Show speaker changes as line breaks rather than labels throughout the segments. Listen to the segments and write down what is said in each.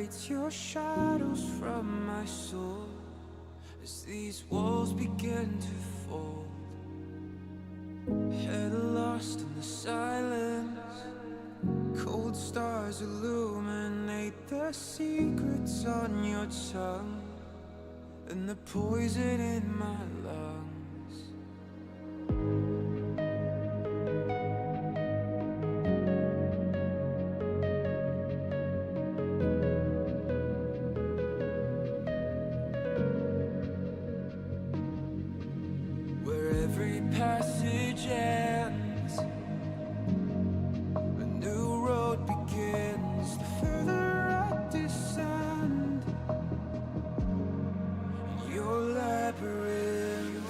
separates your shadows from my soul as these walls begin to fold. Head lost in the silence, cold stars illuminate the secrets on your tongue and the poison in my lungs. Where every passage ends, a new road begins. The further I descend in your labyrinth,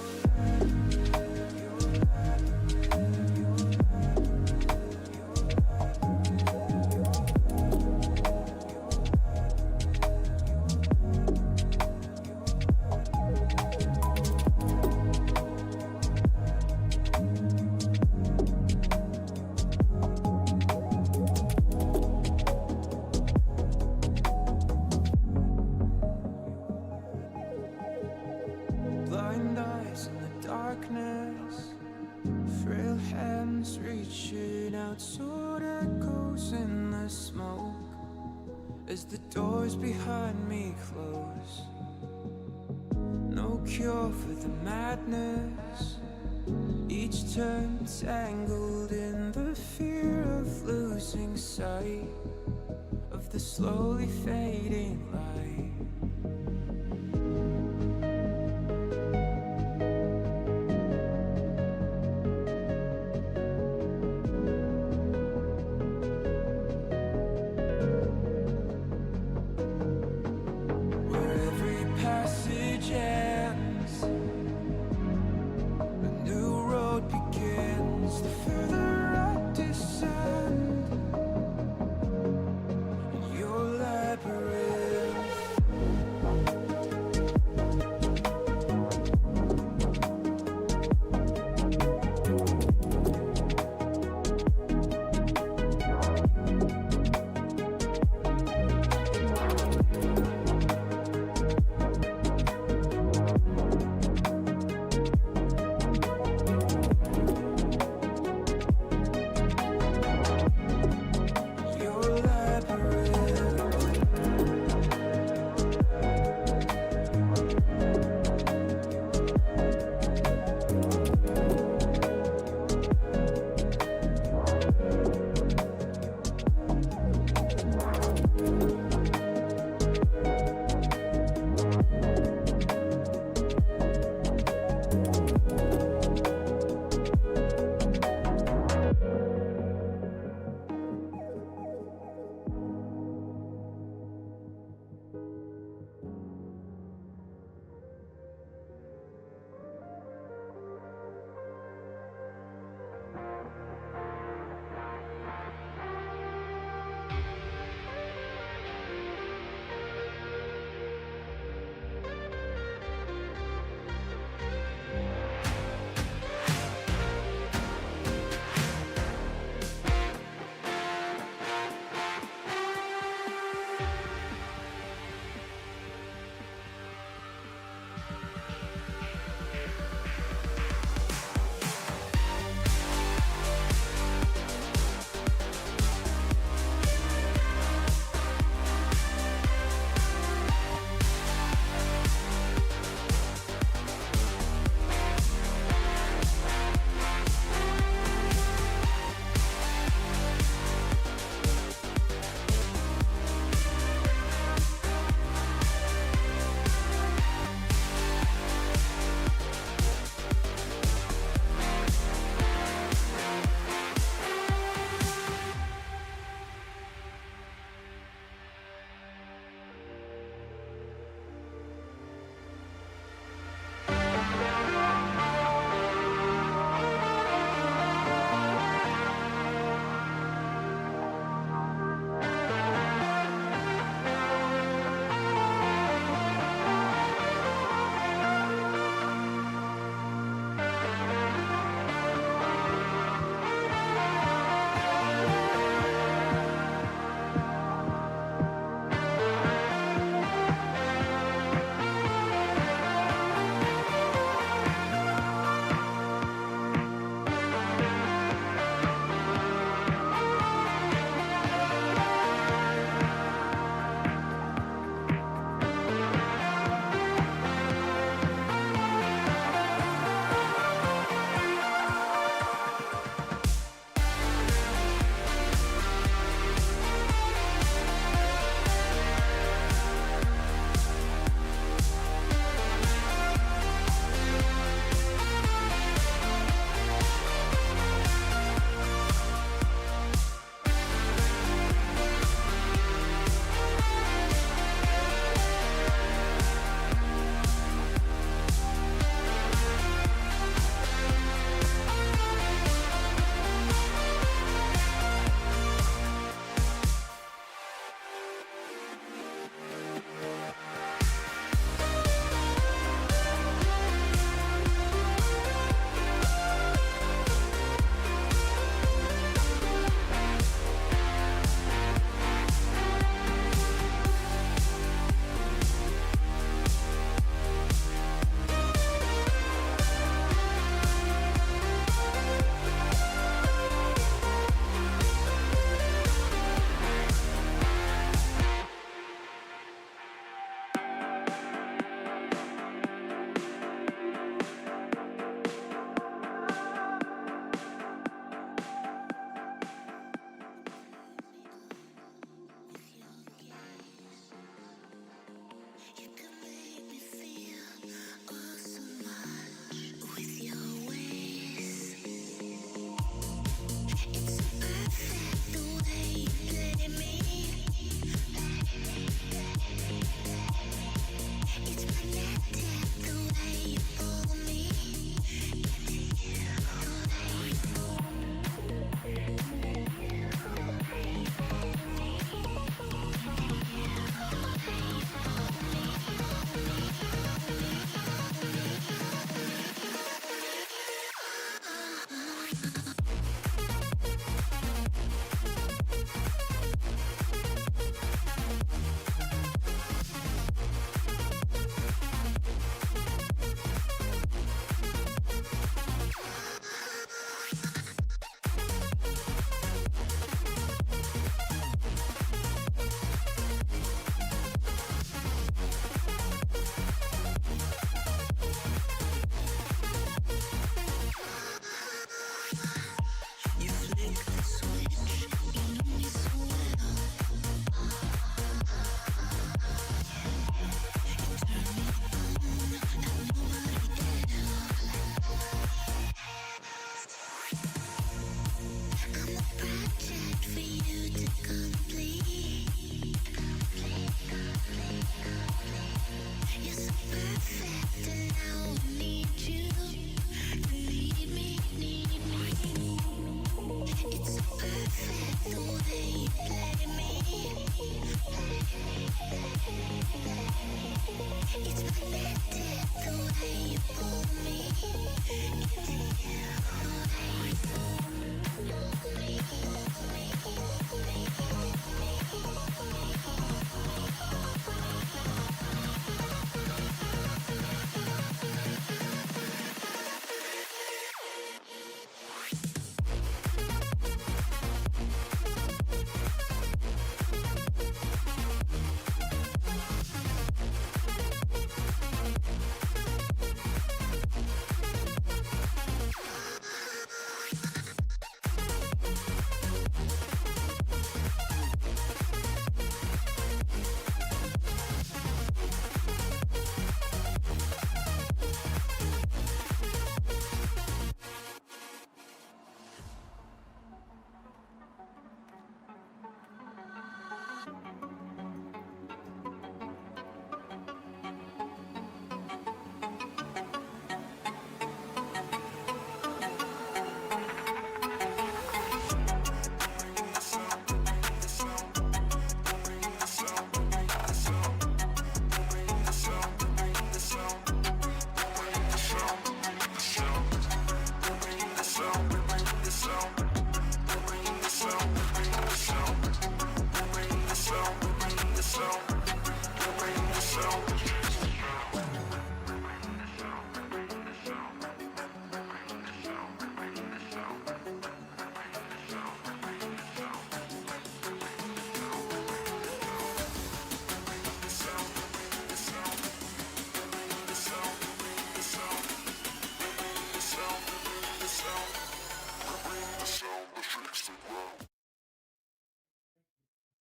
blind eyes in the darkness, frail hands reaching out, sword echoes in the smoke as the doors behind me close. No cure for the madness, each turn tangled in the fear of losing sight of the slowly fading light. Ends, a new road begins. The further I descend in your labyrinth.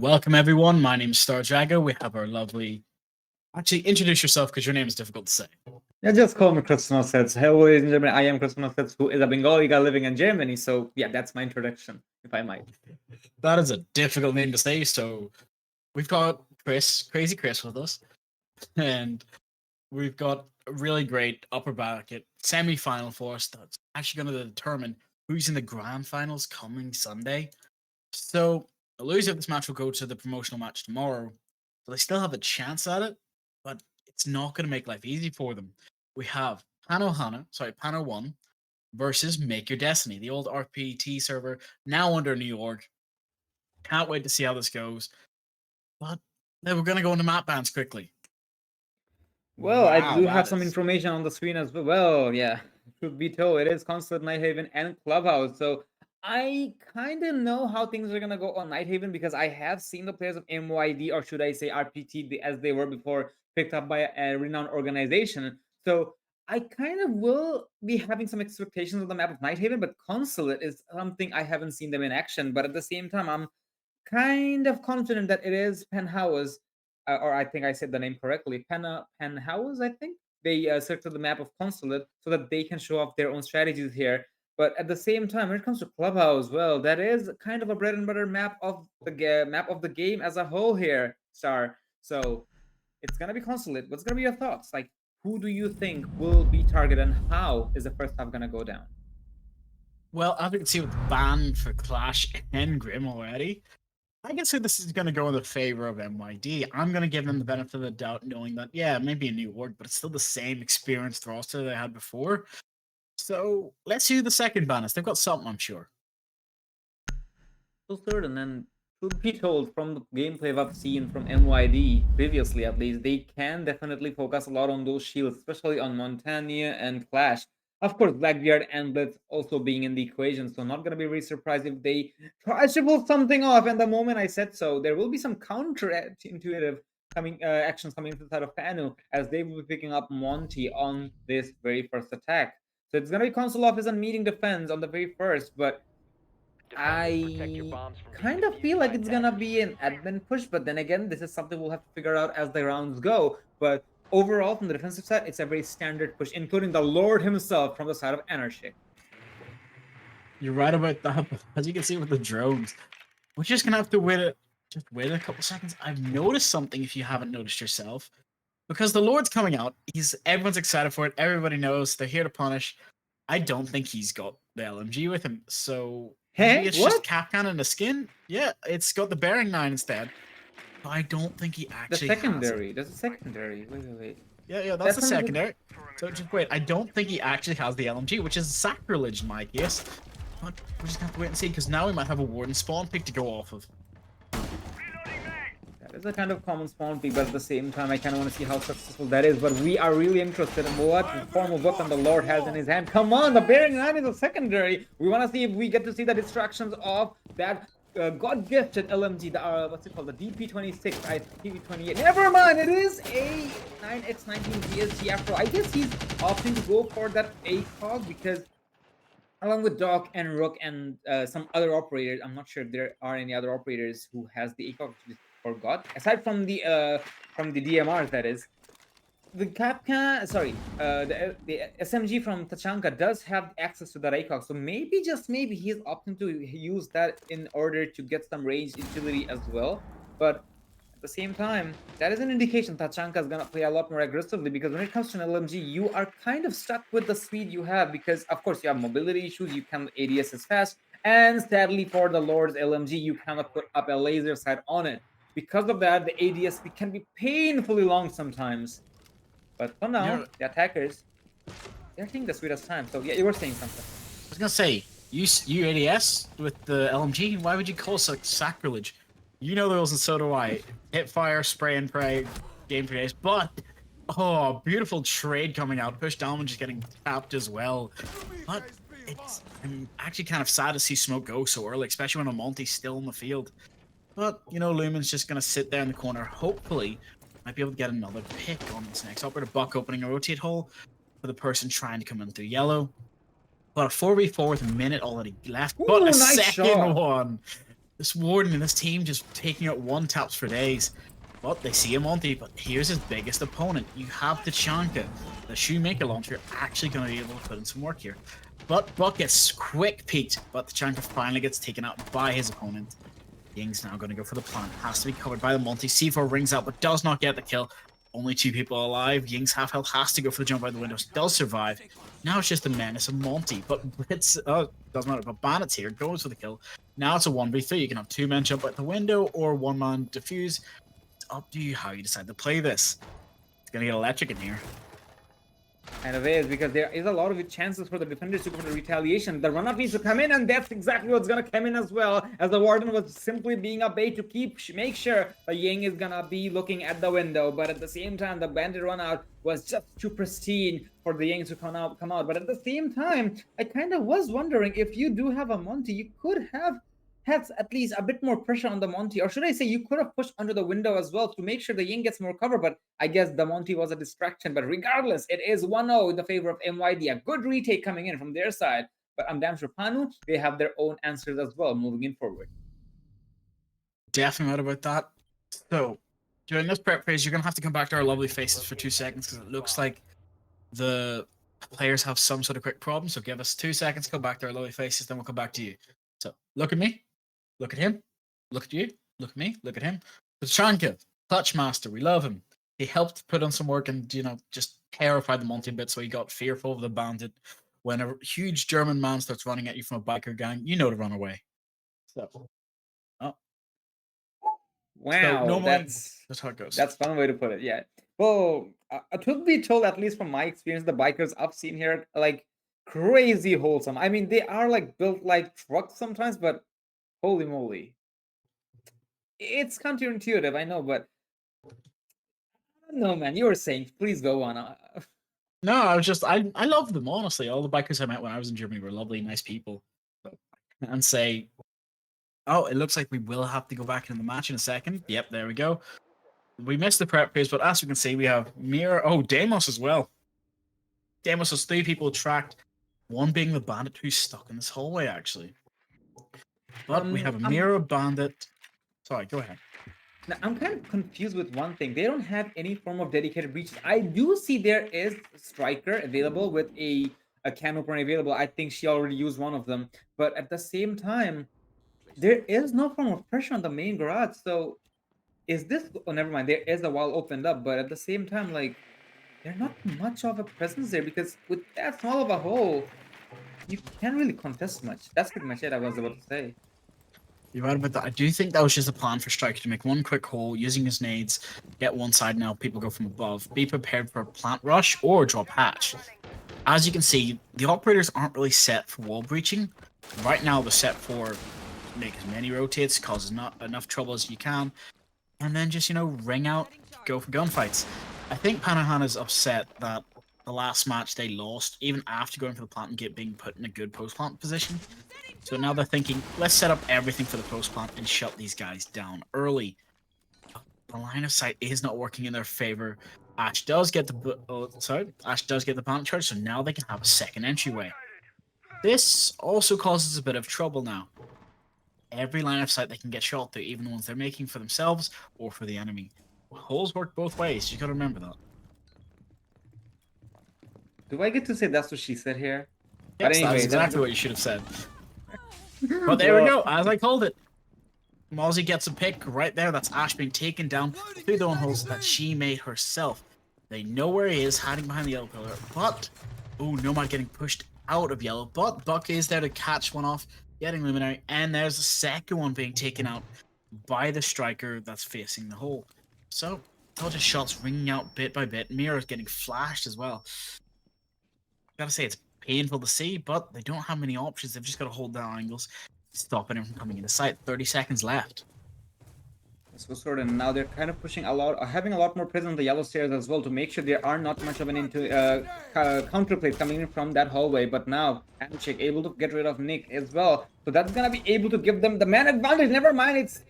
Welcome everyone, my name is Star Drago. We have our lovely... Actually, introduce yourself because your name is difficult to say.
Yeah, just call me Krasnosets. Hello, ladies and gentlemen. I am Krasnosets, who is a Bengali guy living in Germany. So, yeah, that's my introduction, if I might.
That is a difficult name to say, so we've got Crazy Chris with us, and we've got a really great upper bracket semi-final for us that's actually going to determine who's in the grand finals coming Sunday. So the loser of this match will go to the promotional match tomorrow. So they still have a chance at it, but it's not going to make life easy for them. We have Pannuhuone versus Make Your Destiny, the old RPT server, now under New York. Can't wait to see how this goes. But then we're going to go into map bans quickly.
Well,
Wow,
I do
that
have some
is-
information on the screen as well. Well, yeah, truth be told, it is Consulate, Nighthaven, and Clubhouse. So I kind of know how things are going to go on Nighthaven because I have seen the players of MYD, or should I say RPT, as they were before, picked up by a renowned organization. So I kind of will be having some expectations of the map of Nighthaven, but Consulate is something I haven't seen them in action. But at the same time, I'm kind of confident that it is Penhouse, or I think I said the name correctly. Penhouse, I think. They selected the map of Consulate so that they can show off their own strategies here. But at the same time, when it comes to Clubhouse, well, that is kind of a bread and butter map of the map of the game as a whole here, Star. So it's gonna be Consulate. What's gonna be your thoughts? Like, who do you think will be targeted, and how is the first half gonna go down?
Well, as we can see with the ban for Clash and Grim already, I can say this is going to go in the favor of MYD. I'm going to give them the benefit of the doubt, knowing that, yeah, it may be a new org, but it's still the same experienced roster they had before. So let's see who the second ban is. They've got something, I'm sure.
So certain, and truth be told, from the gameplay I've seen from MYD previously, at least, they can definitely focus a lot on those shields, especially on Montania and Clash. Of course, Blackbeard and Blitz also being in the equation, so not gonna be really surprised if they try to pull something off. And the moment I said so, there will be some counter-intuitive actions coming to the side of Panu, as they will be picking up Monty on this very first attack. So it's gonna be console office and meeting defense on the very first, but I kind of feel like it's gonna be an admin push, but then again, this is something we'll have to figure out as the rounds go. But overall, from the defensive side, it's a very standard push, including the Lord himself from the side of Anarchic.
You're right about that. As you can see with the drones, we're just gonna have to wait a couple seconds. I've noticed something if you haven't noticed yourself. Because the Lord's coming out, everyone's excited for it, everybody knows they're here to punish. I don't think he's got the LMG with him, so maybe it's just Capcan and a skin. Yeah, it's got the bearing 9 instead. But I don't think he actually has it.
That's a secondary. Wait.
Yeah, that's the secondary. So just wait, I don't think he actually has the LMG, which is sacrilege in my case. But we're just gonna have to wait and see, because now we might have a Warden spawn pick to go off of.
That is a kind of common spawn pick, but at the same time, I kind of want to see how successful that is. But we are really interested in what form of weapon the Lord has in his hand. Come on, the bearing 9 is a secondary. We want to see if we get to see the distractions of that God-gifted LMG, the what's it called, the DP26, DP28. Never mind, it is a 9x19 PSG after. I guess he's opting to go for that ACOG because along with Doc and Rook and some other operators, I'm not sure if there are any other operators who has the ACOG, forgot, aside from the DMRs, that is. The the SMG from Tachanka does have access to that ACOG, so maybe, just maybe, he's opting to use that in order to get some range utility as well. But at the same time, that is an indication Tachanka is gonna play a lot more aggressively, because when it comes to an LMG, you are kind of stuck with the speed you have, because of course you have mobility issues, you can ADS as fast, and sadly for the Lord's LMG, you cannot put up a laser sight on it. Because of that, the ADS can be painfully long sometimes. But for now, the attackers, they're taking the sweetest time. So yeah, you were saying something.
I was gonna say, you ADS with the LMG, why would you call it sacrilege? You know the rules and so do I. Hit fire, spray and pray, game for days. But, oh, beautiful trade coming out. Push down and just getting tapped as well. But I'm actually kind of sad to see Smoke go so early, especially when Monty's still in the field. But, you know, Lumen's just gonna sit there in the corner. Hopefully, might be able to get another pick on this next operator. Buck opening a rotate hole for the person trying to come in through yellow. But a 4v4 with a minute already left. But a second one. This Warden and this team just taking out one taps for days. But they see a Monty, but here's his biggest opponent. You have the Chanka, the Shoemaker launcher, actually going to be able to put in some work here. But Buck gets quick peeked, but the Chanka finally gets taken out by his opponent. Ying's now going to go for the plant. Has to be covered by the Monty. C4 rings out, but does not get the kill. Only 2 people alive. Ying's half health has to go for the jump out the windows. Does survive. Now it's just the menace of Monty. But Blitz, doesn't matter. But Bandit's here. Goes for the kill. Now it's a 1v3. You can have 2 men jump out the window or 1 man defuse. It's up to you how you decide to play this. It's going to get electric in here.
And it is, because there is a lot of chances for the defenders to go for the retaliation. The run-up needs to come in, and that's exactly what's going to come in as well, as the Warden was simply being a bait to make sure the Ying is going to be looking at the window. But at the same time, the Bandit run-out was just too pristine for the Yings to come out. But at the same time, I kind of was wondering, if you do have a Monty, you could have had at least a bit more pressure on the Monty, or should I say you could have pushed under the window as well to make sure the Ying gets more cover, but I guess the Monty was a distraction. But regardless, it is 1-0 in the favor of MYD. A good retake coming in from their side, but I'm damn sure Pannu, they have their own answers as well moving in forward.
Definitely right about that. So, during this prep phase, you're going to have to come back to our lovely faces for 2 seconds, because it looks like the players have some sort of quick problem. So give us 2 seconds to come back to our lovely faces, then we'll come back to you. So, look at me. Look at him. Look at you. Look at me. Look at him. Pachanka, Clutch Master, we love him. He helped put on some work and, just terrified the Monty a bit, so he got fearful of the Bandit. When a huge German man starts running at you from a biker gang, you know to run away. So,
wow,
so
that's
how it goes.
That's one way to put it, yeah. Well, truth be told, at least from my experience, the bikers I've seen here, like, crazy wholesome. I mean, they are, like, built like trucks sometimes, but holy moly. It's counterintuitive, I know, but I don't know, man. You were saying, please go on.
No, I love them, honestly. All the bikers I met when I was in Germany were lovely, nice people. And say, oh, it looks like we will have to go back into the match in a second. Yep, there we go. We missed the prep phase, but as you can see, we have Mira. Oh, Deimos as well. Deimos has 3 people tracked, one being the Bandit who's stuck in this hallway, actually. But we have a Mira Bandit. Sorry, go ahead.
Now, I'm kind of confused with one thing. They don't have any form of dedicated breaches. I do see there is Striker available with a can opener available. I think she already used one of them. But at the same time, there is no form of pressure on the main garage. So is this... Oh, never mind. There is a wall opened up. But at the same time, like, there's not much of a presence there, because with that small of a hole, you can't really contest much. That's pretty much it I was about to say.
You're right about that. I do think that was just a plan for Striker to make one quick hole, using his nades, get one side now, people go from above. Be prepared for a plant rush or drop hatch. As you can see, the operators aren't really set for wall breaching. Right now they're set for make as many rotates, cause enough trouble as you can, and then just, ring out, go for gunfights. I think Pannuhuone is upset that the last match they lost, even after going for the plant and being put in a good post-plant position. So now they're thinking, let's set up everything for the post-plant and shut these guys down early. The line of sight is not working in their favor. Ash does get the plant charge, so now they can have a second entryway. This also causes a bit of trouble now. Every line of sight they can get shot through, even the ones they're making for themselves or for the enemy. Holes work both ways, you gotta remember that.
Do I get to say that's what she said here?
Yes,
But anyway,
that's exactly what you should have said. But there we go, as I called it. Mozzie gets a pick right there. That's Ash being taken down through the own holes that she made herself. They know where he is, hiding behind the yellow pillar. But, oh, Nomad getting pushed out of yellow. But Buck is there to catch one off, getting Luminary. And there's the second one being taken out by the Striker that's facing the hole. So, dodges shots ringing out bit by bit. Mira's getting flashed as well. Gotta say, it's painful to see, but they don't have many options. They've just got to hold down angles, stopping him from coming into sight. 30 seconds left.
So sort of now they're kind of pushing a lot, having a lot more presence on the yellow stairs as well, to make sure there are not much of an counterplay coming in from that hallway. But now Handshake able to get rid of Nick as well, so that's gonna be able to give them the man advantage. Never mind, it's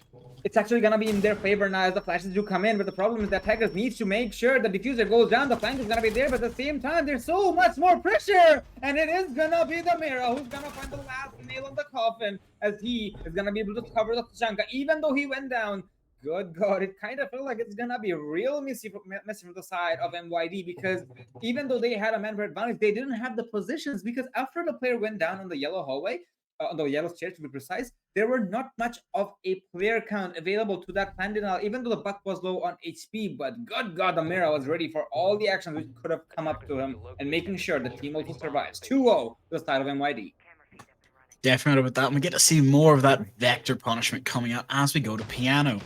it's actually gonna be in their favor now as the flashes do come in. But the problem is that Tigers needs to make sure the diffuser goes down. The flank is gonna be there, but at the same time, there's so much more pressure, and it is gonna be the Mira who's gonna find the last nail on the coffin, as he is gonna be able to cover the Tachanka, even though he went down. Good God, it kind of felt like it's gonna be real messy from the side of MYD, because even though they had a man-for advantage, they didn't have the positions, because after the player went down on the yellow hallway, on the yellow stairs to be precise, there were not much of a player count available to that Pandinal, even though the Buck was low on HP. But good God, the Mira was ready for all the actions which could have come up to him, and making sure the team also survives. 2-0 to the side of MYD.
Definitely with that. And we get to see more of that vector punishment coming out as we go to Piano.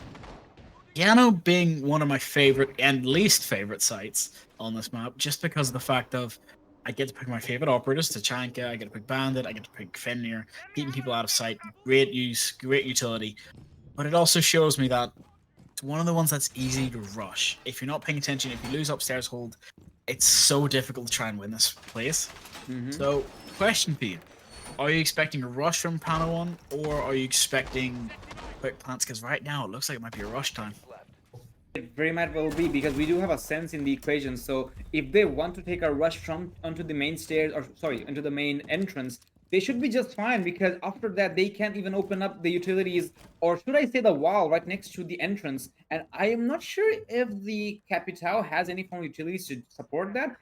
Piano being one of my favorite and least favorite sites on this map, just because of the fact of I get to pick my favorite operators, Tachanka, I get to pick Bandit, I get to pick Fenrir, keeping people out of sight, great use, great utility. But it also shows me that it's one of the ones that's easy to rush. If you're not paying attention, if you lose upstairs hold, it's so difficult to try and win this place. So, question for you. Are you expecting a rush from Pannuhuone, or are you expecting quick plants? Because right now it looks like it might be a rush time.
It very might well be, because we do have a sense in the equation. So if they want to take a rush from onto the main stairs, or sorry, into the main entrance, they should be just fine, because after that they can't even open up the utilities, or should I say the wall right next to the entrance. And I am not sure if the Capitao has any form of utilities to support that.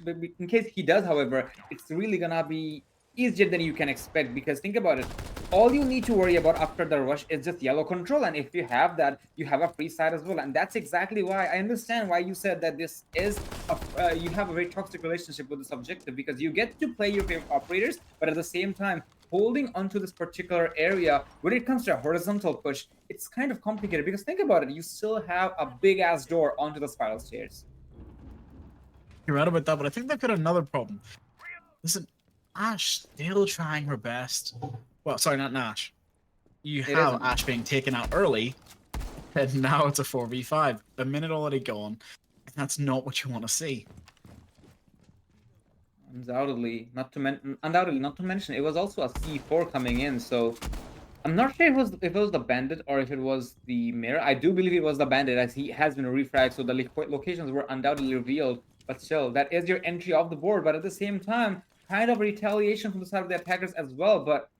But in case he does, however, it's really gonna be easier than you can expect, because think about it, all you need to worry about after the rush is just yellow control, and if you have that, you have a free side as well. And that's exactly why I understand why you said that this is you have a very toxic relationship with this objective, because you get to play your favorite operators, but at the same time holding onto this particular area when it comes to a horizontal push, it's kind of complicated, because think about it, you still have a big ass door onto the spiral stairs.
You're right about that, but I think they've got another problem. Listen, Ash still trying her best. Well, sorry, not Nash. You have Ash being taken out early, and now it's a 4v5. A minute already gone, and that's not what you want to see.
Undoubtedly, not to mention, it was also a C4 coming in, so I'm not sure if it was the Bandit or if it was the Mirror. I do believe it was the Bandit, as he has been refragged, so the locations were undoubtedly revealed. But still, that is your entry off the board. But at the same time, kind of retaliation from the side of the attackers as well. But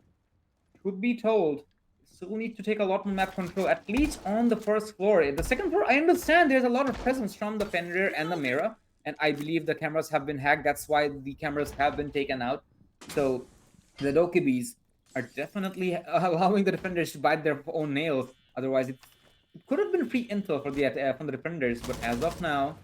truth be told, still need to take a lot more map control, at least on the first floor. The second floor, I understand there's a lot of presence from the Fenrir and the Mira, and I believe the cameras have been hacked. That's why the cameras have been taken out. So the Dokibis are definitely allowing the defenders to bite their own nails. Otherwise, it could have been free intel for from the defenders. But as of now,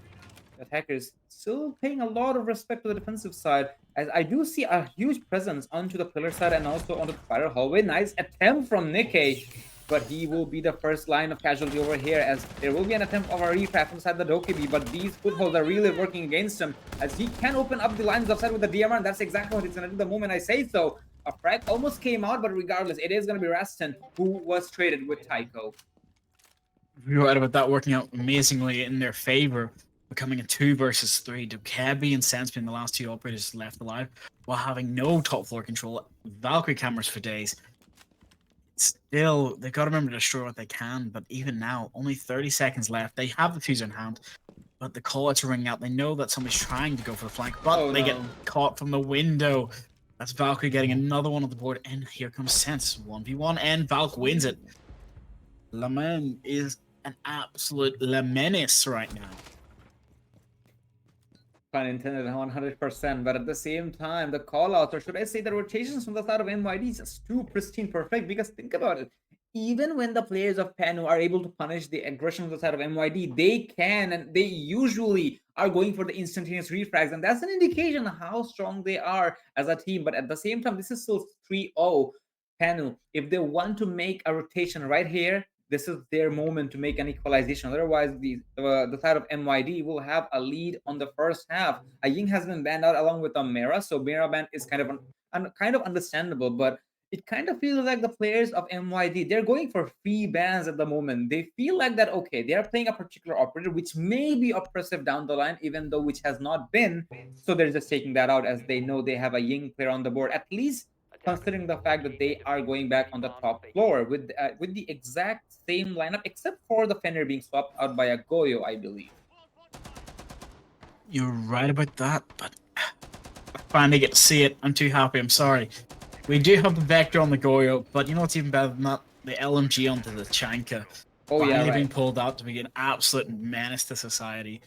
the attackers still paying a lot of respect to the defensive side, as I do see a huge presence onto the pillar side and also onto the spiral hallway. Nice attempt from Nikkei, but he will be the first line of casualty over here, as there will be an attempt of a refrag inside the Dokibi, but these footholds are really working against him, as he can open up the lines upside with the DMR, and that's exactly what he's going to do the moment I say so. A frag almost came out, but regardless, it is going to be Raston who was traded with Tycho.
You're right about that working out amazingly in their favor, becoming a 2 versus 3. Dokebi and Sense being the last two operators left alive, while having no top floor control. Valkyrie cameras for days. Still, they've got to remember to destroy what they can, but even now, only 30 seconds left. They have the fuse in hand, but the call-outs are ringing out. They know that somebody's trying to go for the flank, but they get caught from the window. That's Valkyrie getting another one on the board, and here comes Sense. 1v1, and Valk wins it. Laman is an absolute menace right now.
Pun intended, 100%, but at the same time, the call-outs, or should I say the rotations from the side of MYD is just too pristine perfect, because think about it. Even when the players of Pannu are able to punish the aggression from the side of MYD, they can, and they usually are going for the instantaneous refrags, and that's an indication of how strong they are as a team. But at the same time, this is still 3-0 Pannu. If they want to make a rotation right here, this is their moment to make an equalization. Otherwise, the side of MYD will have a lead on the first half. A Ying has been banned out along with a Mera, so Mera ban is kind of understandable, but it kind of feels like the players of MYD, they're going for free bans at the moment. They feel like that, okay, they are playing a particular operator which may be oppressive down the line, even though which has not been. So they're just taking that out, as they know they have a Ying player on the board, at least considering the fact that they are going back on the top floor with the exact same lineup, except for the Fenrir being swapped out by a Goyo, I believe.
You're right about that, but I finally get to see it. I'm too happy. I'm sorry. We do have the Vector on the Goyo, but you know what's even better than that? The LMG onto the Chanka.
Oh yeah,
Finally
right.
being pulled out to be an absolute menace to society.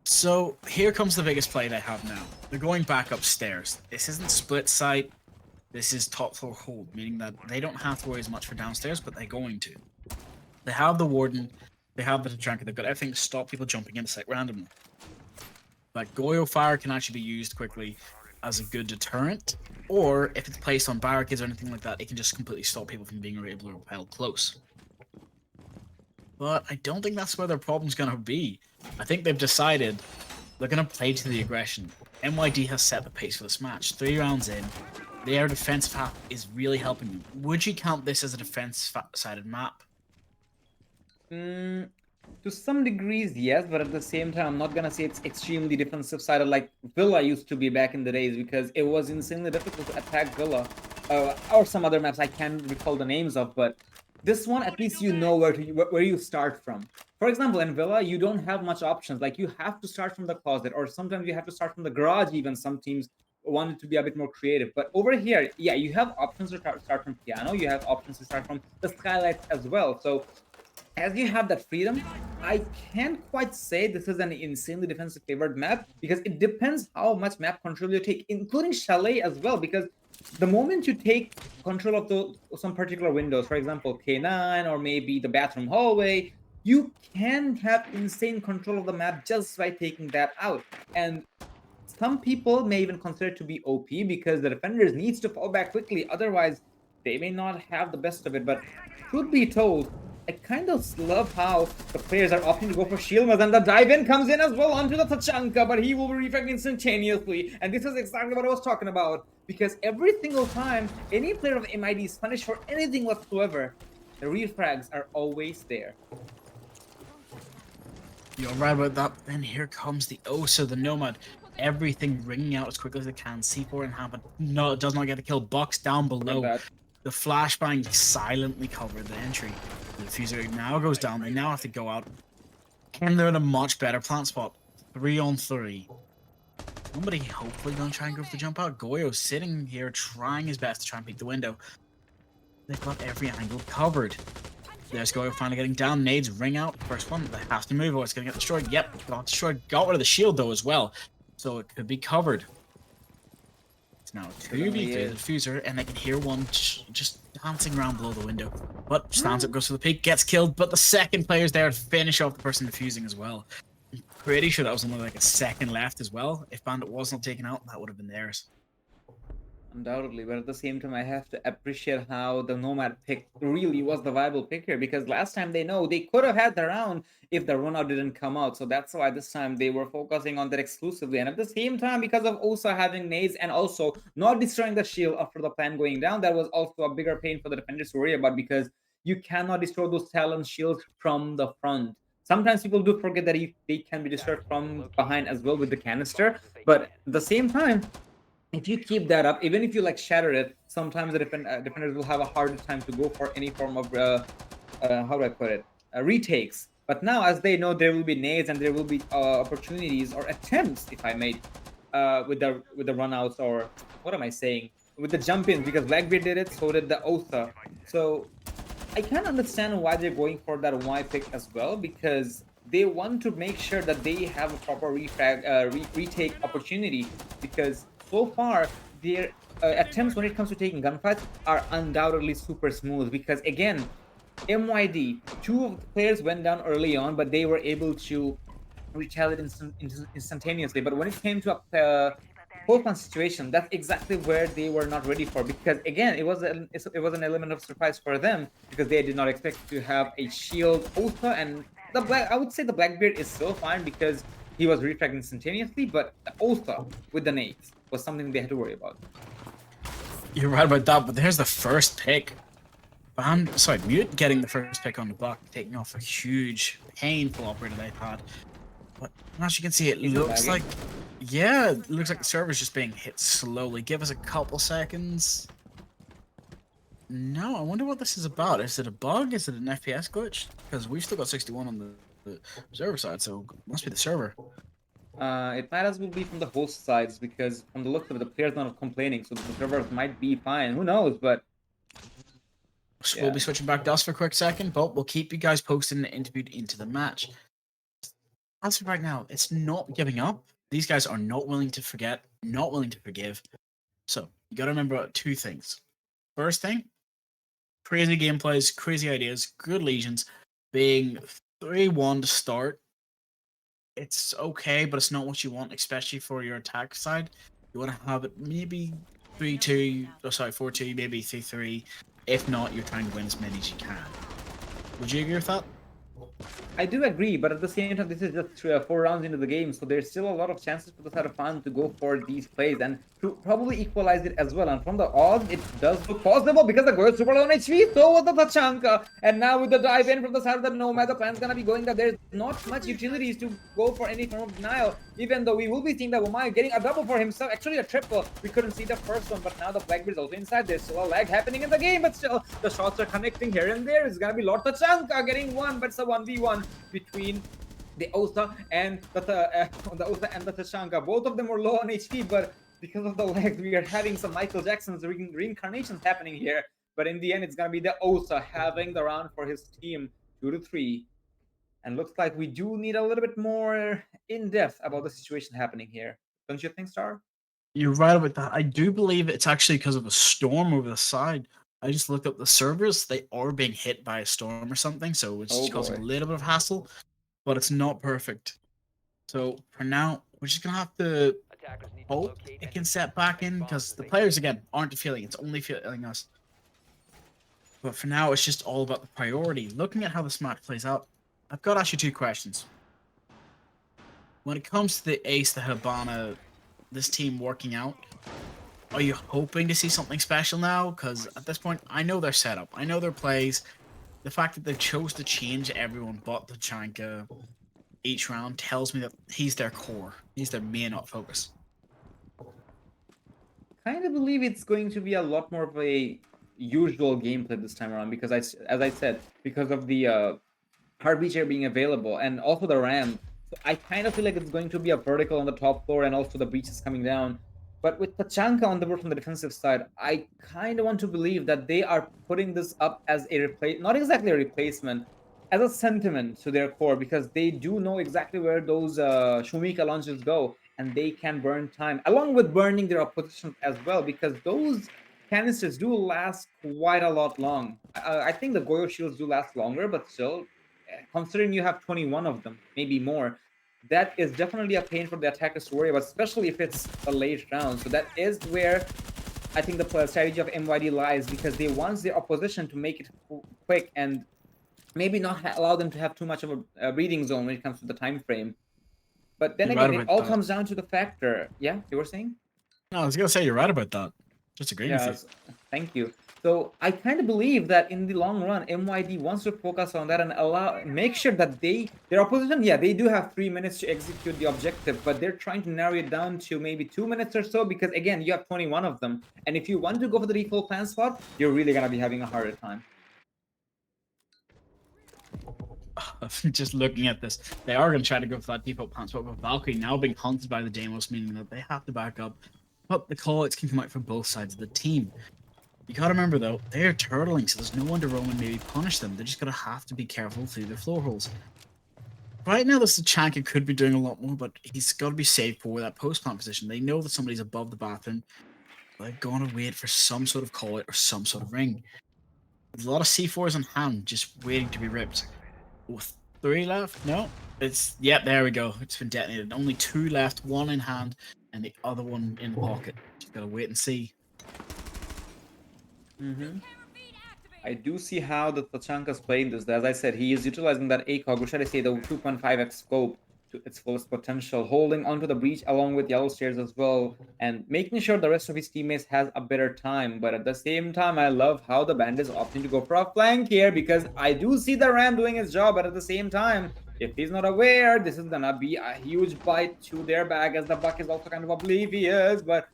So here comes the biggest play they have now. They're going back upstairs. This isn't split site. This is top floor hold, meaning that they don't have to worry as much for downstairs, but they're going to. They have the Warden, they have the Tachanka, they've got everything to stop people jumping into site randomly. But Goyo Fire can actually be used quickly as a good deterrent, or if it's placed on barricades or anything like that, it can just completely stop people from being able to repel close. But I don't think that's where their problem's going to be. I think they've decided they're going to play to the aggression. MYD has set the pace for this match. 3 rounds in, their defensive half is really helping them. Would you count this as a defense-sided map?
To some degrees, yes, but at the same time, I'm not gonna say it's extremely defensive sided like Villa used to be back in the days, because it was insanely difficult to attack Villa, or some other maps I can't recall the names of. But this one, at least you know where you start from. For example, in Villa, you don't have much options. Like, you have to start from the closet, or sometimes you have to start from the garage. Even some teams wanted to be a bit more creative. But over here, yeah, you have options to start from piano. You have options to start from the skylights as well. So as you have that freedom, I can't quite say this is an insanely defensive favored map, because it depends how much map control you take, including Chalet as well. Because the moment you take control of some particular windows, for example, K9 or maybe the bathroom hallway, you can have insane control of the map just by taking that out. And some people may even consider it to be OP, because the defenders needs to fall back quickly, otherwise they may not have the best of it. But truth be told, I kind of love how the players are opting to go for Shieldmas, and the dive-in comes in as well onto the Tachanka, but he will be refragged instantaneously. And this is exactly what I was talking about, because every single time any player of MID is punished for anything whatsoever, the refrags are always there.
You're right about that. Then here comes the Osa, the Nomad. Everything ringing out as quickly as it can. C4 and happen. No, it does not get a kill. Bucks down below. The flashbang silently covered the entry. The diffuser now goes down. They now have to go out. And they're in a much better plant spot. 3 on 3. Somebody hopefully gonna try and go for the jump out. Goyo sitting here trying his best to try and peek the window. They've got every angle covered. There's Goyo finally getting down. Nades ring out. First one. They have to move or it's gonna get destroyed. Yep, got destroyed. Got rid of the shield though as well. So it could be covered. It's now a 2v3 the diffuser, and they can hear one just dancing around below the window. But stands up, goes for the peek, gets killed, but the second player's there to finish off the person defusing as well. I'm pretty sure that was only like a second left as well. If Bandit wasn't taken out, that would have been theirs.
Undoubtedly, but at the same time, I have to appreciate how the Nomad pick really was the viable pick here, because last time they could have had the round if the runout didn't come out. So that's why this time they were focusing on that exclusively. And at the same time, because of Osa having nades and also not destroying the shield after the plan going down, that was also a bigger pain for the defenders to worry about, because you cannot destroy those Talon shields from the front. Sometimes people do forget that they can be destroyed from behind as well with the canister, but at the same time, if you keep that up, even if you like shatter it, sometimes the defenders will have a harder time to go for any form of how do I put it, retakes. But now, as they know, there will be nades and there will be opportunities or attempts, if I may, with the runouts, or what am I saying, with the jump ins, because Blackbeard did it, so did the Otha. So I can understand why they're going for that Y pick as well, because they want to make sure that they have a proper retake opportunity, because so far their attempts when it comes to taking gunfights are undoubtedly super smooth, because again, MYD, 2 of the players went down early on, but they were able to retaliate instantaneously. But when it came to a full-on situation, that's exactly where they were not ready for, because again, it was an element of surprise for them, because they did not expect to have a shield Otha, and I would say the Blackbeard is still fine because he was refragged instantaneously, but the Otha with the nades was something they had to worry about.
You're right about that, but there's the first pick. Mute getting the first pick on the block, taking off a huge, painful operator they've had. But as you can see, it looks like, yeah, it looks like the server's just being hit slowly. Give us a couple seconds. No, I wonder what this is about. Is it a bug? Is it an FPS glitch? Because we've still got 61 on the server side, so it must be the server.
It might as well be from the host sides because from the looks of it, the players not complaining, so the servers might be fine. Who knows? But
So
yeah.
we'll be switching back to us for a quick second, but we'll keep you guys posted and interviewed into the match. As of right now, it's not giving up. These guys are not willing to forget, not willing to forgive. So you got to remember two things. First thing, crazy gameplays, crazy ideas, good legions, being 3-1 to start. It's okay, but it's not what you want, especially for your attack side. You want to have it maybe 3-2, 4-2, maybe 3-3. If not, you're trying to win as many as you can. Would you agree with that?
I do agree, but at the same time, this is just 4 rounds into the game, so there's still a lot of chances for the side of Fan to go for these plays and to probably equalize it as well. And from the odds, it does look possible because the goal is super low on HP, so was the Tachanka. And now with the dive in from the side of the Nomad, the plan's gonna be going that there's not much utilities to go for any form of denial, even though we will be seeing that Wamai getting a double for himself, actually a triple. We couldn't see the first one, but now the Blackbeard's also inside. There's still a lag happening in the game, but still, the shots are connecting here and there. It's gonna be Lord Tachanka getting one, but it's a 1v1 between the Osa and the Osa and the Tachanka. Both of them were low on HP, but because of the legs, we are having some Michael Jackson's reincarnations happening here. But in the end, it's gonna be the Osa having the round for his team, 2-3. And looks like we do need a little bit more in depth about the situation happening here. Don't you think, Star?
You're right about that. I do believe it's actually because of a storm over the side. I just looked up the servers. They are being hit by a storm or something, so it's causing a little bit of hassle, but it's not perfect. So for now, we're just gonna have to hope it can set back in because the players again aren't feeling it. It's only feeling us. But for now, it's just all about the priority. Looking at how this match plays out, I've got to ask you two questions. When it comes to the Ace, the Habana, this team working out, are you hoping to see something special now? Because at this point, I know their setup. I know their plays. The fact that they chose to change everyone but the Chanka each round tells me that he's their core. He's their main focus.
Kind of believe it's going to be a lot more of a usual gameplay this time around because, as I said, because of the hard beach air being available and also the ram. So I kind of feel like it's going to be a vertical on the top floor and also the breaches coming down. But with Tachanka on the board from the defensive side, I kind of want to believe that they are putting this up as a not exactly a replacement, as a sentiment to their core because they do know exactly where those Shumika launches go and they can burn time along with burning their opposition as well because those canisters do last quite a lot long. I think the Goyo shields do last longer, but still, considering you have 21 of them, maybe more, that is definitely a pain for the attackers to worry about, especially if it's a late round. So that is where I think the strategy of MYD lies because they want their opposition to make it quick and maybe not allow them to have too much of a breathing zone when it comes to the time frame. But then again, it all comes down to the factor. Yeah, you were saying?
No, I was gonna say you're right about that. Just agree with you.
Thank you. So I kind of believe that in the long run, MYD wants to focus on that and make sure that their opposition, they do have 3 minutes to execute the objective, but they're trying to narrow it down to maybe 2 minutes or so because again, you have 21 of them. And if you want to go for the default plan slot, you're really gonna be having a harder time.
Just looking at this, they are going to try to go for that default plan spot, but Valkyrie now being hunted by the Deimos, meaning that they have to back up. But the call-outs can come out from both sides of the team. You gotta remember though, they're turtling, so there's no one to roam and maybe punish them. They're just gonna have to be careful through their floor holes. Right now, this Tachanka could be doing a lot more, but he's got to be safe for that post-plant position. They know that somebody's above the bathroom. They're going to wait for some sort of call-out or some sort of ring. There's a lot of C4s on hand, just waiting to be ripped. With 3 left? No. There we go. It's been detonated. Only 2 left, 1 in hand, and the other one in the pocket. Just gotta wait and see.
I do see how the Tachanka's playing this. As I said, he is utilizing that ACOG, or should I say the 2.5x scope to its fullest potential, holding onto the breach along with yellow stairs as well, and making sure the rest of his teammates has a better time. But at the same time, I love how the band is opting to go for a flank here because I do see the Ram doing his job, but at the same time, if he's not aware, this is gonna be a huge bite to their bag as the Buck is also kind of oblivious, but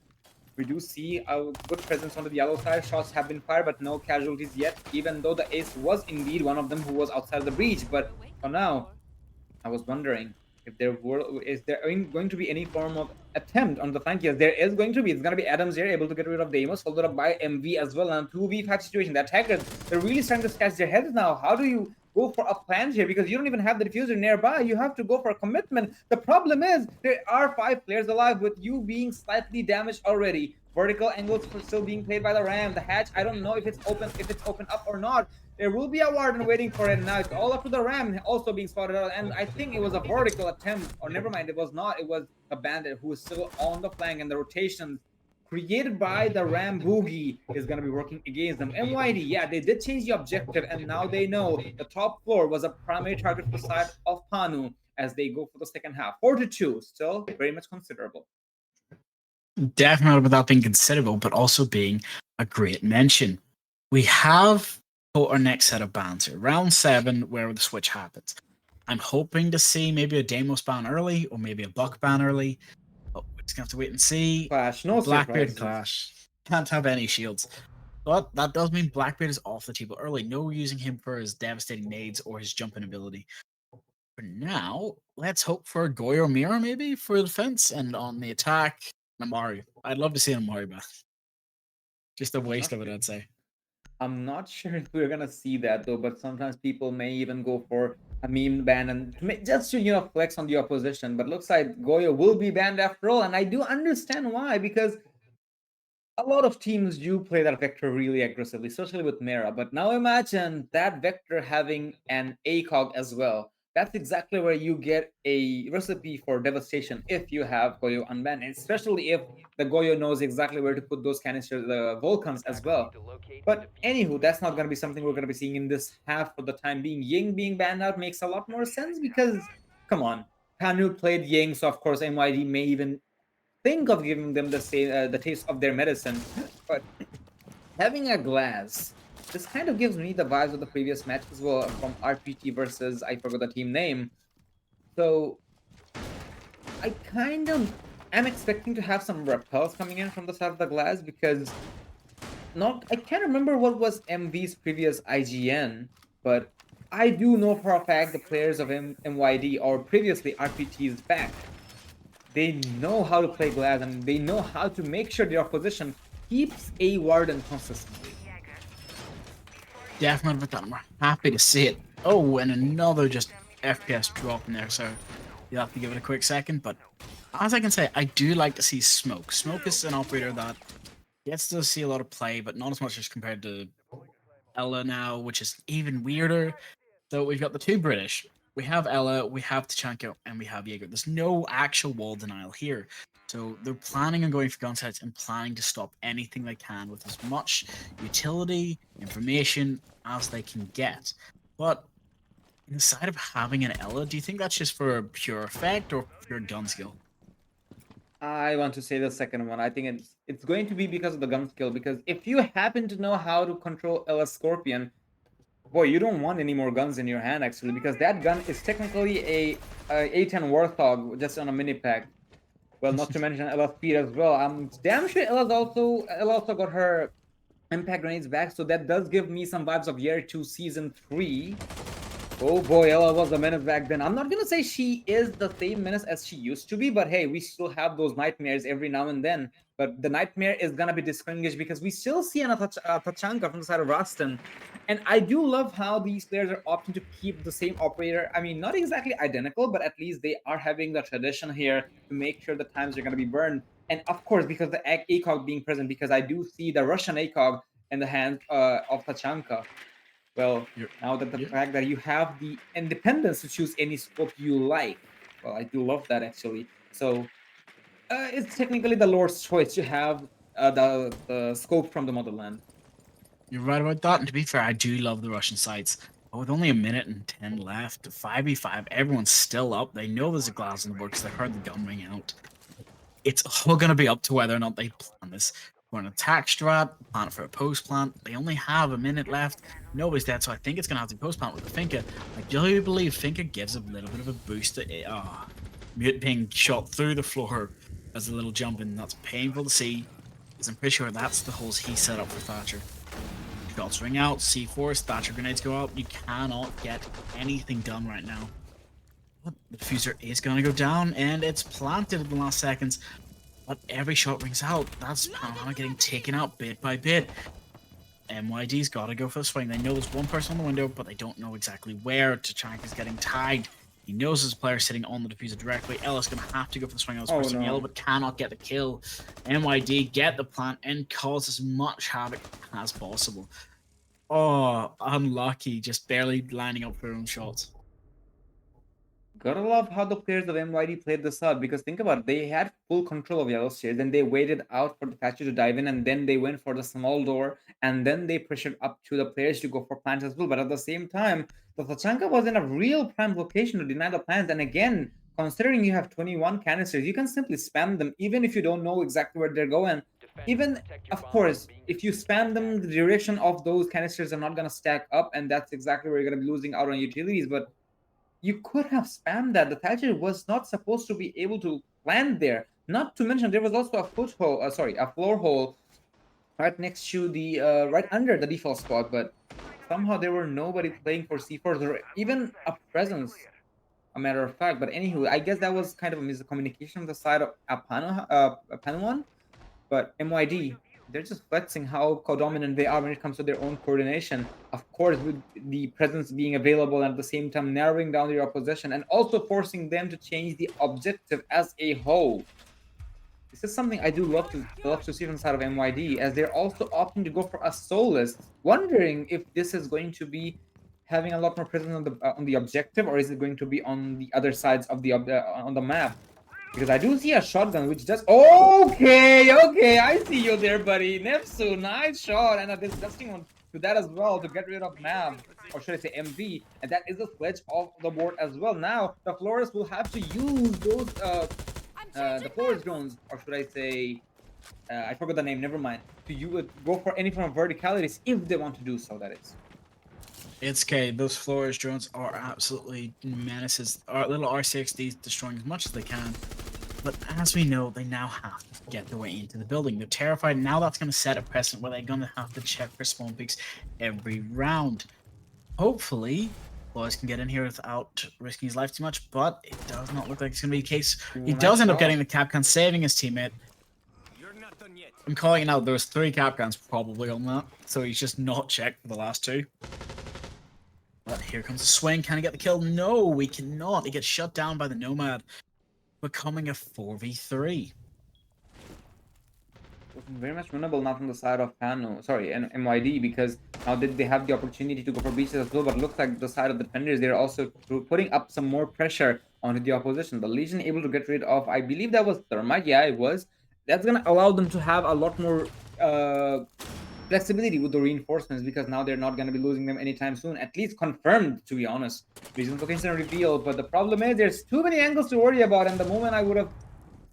We do see a good presence on the yellow side. Shots have been fired, but no casualties yet, even though the ace was indeed one of them who was outside of the breach. But for now, I was wondering if is there going to be any form of attempt on the flank. Yes, there is going to be. It's going to be Adams here able to get rid of the Amos, followed up by MV as well. And a 2v5 situation. The attackers, they're really starting to scratch their heads now. How do you go for a plant here? Because you don't even have the diffuser nearby. You have to go for a commitment. The problem is there are 5 players alive with you being slightly damaged already. Vertical angles for still being played by the Ram. The hatch, I don't know if it's open up or not. There will be a warden waiting for it now. It's all up to the Ram also being spotted out. And I think it was a vertical attempt. Or never mind, it was not. It was a bandit who is still on the flank. And the rotation created by the Ram Boogie is going to be working against them. MYD, yeah, they did change the objective. And now they know the top floor was a primary target for the side of Pannu as they go for the second half. 4-2, still very much considerable.
Definitely without being considerable, but also being a great mention. We have our next set of bans here, round 7, where the switch happens. I'm hoping to see maybe a Deimos ban early, or maybe a Buck ban early. But we're just gonna have to wait and see.
Clash, no
Blackbeard
surprises.
Clash. Can't have any shields. But that does mean Blackbeard is off the table early. No using him for his devastating nades or his jumping ability. For now, let's hope for a Goyo Mirror maybe for the defense, and on the attack, Amari. I'd love to see an Amari back. Just a waste of it, I'd say.
I'm not sure if we're gonna see that though, but sometimes people may even go for a meme ban and just to flex on the opposition. But looks like Goyo will be banned after all, and I do understand why, because a lot of teams do play that vector really aggressively, especially with Mera. But now imagine that vector having an ACOG as well. That's exactly where you get a recipe for devastation if you have Goyo unbanned, and especially if the Goyo knows exactly where to put those canisters, the Volcans as well. But anywho, that's not going to be something we're going to be seeing in this half for the time being. Ying being banned out makes a lot more sense because, come on, Pannu played Ying, so of course MYD may even think of giving them the taste of their medicine. But having a glass, this kind of gives me the vibes of the previous match as well from RPT versus, I forgot the team name. So I kind of am expecting to have some repels coming in from the side of the glass, because I can't remember what was MV's previous IGN, but I do know for a fact the players of MYD or previously RPT's back, they know how to play glass and they know how to make sure their opposition keeps a warden consistently.
Definitely with that. We're happy to see it. Oh, and another just FPS drop in there, so you'll have to give it a quick second. But as I can say, I do like to see Smoke. Smoke is an operator that gets to see a lot of play, but not as much as compared to Ella now, which is even weirder. So we've got the 2 British. We have Ella, we have Tachanka, and we have Jaeger. There's no actual wall denial here. So they're planning on going for gun sites and planning to stop anything they can with as much utility, information as they can get. But inside of having an Ella, do you think that's just for pure effect or pure gun skill?
I want to say the second one. I think it's going to be because of the gun skill, because if you happen to know how to control Ella Scorpion, boy, you don't want any more guns in your hand actually, because that gun is technically a A10 Warthog just on a mini pack. Well, not to mention Ella's speed as well. I'm damn sure Ella also got her impact grenades back, so that does give me some vibes of Year 2 Season 3. Oh boy, Ella was a menace back then. I'm not gonna say she is the same menace as she used to be, but hey, we still have those nightmares every now and then. But the nightmare is gonna be distinguished because we still see an Tachanka from the side of Roston. And I do love how these players are opting to keep the same operator. I mean, not exactly identical, but at least they are having the tradition here to make sure the times are gonna be burned. And of course, because the ACOG being present, because I do see the Russian ACOG in the hands of Tachanka. Well, now that the fact that you have the independence to choose any scope you like, well, I do love that actually. So it's technically the Lord's choice to have the scope from the motherland.
You're right about that, and to be fair, I do love the Russian sites. But with only 1:10 left, 5v5, everyone's still up. They know there's a glass in the board because they heard the gun ring out. It's all going to be up to whether or not they plan this for an attack strat, plan it for a post plant. They only have a minute left. Nobody's dead, so I think it's going to have to be post plant with the Finka. I do believe Finka gives a little bit of a boost to Mute being shot through the floor as a little jump, and that's painful to see. because I'm pretty sure that's the holes he set up for Thatcher. Shots ring out, C4s, Thatcher grenades go out. You cannot get anything done right now. But the diffuser is going to go down, and it's planted in the last seconds. But every shot rings out. That's Pannuhuone getting taken out bit by bit. MYD's got to go for the swing. They know there's one person on the window, but they don't know exactly where. Tachanka is getting tagged. He knows there's a player sitting on the diffuser directly. Ella's going to have to go for the swing on this person in yellow, but cannot get the kill. MYD get the plant and cause as much havoc as possible. Oh, unlucky. Just barely lining up their own shots.
Gotta love how the players of MYD played this out, because think about it, they had full control of yellow stairs, then they waited out for the Thatcher to dive in, and then they went for the small door, and then they pressured up to the players to go for plants as well. But at the same time, the Tachanka was in a real prime location to deny the plants. And again, considering you have 21 canisters, you can simply spam them even if you don't know exactly where they're going. Even, of course, if you spam them, the direction of those canisters are not going to stack up, and that's exactly where you're going to be losing out on utilities. But you could have spammed that. The Thatcher was not supposed to be able to land there. Not to mention, there was also a foothold, a floor hole right next to the, right under the default spot. But somehow there were nobody playing for C4s or even a presence, a matter of fact. But anywho, I guess that was kind of a miscommunication on the side of Pannuhuone. But MYD, they're just flexing how dominant they are when it comes to their own coordination. Of course, with the presence being available and at the same time narrowing down their opposition and also forcing them to change the objective as a whole. This is something I do love to see from the side of MYD, as they're also opting to go for a soloist, wondering if this is going to be having a lot more presence on the objective, or is it going to be on the other sides of the on the map? Because I do see a shotgun, which does... Okay, I see you there, buddy. Nepsu, nice shot. And a disgusting one to that as well, to get rid of Nav, or should I say MV. And that is a sledge off the board as well. Now, the Flores will have to use those, the Flores drones, or should I say... I forgot the name, never mind. To go for any form of verticalities, if they want to do so, that is.
It's okay. Those Flores drones are absolutely menaces. Our little R60s destroying as much as they can. But as we know, they now have to get their way into the building. They're terrified. Now that's going to set a precedent where they're going to have to check for spawn peaks every round. Hopefully, Flores can get in here without risking his life too much, but it does not look like it's going to be the case. He does end up getting the Capcan, saving his teammate. I'm calling it out. There was 3 Capcans probably on that, so he's just not checked for the last 2. But here comes the swing. Can he get the kill? No, we cannot. He gets shut down by the Nomad, becoming a 4v3.
Very much winnable now from the side of MYD, because now that they have the opportunity to go for beaches as well. But it looks like the side of the defenders, they're also putting up some more pressure onto the opposition. The Legion able to get rid of, I believe that was Thermite. Yeah, it was. That's going to allow them to have a lot more flexibility with the reinforcements, because now they're not going to be losing them anytime soon, at least confirmed, to be honest. Reason for instant reveal, but the problem is there's too many angles to worry about, and the moment I would have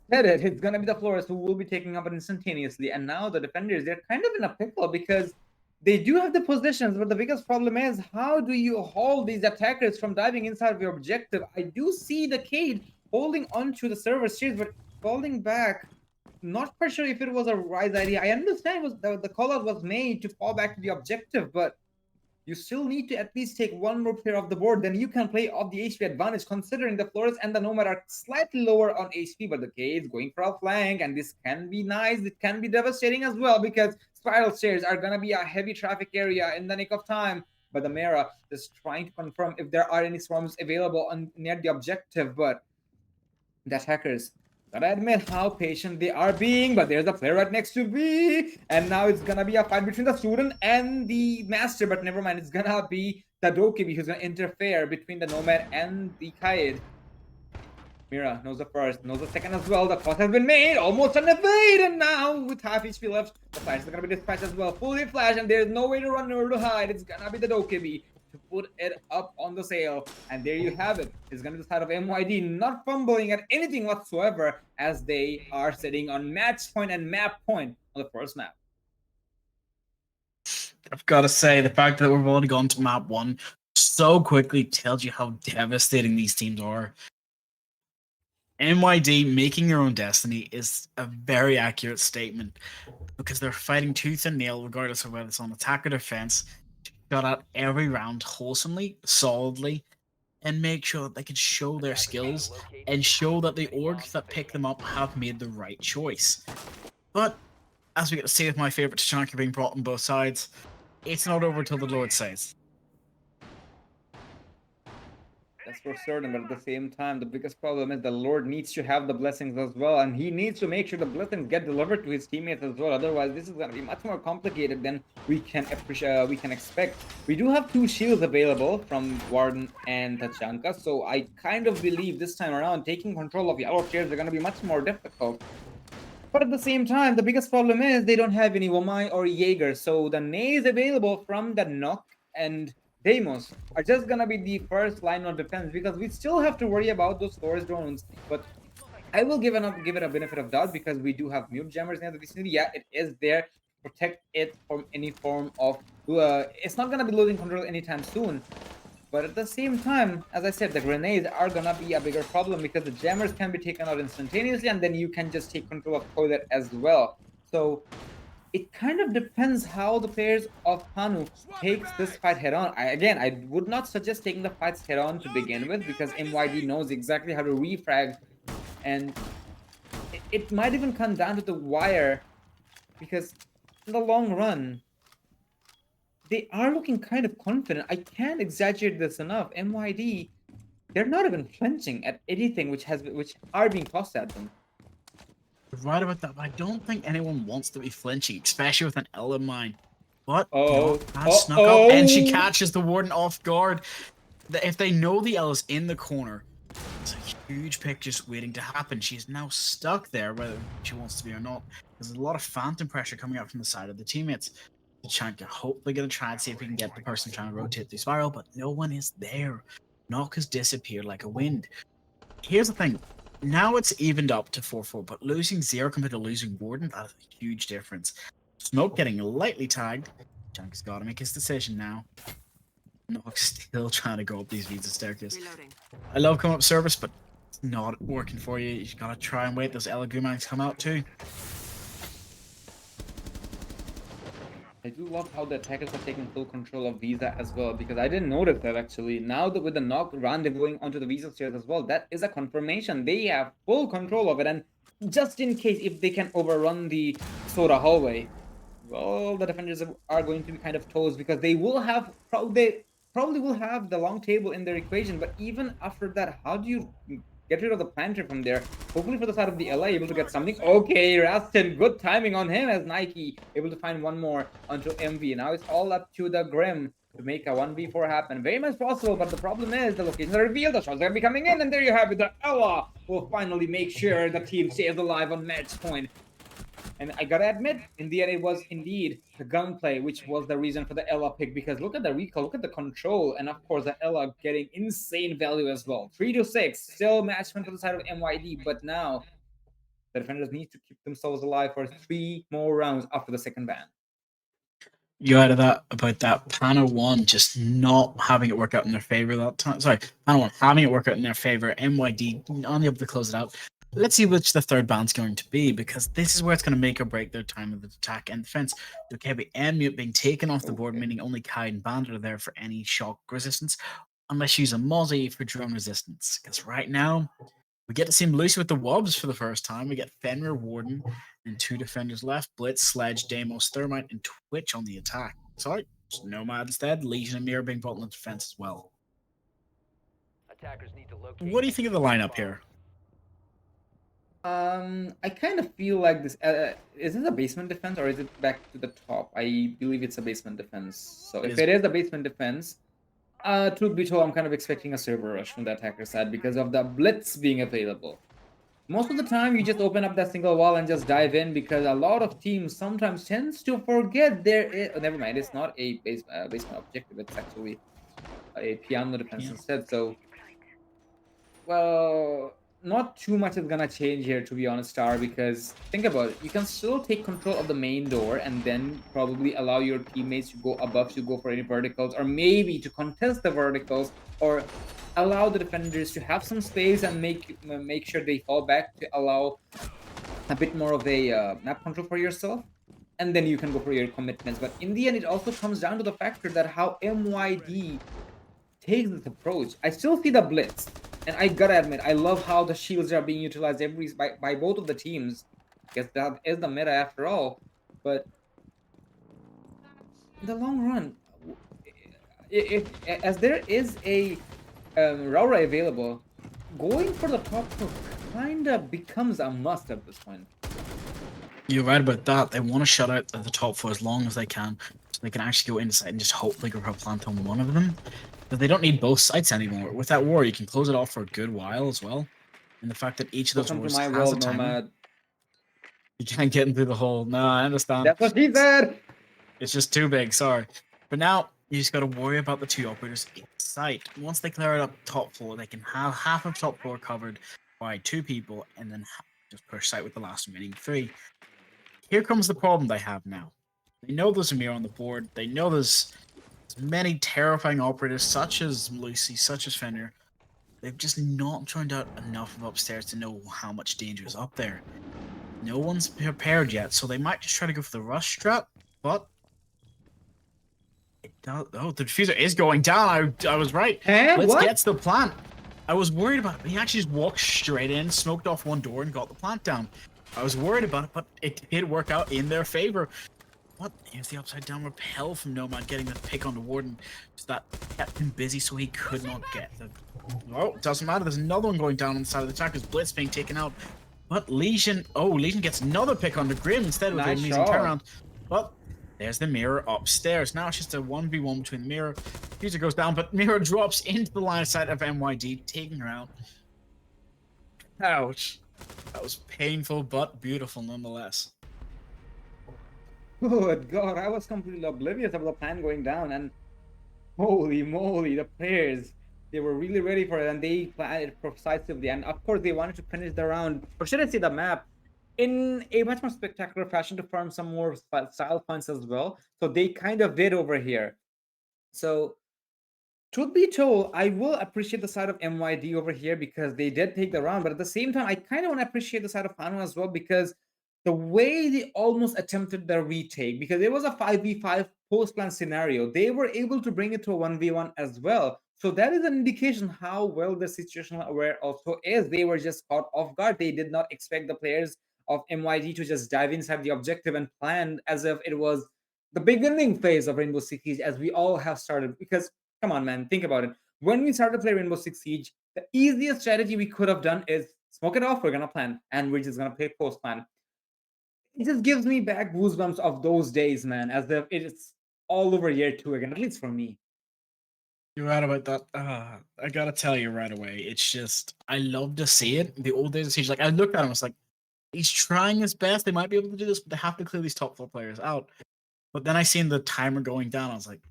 said it, it's going to be the Flores who will be taking up it instantaneously. And now the defenders, they're kind of in a pickle, because they do have the positions, but the biggest problem is, how do you hold these attackers from diving inside of your objective? I do see the Cade holding onto the server stairs, but falling back. Not quite sure if it was a wise idea. I understand the call out was made to fall back to the objective, but you still need to at least take one more player off the board. Then you can play off the HP advantage, considering the Flores and the Nomad are slightly lower on HP, but the Cade's going for a flank, and this can be nice. It can be devastating as well, because spiral stairs are going to be a heavy traffic area in the nick of time. But the Mera is trying to confirm if there are any swarms available near the objective, but the attackers, gotta admit how patient they are being. But there's a player right next to me, and now it's gonna be a fight between the student and the master. But never mind, it's gonna be the Dokibi who's gonna interfere between the Nomad and the Kaid. Mira knows the first, knows the second as well. The cross has been made, almost an evade, and now with half HP left, the flash is gonna be dispatched as well. Fully flash, and there's no way to run or to hide. It's gonna be the Dokibi to put it up on the sail. And there you have it. It's going to be the side of MYD not fumbling at anything whatsoever, as they are sitting on match point and map point on the first map.
I've got to say, the fact that we've already gone to map 1 so quickly tells you how devastating these teams are. NYD making their own destiny is a very accurate statement because they're fighting tooth and nail, regardless of whether it's on attack or defense, to shut out every round wholesomely, solidly, and make sure that they can show their skills and show that the orgs that pick them up have made the right choice. But as we get to see with my favorite Tachanka being brought on both sides, it's not over till the Lord says.
That's for certain, but at the same time, the biggest problem is the Lord needs to have the blessings as well, and he needs to make sure the blessings get delivered to his teammates as well. Otherwise, this is going to be much more complicated than we can expect. We do have 2 shields available from Warden and Tachanka, so I kind of believe this time around taking control of yellow chairs are going to be much more difficult. But at the same time, the biggest problem is they don't have any Womai or Jaeger, so the nays available from the Nock and Deimos are just gonna be the first line of defense because we still have to worry about those forest drones. But I will give it a benefit of doubt because we do have mute jammers near the vicinity. Yeah, it is there to protect it from any form of. It's not gonna be losing control anytime soon. But at the same time, as I said, the grenades are gonna be a bigger problem because the jammers can be taken out instantaneously, and then you can just take control of toilet as well. So it kind of depends how the players of Pannu takes this fight head on. I would not suggest taking the fights head on to begin with because MYD knows exactly how to refrag, and it might even come down to the wire because in the long run, they are looking kind of confident. I can't exaggerate this enough. MYD, they're not even flinching at anything which are being tossed at them.
You're right about that, but I don't think anyone wants to be flinching, especially with an L in mind. But snuck up, and she catches the Warden off guard. If they know the L is in the corner, it's a huge pick just waiting to happen. She's now stuck there, whether she wants to be or not. There's a lot of phantom pressure coming out from the side of the teammates. Tachanka hopefully going to try and see if we can get the person trying to rotate the spiral, but no one is there. Nock has disappeared like a wind. Here's the thing. Now it's evened up to 4-4, but losing 0 compared to losing Warden, that is a huge difference. Smoke getting lightly tagged. Tachanka's got to make his decision now. Nock's still trying to go up these Visa staircase.
Reloading.
I love coming up service, but it's not working for you. You gotta try and wait those Elagumangs come out too.
I do love how the attackers are taking full control of Visa as well, because I didn't notice that actually. Now that with the Nock rendezvousing onto the Visa stairs as well, that is a confirmation. They have full control of it, and just in case if they can overrun the Soda hallway, well, the defenders are going to be kind of toast because they will have they probably will have the long table in their equation. But even after that, how do you get rid of the planter from there? Hopefully for the side of the LA, able to get something. Okay, Rastin, good timing on him as Nike able to find one more onto MV. Now it's all up to the Grim to make a 1v4 happen. Very much possible, but the problem is the locations are revealed, the shots are gonna be coming in, and there you have it. The Ella will finally make sure the team stays alive on match point. And I gotta admit, in the end, it was indeed the gunplay which was the reason for the Ella pick, because look at the recall, look at the control, and of course the Ella getting insane value as well. 3-6, still match point for the side of MYD, but now the defenders need to keep themselves alive for 3 more rounds after the second ban.
You added that about that Pannuhuone just not having it work out in their favor that time. Sorry, Pannuhuone having it work out in their favor. MYD unable to close it out. Let's see which the third band's going to be, because this is where it's going to make or break their time of the attack and defense. Dokebi and Mute being taken off the board, meaning only Kai and Bandit are there for any shock resistance, unless you use a Mozzie for drone resistance. Because right now, we get to see Lucy with the Wobs for the first time. We get Fenrir, Warden, and 2 defenders left. Blitz, Sledge, Deimos, Thermite, and Twitch on the attack. Sorry, Nomad instead. Legion and Mirror being brought on the defense as well.
Attackers need to locate.
What do you think of the lineup here?
I kind of feel like this. Is this a basement defense or is it back to the top? I believe it's a basement defense. So if it is a basement defense, truth be told, I'm kind of expecting a server rush from the attacker side because of the blitz being available. Most of the time, you just open up that single wall and just dive in because a lot of teams sometimes tends to forget there is. Oh, never mind, it's not a basement objective. It's actually a piano defense instead. So, well. not too much is gonna change here, to be honest, Star, because think about it. You can still take control of the main door and then probably allow your teammates to go above to go for any verticals, or maybe to contest the verticals, or allow the defenders to have some space and make sure they fall back to allow a bit more of a map control for yourself, and then you can go for your commitments. But in the end, it also comes down to the factor that how MYD takes this approach. I still see the blitz, and I gotta admit, I love how the shields are being utilized by both of the teams. I guess that is the meta after all. But in the long run, if as there is a Raura available, going for the top two kinda becomes a must at this point.
You're right about that. They want to shut out the top four as long as they can, so they can actually go inside and just hopefully grab a plant on one of them. But they don't need both sites anymore. With that war, you can close it off for a good while as well. And the fact that each of those
Welcome to
wars
my
has
world,
a timer,
Nomad.
you can't get into the hole. No, I understand.
That's what he said.
It's just too big, sorry. But now you just got to worry about the two operators in sight. Once they clear it up top floor, they can have half of top floor covered by two people, and then just push site with the last remaining three. Here comes the problem they have now. They know there's a mirror on the board. They know there's many terrifying operators, such as Lucy, such as Fender. They've just not turned out enough of upstairs to know how much danger is up there. No one's prepared yet, so they might just try to go for the rush strat, but it does. Oh, the diffuser is going down. I was right. Let's
What?
get the plant. I was worried about it, but he actually just walked straight in, smoked off one door, and got the plant down. I was worried about it, but it did work out in their favor. What? Here's the upside down repel from Nomad getting the pick on the warden. Just that kept him busy so he could not get the. Oh, doesn't matter. There's another one going down on the side of the attackers. Blitz being taken out. But Legion. Oh, Legion gets another pick on the Grim instead of an
Nice
amazing
shot.
turnaround. But there's the mirror upstairs. Now it's just a 1v1 between the mirror. User goes down, but mirror drops into the line of sight of MYD, taking her out. Ouch. That was painful, but beautiful nonetheless.
Good God, I was completely oblivious of the plan going down, and holy moly, the players, they were really ready for it, and they planned it precisely. And of course, they wanted to finish the round, or should I say the map, in a much more spectacular fashion to farm some more style points as well. So they kind of did over here. So truth be told, I will appreciate the side of MYD over here because they did take the round, but at the same time, I kind of want to appreciate the side of Pannuhuone as well because the way they almost attempted the retake, because it was a 5v5 post plan scenario, they were able to bring it to a 1v1 as well. So that is an indication how well the situational aware also is. They were just caught off guard. They did not expect the players of MYD to just dive inside the objective and plan as if it was the beginning phase of Rainbow Six Siege, as we all have started. Because come on, man, think about it. When we started to play Rainbow Six Siege, the easiest strategy we could have done is smoke it off. We're gonna plan, and we're just gonna play post plan. It just gives me back goosebumps of those days, man, as if it's all over year two again, at least for me.
You're right about that. I gotta tell you right away. It's just I love to see it. The old days of Siege, like I looked at him, I was like, he's trying his best. They might be able to do this, but they have to clear these top four players out. But then I seen the timer going down. I was like,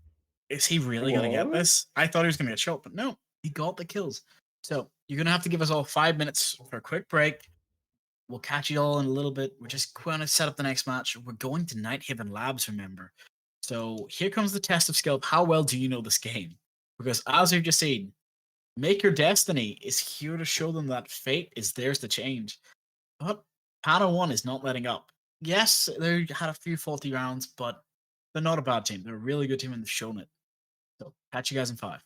is he really gonna get
What?
this? I thought he was gonna get shot, but no, he got the kills. So you're gonna have to give us all 5 minutes for a quick break. We'll catch you all in a little bit. We're just going to set up the next match. We're going to Night Haven Labs, remember. So here comes the test of skill. How well do you know this game? Because as we've just seen, Make Your Destiny is here to show them that fate is theirs to change. But Pannuhuone is not letting up. Yes, they had a few faulty rounds, but they're not a bad team. They're a really good team and they've shown it. So catch you guys in 5.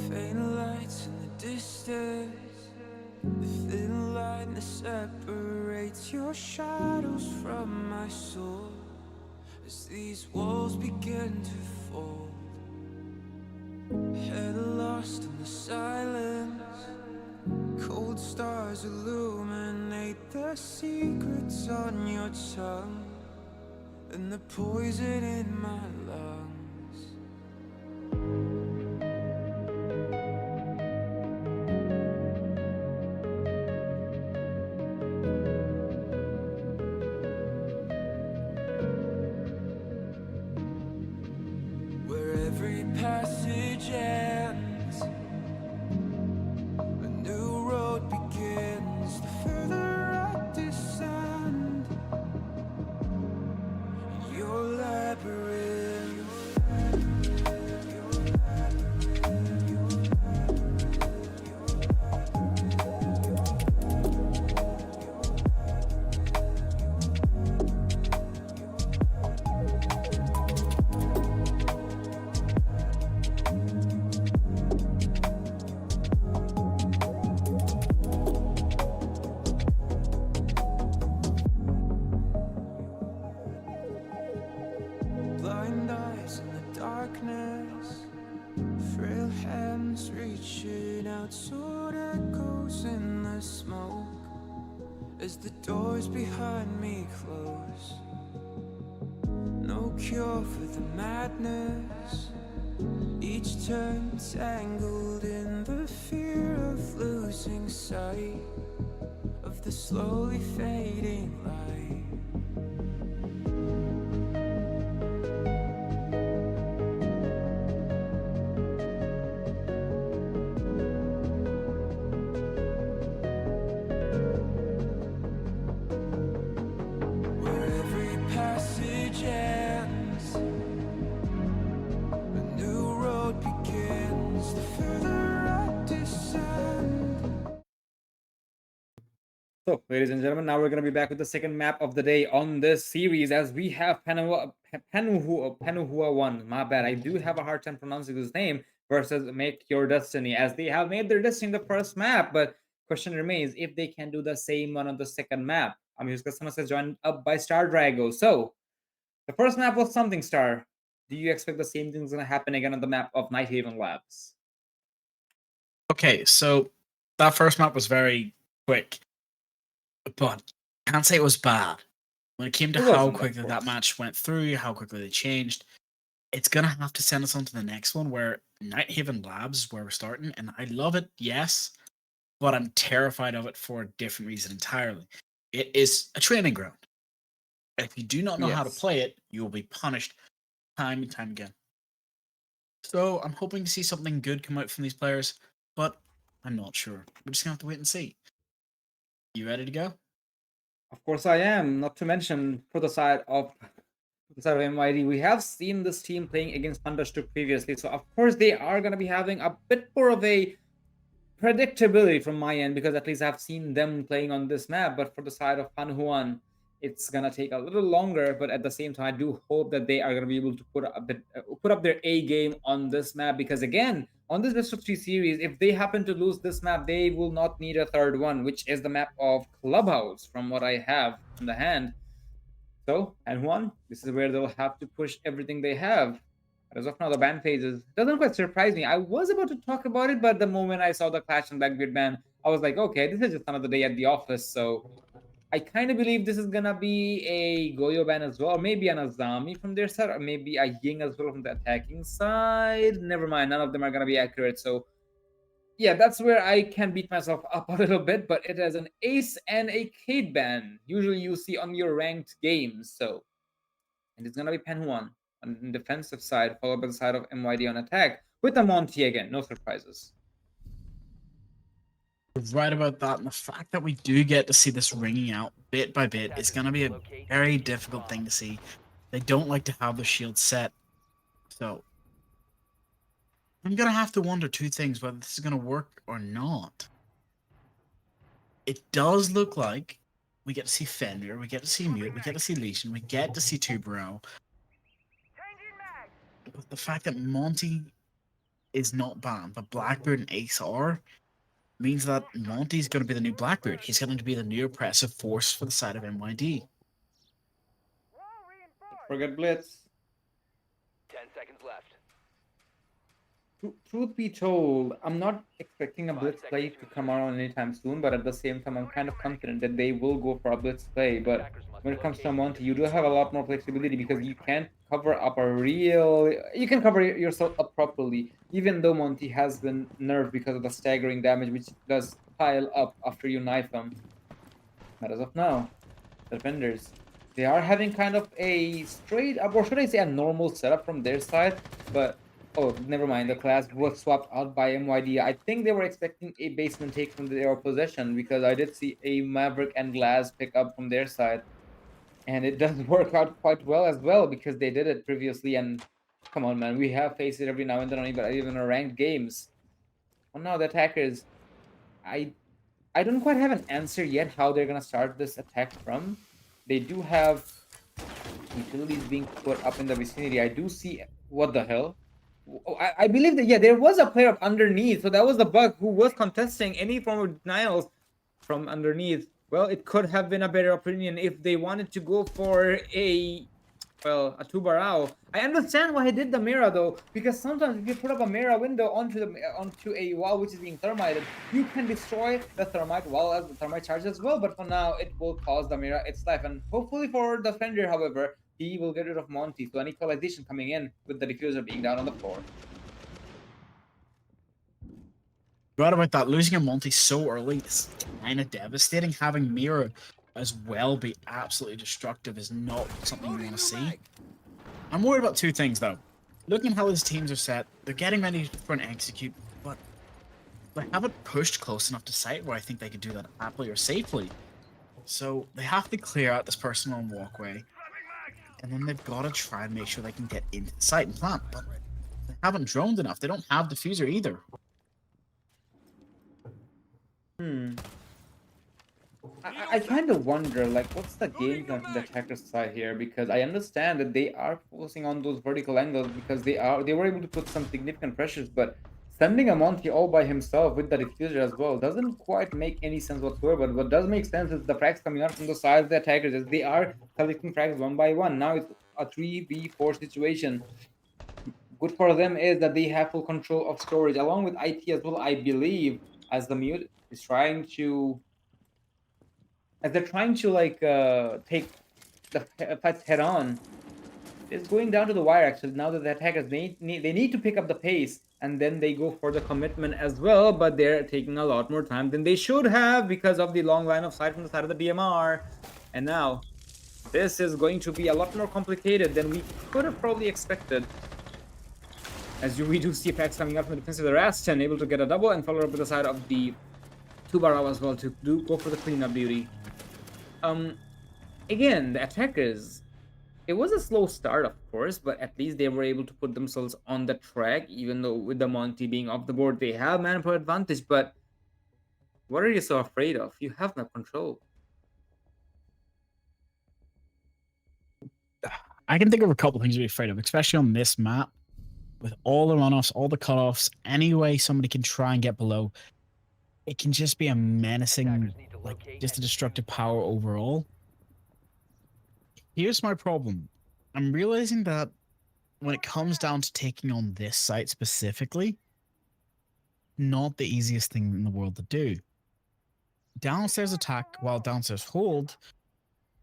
Faint lights in the distance, the thin line that separates your shadows from my soul. As these walls begin to fold, head lost in the silence, cold stars illuminate the secrets on your tongue and the poison in my lungs. Where every passage ends, a new road begins. The further I descend, your labyrinth. Blind eyes in the darkness, frail hands reaching out, sword echoes in the smoke as the doors behind me close. No cure for the madness, each turn tangled in the fear of losing sight of the slowly fading light. Where every passage ends, a new road begins. The further I descend.
So, ladies and gentlemen, now we're going to be back with the second map of the day on this series as we have Pannuhuone. My bad, I do have a hard time pronouncing his name, versus Make Your Destiny, as they have made their destiny in the first map, but question remains if they can do the same one on the second map. I'm just says joined up by Star Drago. So, the first map was Something Star. Do you expect the same thing's going to happen again on the map of Nighthaven Labs?
Okay, so that first map was very quick, but Can't say it was bad. When it came to
It
how
wasn't, of
quickly that
course.
match went through, how quickly they changed, it's gonna have to send us on to the next one where Nighthaven Labs is where we're starting, and I love it, yes, but I'm terrified of it for a different reason entirely. It is a training ground. If you do not know how to
Yes.
play it, you will be punished time and time again. So I'm hoping to see something good come out from these players, but I'm not sure. We're just gonna have to wait and see. You ready to go?
Of course I am. Not to mention, for the side of MYD, we have seen this team playing against Thunderstruck previously, so of course they are going to be having a bit more of a predictability from my end, because at least I've seen them playing on this map. But for the side of Pannuhuone, it's gonna take a little longer. But at the same time, I do hope that they are gonna be able to put up their A game on this map, because again, on this best of 3 series, if they happen to lose this map, they will not need a third one, which is the map of Clubhouse, from what I have in the hand. So, and one, this is where they'll have to push everything they have. As of now, the ban phases doesn't quite surprise me. I was about to talk about it, but the moment I saw the Clash and Blackbeard ban, I was like, okay, this is just another day at the office. So I kind of believe this is gonna be a Goyo ban as well, or maybe an Azami from their side, or maybe a Ying as well from the attacking side. Never mind, none of them are gonna be accurate. So yeah, that's where I can beat myself up a little bit, but it is an ace and a Kate ban. Usually you see on your ranked games. So, and it's gonna be Pannuhuone on the defensive side, followed by the side of MYD on attack, with a Monty again. No surprises.
You're right about that, and the fact that we do get to see this ringing out bit by bit is going to be a very difficult thing to see. They don't like to have the shield set, so I'm going to have to wonder two things, whether this is going to work or not. It does look like we get to see Fenrir, we get to see Mute, we get to see Legion, we get to see Tubarão. But the fact that Monty is not banned, but Blackbeard and Ace are, means that Monty's going to be the new Blackbeard. He's going to be the new oppressive force for the side of MYD.
Forget Blitz.
10 seconds left.
Truth be told, I'm not expecting a blitz play to come around anytime soon, but at the same time, I'm kind of confident that they will go for a blitz play. But when it comes to Monty, you do have a lot more flexibility, because you can't cover up you can cover yourself up properly, even though Monty has been nerfed because of the staggering damage, which does pile up after you knife them. But as of now, the defenders, they are having kind of a straight up, or should I say a normal setup from their side, but oh, never mind. The class was swapped out by MYD. I think they were expecting a basement take from their possession, because I did see a Maverick and Glass pick up from their side. And it does work out quite well as well, because they did it previously. And come on, man, we have faced it every now and then on even our ranked games. Well, now the attackers, I don't quite have an answer yet how they're gonna start this attack from. They do have utilities being put up in the vicinity. I do see, what the hell? Oh, I believe that, yeah, there was a player up underneath, so that was the bug, who was contesting any form of denials from underneath. Well, it could have been a better opinion if they wanted to go for a Tubarão. I understand why he did the mirror though, because sometimes if you put up a mirror window onto a wall which is being thermited, you can destroy the thermite wall as the thermite charge as well. But for now, it will cause the mirror its life, and hopefully for the defender, however, he will get rid of Monty. So an equalization coming in with the diffuser being down on the floor.
Right about that, losing a Monty so early is kind of devastating. Having Mira as well be absolutely destructive is not something you want to see. I'm worried about two things though. Looking at how his teams are set, they're getting ready for an execute, but they haven't pushed close enough to site where I think they could do that happily or safely. So they have to clear out this person on walkway, and then they've got to try and make sure they can get into the site and plant, but they haven't droned enough. They don't have diffuser either.
I kind of wonder, like, what's the game plan from the attacker side here? Because I understand that they are focusing on those vertical angles, because they were able to put some significant pressures, but sending a Monty all by himself with the diffuser as well doesn't quite make any sense whatsoever. But what does make sense is the frags coming out from the sides of the attackers, as they are collecting frags one by one. Now it's a 3v4 situation. Good for them is that they have full control of storage, along with IT as well, I believe, as the Mute is trying to as they're trying to like take the fights head on. It's going down to the wire actually. Now that the attackers they need to pick up the pace, and then they go for the commitment as well, but they're taking a lot more time than they should have because of the long line of sight from the side of the DMR. And now this is going to be a lot more complicated than we could have probably expected. As we do see attacks coming up from the defense of the Rastan, able to get a double and follow up with the side of the Tubarao as well to go for the cleanup duty. Again, the attackers, it was a slow start, of course, but at least they were able to put themselves on the track, even though with the Monty being off the board, they have manpower advantage. But what are you so afraid of? You have no control.
I can think of a couple things to be afraid of, especially on this map. With all the runoffs, all the cutoffs, any way somebody can try and get below, it can just be a menacing, like, just a destructive power overall. Here's my problem. I'm realizing that when it comes down to taking on this site specifically, not the easiest thing in the world to do. Downstairs attack while downstairs hold,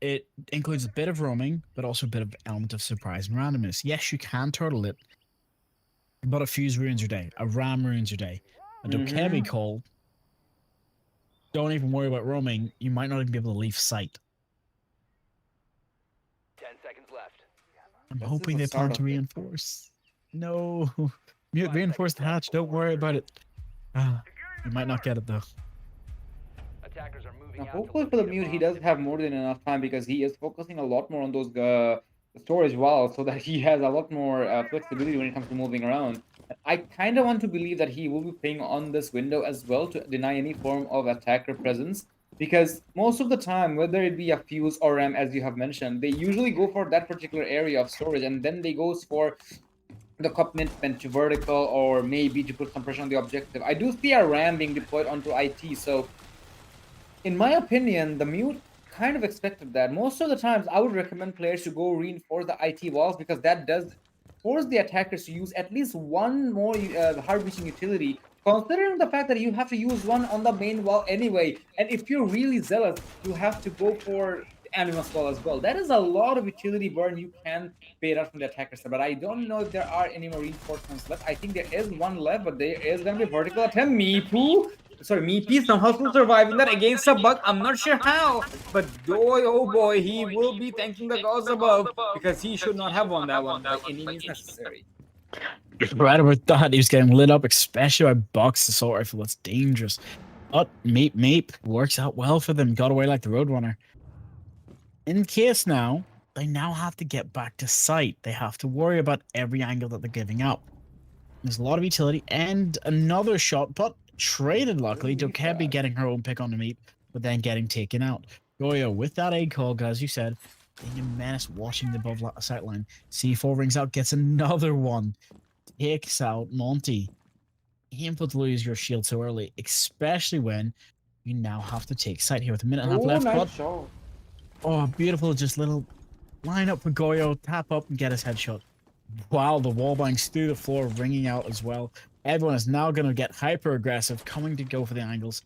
it includes a bit of roaming, but also a bit of element of surprise and randomness. Yes, you can turtle it, but a fuse ruins your day, a ram ruins your day, a Dokemi call. Don't even worry about roaming. You might not even be able to leave sight.
10 seconds left.
I'm
This is
hoping
the
they plan
start
to
of it.
reinforce. No, reinforce the hatch. Don't worry about it. You might not get it though.
Attackers are moving
Now,
out to
hopefully for the
locate a
mute, he
bomb.
does have more than enough time because he is focusing a lot more on those storage walls so that he has a lot more flexibility when it comes to moving around. I kind of want to believe that he will be playing on this window as well to deny any form of attacker presence, because most of the time, whether it be a fuse or ram, as you have mentioned, they usually go for that particular area of storage, and then they goes for the commitment to vertical or maybe to put some pressure on the objective. I do see a ram being deployed onto IT, so in my opinion, the mute kind of expected that. Most of the times, I would recommend players to go reinforce the IT walls because that does force the attackers to use at least one more hard breaching utility, considering the fact that you have to use one on the main wall anyway. And if you're really zealous, you have to go for Animus wall as well. That is a lot of utility burn you can bait out from the attackers. But I don't know if there are any more reinforcements left. I think there is one left, but there is going to be a vertical attempt. Meepoo! Sorry, Meepy somehow still surviving that against a bug. I'm not sure how, but boy, oh boy, he will be thanking the gods above because he should not have won that one by any means necessary.
Right about that, he was getting lit up, especially by Box assault rifle. That's dangerous. But Meep works out well for them. Got away like the Roadrunner. In case now, they now have to get back to sight. They have to worry about every angle that they're giving up. There's a lot of utility and another shot, but traded luckily. Dokebi getting her own pick on the Meep, but then getting taken out. Goyo with that egg call, as you said, being a menace watching the above sight line. C4 rings out, gets another one. Takes out Monty. Painful to lose your shield so early, especially when you now have to take sight here with a minute and a half left.
Nice
But
shot.
oh, beautiful, just little line up for Goyo, tap up and get his headshot. Wow, the wall bangs through the floor, ringing out as well. Everyone is now going to get hyper aggressive, coming to go for the angles.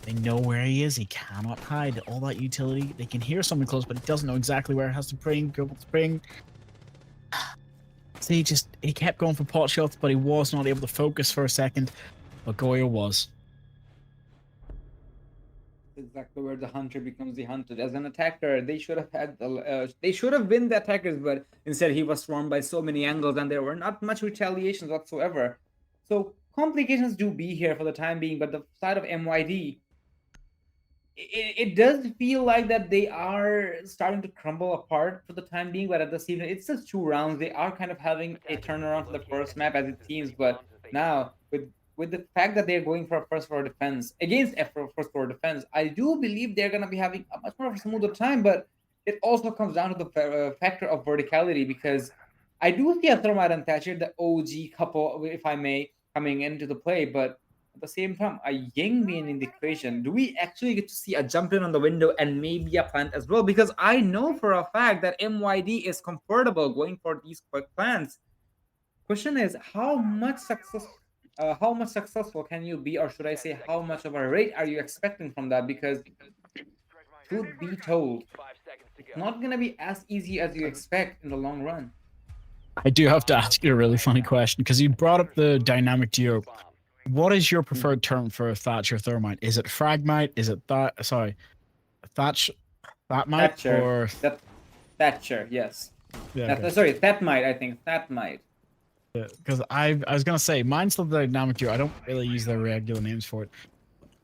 They know where he is. He cannot hide. All that utility. They can hear something close, but he doesn't know exactly where it has to spring. Go for the spring. See, he kept going for pot shots, but he was not able to focus for a second. But Goyo was.
Exactly where the hunter becomes the hunted. As an attacker, they should have had they should have been the attackers, but instead he was swarmed by so many angles, and there were not much retaliations whatsoever. So complications do be here for the time being, but the side of MYD, it does feel like that they are starting to crumble apart for the time being. But at the same time, it's just 2 rounds. They are kind of having a turnaround for the first map as it seems, but now with the fact that they're going for a first floor defense against first floor defense, I do believe they're going to be having a much more of a smoother time. But it also comes down to the factor of verticality, because I do see a Thermite and Thatcher, the OG couple, if I may, coming into the play. But at the same time, a Ying being in the equation, do we actually get to see a jump in on the window and maybe a plant as well? Because I know for a fact that MYD is comfortable going for these quick plants. Question is, how much successful can you be, or should I say, how much of a rate are you expecting from that? Because truth be told,
5 seconds to
it's
go.
not gonna be as easy as you expect in the long run.
I do have to ask you a really funny question because you brought up the dynamic duo.
Bomb.
What is your preferred term for Thatcher Thermite? Is it Fragmite? Is it Thatch Thatmite
Thatcher.
or
Thatcher, yes.
yeah? Okay.
Sorry, Thatmite, I think. Thatmite.
Because I was gonna say mine's the dynamic duo. I don't really use their regular names for it.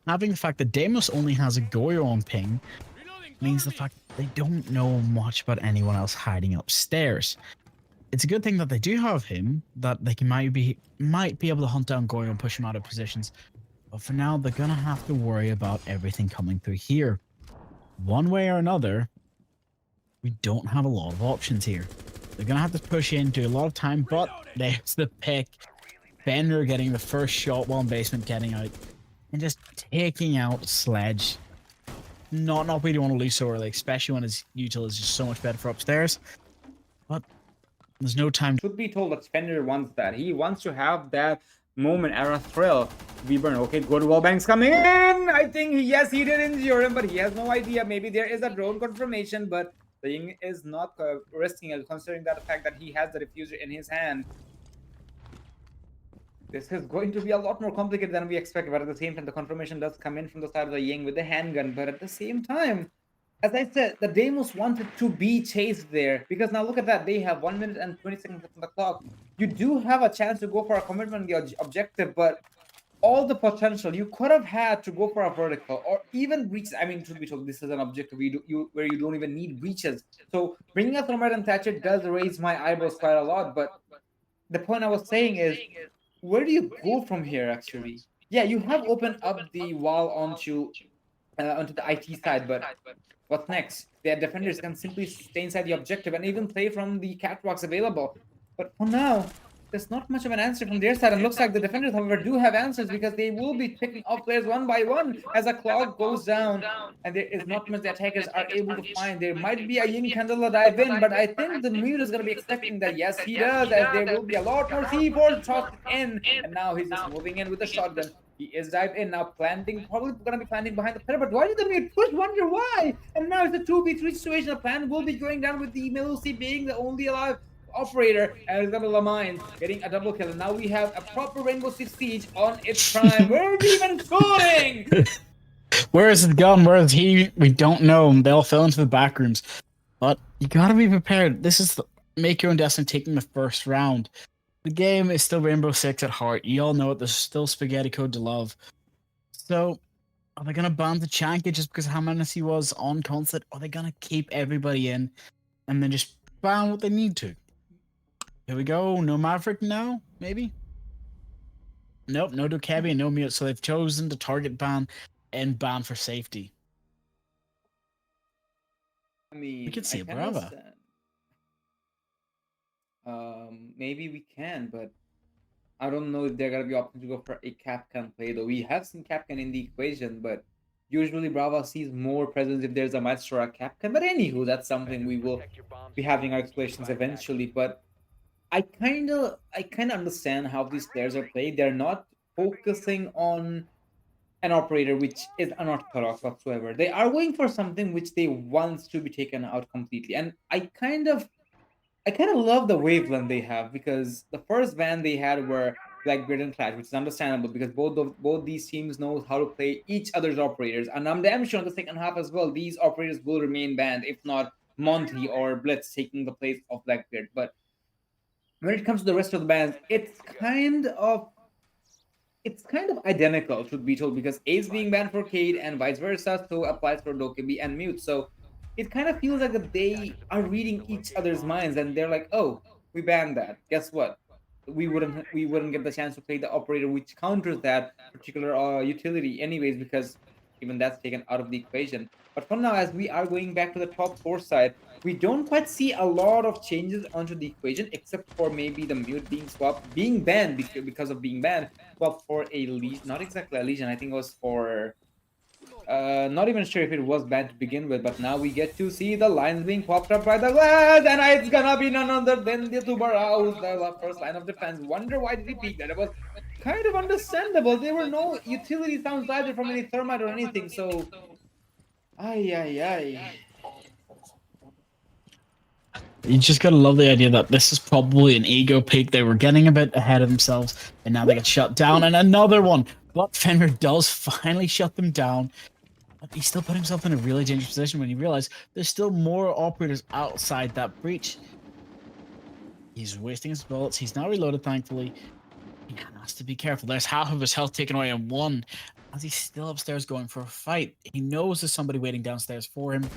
Having the fact that Deimos only has a Goyo on ping means the fact that they don't know much about anyone else hiding upstairs. It's a good thing that they do have him, that they can might be able to hunt down Goyo and push him out of positions. But for now, they're gonna have to worry about everything coming through here. One way or another, we don't have a lot of options here. They're gonna have to push in, do a lot of time, but there's the pick. Bender getting the first shot while in basement getting out. And just taking out Sledge. Not really want to lose so early, especially when his util is just so much better for upstairs. But there's no time.
Truth be told, that Fender wants that. He wants to have that moment, era thrill. Weburn, okay, good wallbang's coming in. I think, yes, he did injure him, but he has no idea. Maybe there is a drone confirmation, but the Ying is not risking it, considering that the fact that he has the diffuser in his hand. This is going to be a lot more complicated than we expected, but at the same time, the confirmation does come in from the side of the Ying with the handgun. But at the same time, as I said, the Deimos wanted to be chased there, because now look at that. They have 1 minute and 20 seconds on the clock. You do have a chance to go for a commitment on the objective, but all the potential you could have had to go for a vertical or even breach. I mean, truth be told, this is an objective where you don't even need breaches. So bringing a Thermite and Thatcher does raise my eyebrows quite a lot. But the point I was saying is, where do you go from here? Actually, yeah, you have opened up the wall onto the IT side, but what's next? Their defenders can simply stay inside the objective and even play from the catwalks available. But for now, there's not much of an answer from their side, and looks like the defenders, however, do have answers, because they will be picking off players one by one as the clock goes down, and there is not much the attackers are able to find. There might be a Yin Candela dive in, but I think the Mute is going to be expecting that. Yes, he does, as there will be a lot more C4 shots in, and now he's just moving in with the shotgun. He is dived in now, planting, probably going to be planting behind the pillar, but why did the Mute push? Wonder why? And now it's a 2v3 situation. The plan will be going down with the Melusi being the only alive operator, and it's gonna be Lamine getting a double kill. And now we have a proper Rainbow Six Siege on its prime. Where are we even going?
Where is it gone? Where is he? We don't know. They all fell into the back rooms. But you gotta be prepared. This is the Make Your Own Destiny taking the first round. The game is still Rainbow Six at heart. You all know it. There's still Spaghetti Code to love. So, are they gonna ban the Chanka just because how menace he was on console? Or are they gonna keep everybody in and then just ban what they need to? Here we go. No Maverick now, maybe? Nope, no Dokebi and no Mute. So they've chosen to target ban and ban for safety.
I mean,
We could see
I
a
can
Brava.
understand. Maybe we can, but I don't know if they're gonna be opting to go for a Capcan play, though. We have seen Capcan in the equation, but usually Brava sees more presence if there's a Maestro or a Capcan. But anywho, that's something we will be having our explanations eventually. But I kind of understand how these players are played. They're not focusing on an operator which is unorthodox whatsoever. They are going for something which they want to be taken out completely. And I kind of love the wavelength they have, because the first ban they had were Blackbeard and Clash, which is understandable because both these teams know how to play each other's operators. And I'm damn sure in the second half as well, these operators will remain banned, if not Monty or Blitz taking the place of Blackbeard. But when it comes to the rest of the bands, it's kind of identical, truth be told, because Ace being banned for Cade and vice versa, so applies for Dokkaebi and Mute. So it kind of feels like that they are reading each other's minds, and they're like, "Oh, we banned that. Guess what? We wouldn't get the chance to play the operator which counters that particular utility, anyways, because even that's taken out of the equation." But for now, as we are going back to the top 4 side, we don't quite see a lot of changes onto the equation, except for maybe the Mute being swapped, being banned because of being banned, swapped for a Legion. Not exactly a Legion, I think it was for... not even sure if it was banned to begin with, but now we get to see the lines being popped up by the glass, and it's gonna be none other than the Tubarao, the first line of defense. Wonder why did he peek that? It was kind of understandable. There were no utility sounds either from any Thermite or anything, so... Ay, ay, ay.
You just gotta love the idea that this is probably an ego peak. They were getting a bit ahead of themselves, and now they get shut down. And another one. But Fenrir does finally shut them down. But he still put himself in a really dangerous position when he realized there's still more operators outside that breach. He's wasting his bullets. He's now reloaded, thankfully. He has to be careful. There's half of his health taken away in one, as he's still upstairs going for a fight. He knows there's somebody waiting downstairs for him.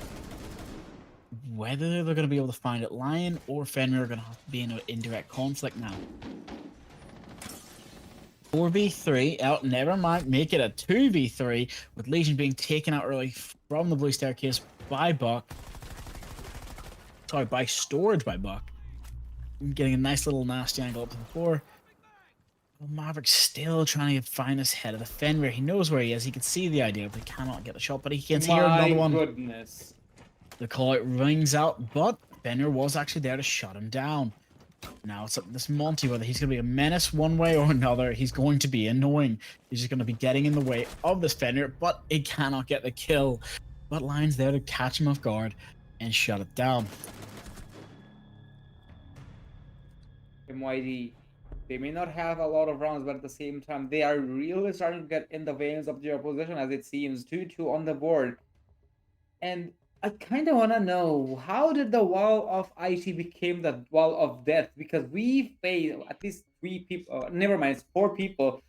Whether they're going to be able to find it, Lion or Fenrir are going to have to be in an indirect conflict now. 4v3 out, never mind, make it a 2v3 with Legion being taken out early from the blue staircase by Buck. Sorry, by Storage by Buck. Getting a nice little nasty angle up to the floor. Well, Maverick's still trying to find his head of the Fenrir. He knows where he is. He can see the idea, but he cannot get the shot. But he can hear another one.
My goodness.
The call out rings out, but Fenrir was actually there to shut him down. Now it's up to this Monty, whether he's going to be a menace one way or another. He's going to be annoying. He's just going to be getting in the way of this Fenrir, but he cannot get the kill. But Lion's there to catch him off guard and shut it down.
MYD. They may not have a lot of rounds, but at the same time, they are really starting to get in the veins of their opposition, as it seems. 2-2 on the board. And I kind of want to know, how did the wall of IT became the wall of death? Because we faced at least 3 people, never mind, it's 4 people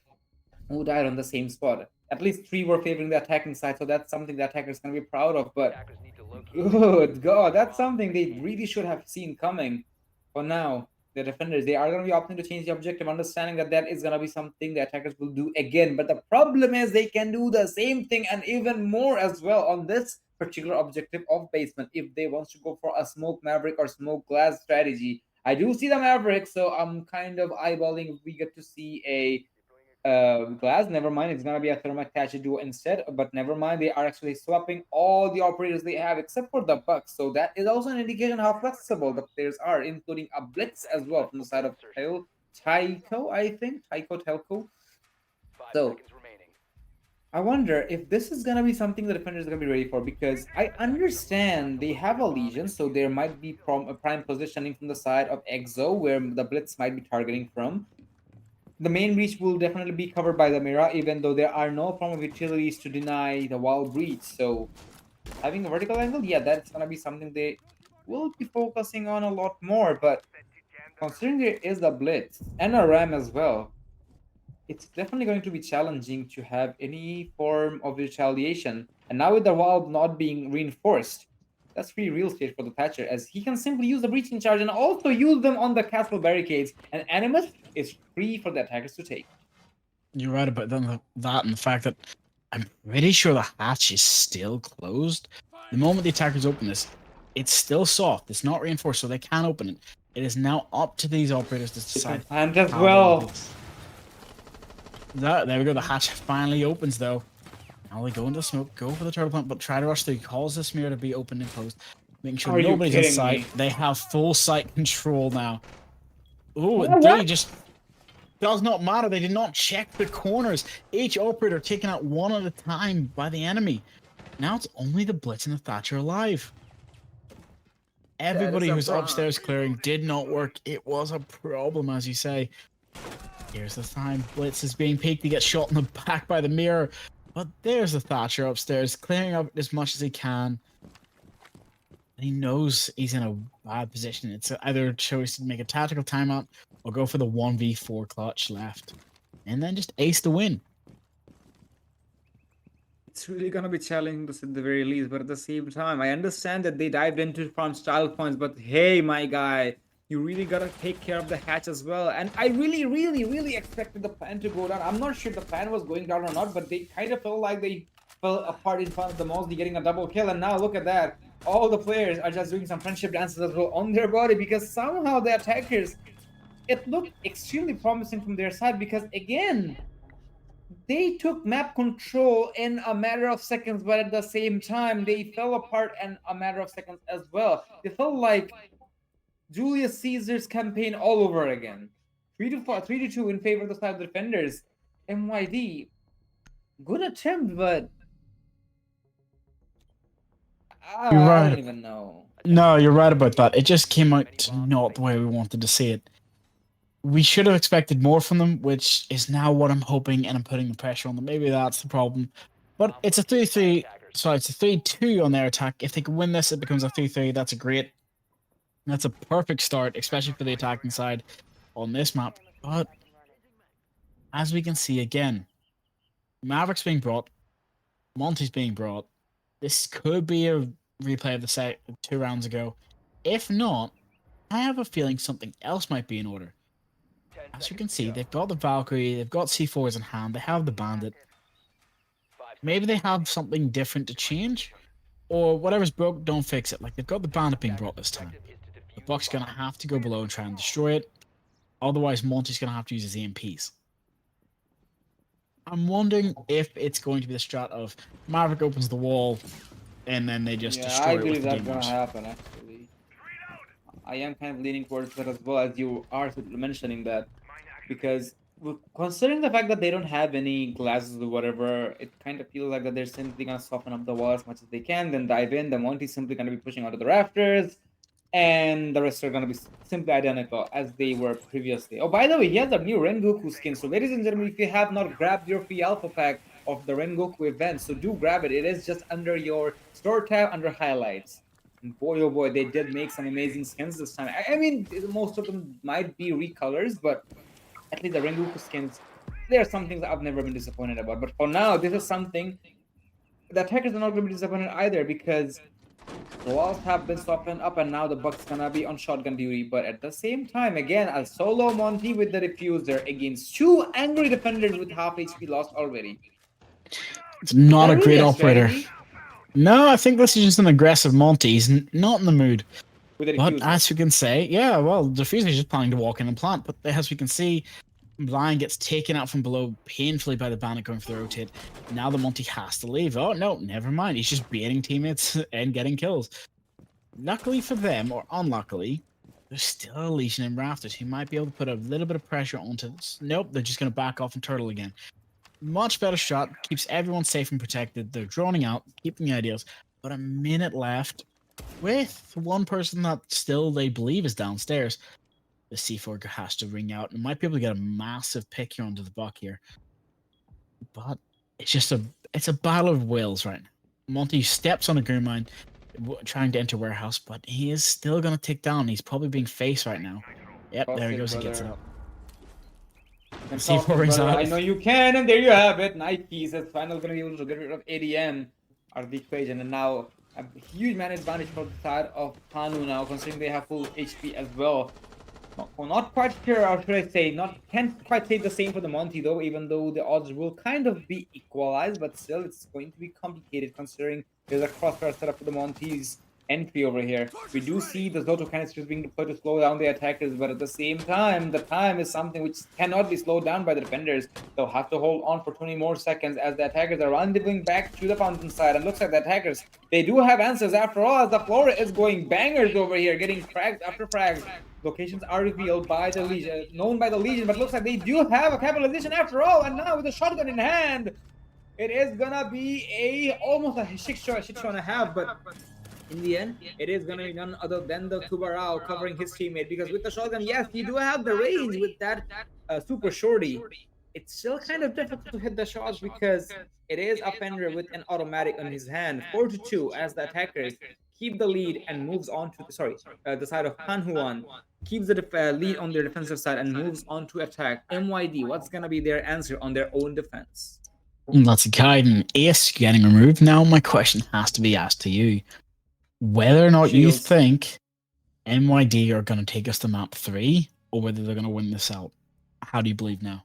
who died on the same spot. At least 3 were favoring the attacking side, so that's something the attackers can be proud of. But
Attackers need to locate
good God, that's something they really should have seen coming. For now, the defenders, they are going to be opting to change the objective, understanding that that is going to be something the attackers will do again. But the problem is they can do the same thing and even more as well on this particular objective of basement if they want to go for a smoke Maverick or smoke glass strategy. I do see the Maverick, so I'm kind of eyeballing if we get to see a glass. Never mind, it's gonna be a thermoctachi duo instead, but never mind, they are actually swapping all the operators they have except for the Bucks, so that is also an indication how flexible the players are, including a Blitz as well from the side of Taiko, I think Taiko Telco.
5
So
seconds remaining.
I wonder if this is gonna be something the defenders are gonna be ready for, because I understand they have a Legion, so there might be a prime positioning from the side of Exo where the Blitz might be targeting from. The main breach will definitely be covered by the Mira, even though there are no form of utilities to deny the wall breach. So having a vertical angle, yeah, that's gonna be something they will be focusing on a lot more. But considering there is the Blitz and a Ram as well, it's definitely going to be challenging to have any form of retaliation. And now with the wall not being reinforced, that's free real estate for the Thatcher, as he can simply use the breaching charge and also use them on the castle barricades. And Animus is free for the attackers to take.
You're right about that and the fact that I'm pretty sure the hatch is still closed. The moment the attackers open this, it's still soft. It's not reinforced, so they can't open it. It is now up to these operators to decide.
And as
how they
well.
want to- There we go. The hatch finally opens, though. Now they go into the smoke, go for the turtle plant, but try to rush through. Calls this mirror to be opened and closed, making sure
Are you
nobody's in
kidding
sight.
me?
They have full sight control now. Ooh, it
What?
really just does not matter. They did not check the corners. Each operator taken out one at a time by the enemy. Now it's only the Blitz and the Thatcher alive. Everybody
a
who's
problem.
upstairs clearing did not work. It was a problem, as you say. Here's the time. Blitz is being peeked. He gets shot in the back by the mirror. But there's the Thatcher upstairs, clearing up as much as he can. And he knows he's in a bad position. It's either a choice to make a tactical timeout or go for the 1v4 clutch left. And then just ace the win.
It's really gonna be challenging to say at the very least, but at the same time, I understand that they dived into from style points, but hey, my guy, you really gotta take care of the hatch as well. And I really expected the plan to go down. I'm not sure the plan was going down or not, but they kind of felt like they fell apart in front of the Mosley getting a double kill. And now look at that. All the players are just doing some friendship dances as well on their body, because somehow the attackers, it looked extremely promising from their side, because again, they took map control in a matter of seconds, but at the same time, they fell apart in a matter of seconds as well. They felt like Julius Caesar's campaign all over again. 3-2 in favor of the side of the defenders. MYD, good attempt, but
You're
I
right.
don't even know.
No, you're right about that. It just came out not the way we wanted to see it. We should have expected more from them, which is now what I'm hoping, and I'm putting the pressure on them. Maybe that's the problem. But it's a 3-3. Sorry, it's a 3-2 on their attack. If they can win this, it becomes a 3-3. That's a great. That's a perfect start, especially for the attacking side on this map. But as we can see again, Maverick's being brought, Monty's being brought. This could be a replay of the 2 rounds ago. If not, I have a feeling something else might be in order. As you can see, they've got the Valkyrie, they've got C4s in hand, they have the Bandit. Maybe they have something different to change, or whatever's broke, don't fix it. Like, they've got the Bandit being brought this time. The Buck's gonna have to go below and try and destroy it. Otherwise, Monty's gonna have to use his EMPs. I'm wondering if it's going to be the strat of Maverick opens the wall, and then they just
Yeah,
destroy
I
it with
believe
the
that's gonna
gamers.
happen actually. I am kind of leaning towards that as well, as you are mentioning that, because considering the fact that they don't have any glasses or whatever, it kind of feels like that they're simply gonna soften up the wall as much as they can, then dive in. The Monty's simply gonna be pushing onto the rafters, and the rest are gonna be simply identical as they were previously. Oh, by the way, he has a new Rengoku skin. So, ladies and gentlemen, if you have not grabbed your free alpha pack of the Rengoku event, so do grab it. It is just under your store tab under highlights. And boy, oh boy, they did make some amazing skins this time. I mean, most of them might be recolors, but at least the Rengoku skins, there are some things I've never been disappointed about. But for now, this is something the attackers are not going to be disappointed either, because the walls have been softened up and now the Buck's gonna be on shotgun duty. But at the same time, again, a solo Monty with the diffuser against 2 angry defenders with half HP lost already.
It's not a
Is that
great
really
operator.
strategy?
No, I think this is just an aggressive Monty. He's not in the mood.
With the
But
diffuser.
as we can say, yeah, well, Diffuser is just planning to walk in and plant. But as we can see, Lion gets taken out from below painfully by the Bandit going for the rotate. Now the Monty has to leave. Oh, no, never mind. He's just baiting teammates and getting kills. Luckily for them, or unluckily, there's still a Legion in Rafters who might be able to put a little bit of pressure onto this. Nope, they're just going to back off and turtle again. Much better shot, keeps everyone safe and protected. They're droning out, keeping the ideals. But a minute left with one person that still they believe is downstairs. The C4 has to ring out and might be able to get a massive pick here onto the Buck here. But it's a battle of wills right now. Monty steps on a goon mine, trying to enter warehouse, but he is still going to tick down. He's probably being faced right now. Yep, there he goes. He gets it out.
And
C4 rings
brother,
out.
I know you can, and there you have it. Nike says finally going to be able to get rid of ADM out of the equation, and now a huge man advantage for the side of Pannu now, considering they have full HP as well. Not quite sure, or should I say, can't quite say the same for the Monty though, even though the odds will kind of be equalized, but still it's going to be complicated considering there's a crossfire set up for the Monty's entry over here. We do see the Zoto canisters being deployed to slow down the attackers, but at the same time, the time is something which cannot be slowed down by the defenders. They'll have to hold on for 20 more seconds as the attackers are rendezvousing back to the fountain side. And looks like the attackers, they do have answers after all, as the floor is going bangers over here, getting frags after frags. Locations are revealed by the Legion, known by the Legion, but looks like they do have a capitalization after all. And now with a shotgun in hand, it is gonna be almost a shit show and a half, but in the end, it is going to be none other than the Kubarao covering his teammate, because with the shotgun, yes, you do have the range with that super shorty. It's still kind of difficult to hit the shots because it is a Fender with an automatic on his hand. 4-2 as the attackers keep the lead and moves on to the side of Pannuhuone, keeps the lead on their defensive side and moves on to attack. MYD, what's going to be their answer on their own defense?
That's a guide and ace getting removed. Now my question has to be asked to you. Whether or not you think MYD are going to take us to map 3, or whether they're going to win this out. How do you believe now?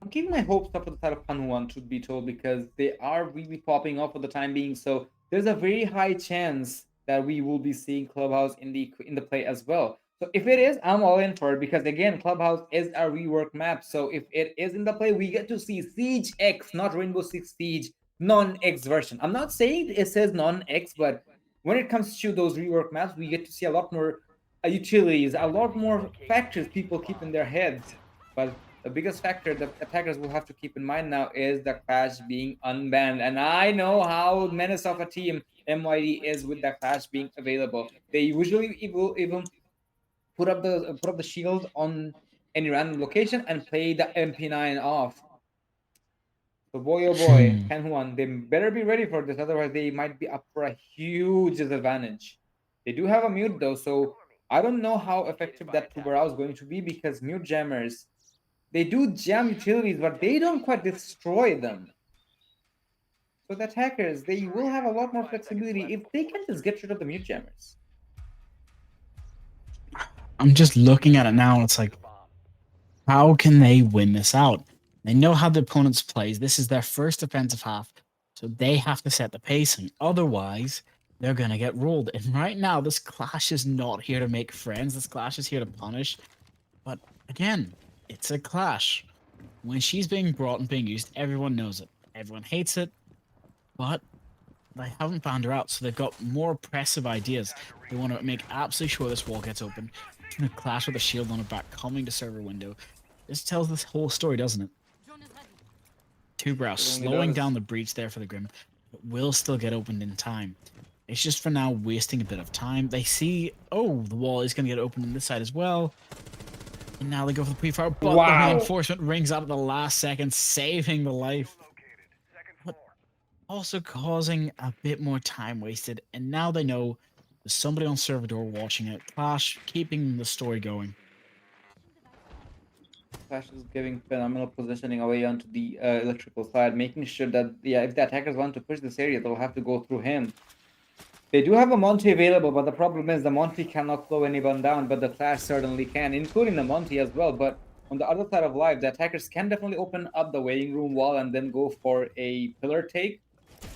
I'm keeping my hopes up for the side of Pannuhuone, truth be told, because they are really popping up for the time being. So there's a very high chance that we will be seeing Clubhouse in the play as well. So if it is, I'm all in for it, because again, Clubhouse is a rework map. So if it is in the play, we get to see Siege X, not Rainbow Six Siege non-X version. I'm not saying it says non-X, but when it comes to those rework maps, we get to see a lot more utilities, a lot more factors people keep in their heads. But the biggest factor that attackers will have to keep in mind now is the Clash being unbanned. And I know how menace of a team MYD is with the Clash being available. They usually will even put up the shield on any random location and play the MP9 off. So boy, oh boy, Pannuhuone, they better be ready for this, otherwise they might be up for a huge disadvantage. They do have a mute though, so I don't know how effective that Tubarao is going to be because mute jammers, they do jam utilities, but they don't quite destroy them. So the attackers, they will have a lot more flexibility if they can just get rid of the mute jammers.
I'm just looking at it now, and it's like, how can they win this out? They know how the opponents plays. This is their first defensive half, so they have to set the pacing. Otherwise, they're gonna get rolled. And right now, this Clash is not here to make friends. This Clash is here to punish. But again, it's a Clash. When she's being brought and being used, everyone knows it. Everyone hates it, but they haven't found her out, so they've got more oppressive ideas. They want to make absolutely sure this wall gets open. Gonna Clash with a shield on her back, coming to server window. This tells this whole story, doesn't it? Tubarao slowing down the breach there for the Grim, but will still get opened in time. It's just for now wasting a bit of time. They see, oh, the wall is going to get opened on this side as well. And now they go for the pre-fire, but the reinforcement rings out at the last second, saving the life. But also causing a bit more time wasted. And now they know there's somebody on server door watching it. Clash, keeping the story going.
Clash is giving phenomenal positioning away onto the electrical side, making sure that, yeah, if the attackers want to push this area, they'll have to go through him. They do have a Monty available, but the problem is the Monty cannot slow anyone down, but the Clash certainly can, including the Monty as well. But on the other side of life, the attackers can definitely open up the waiting room wall and then go for a pillar take.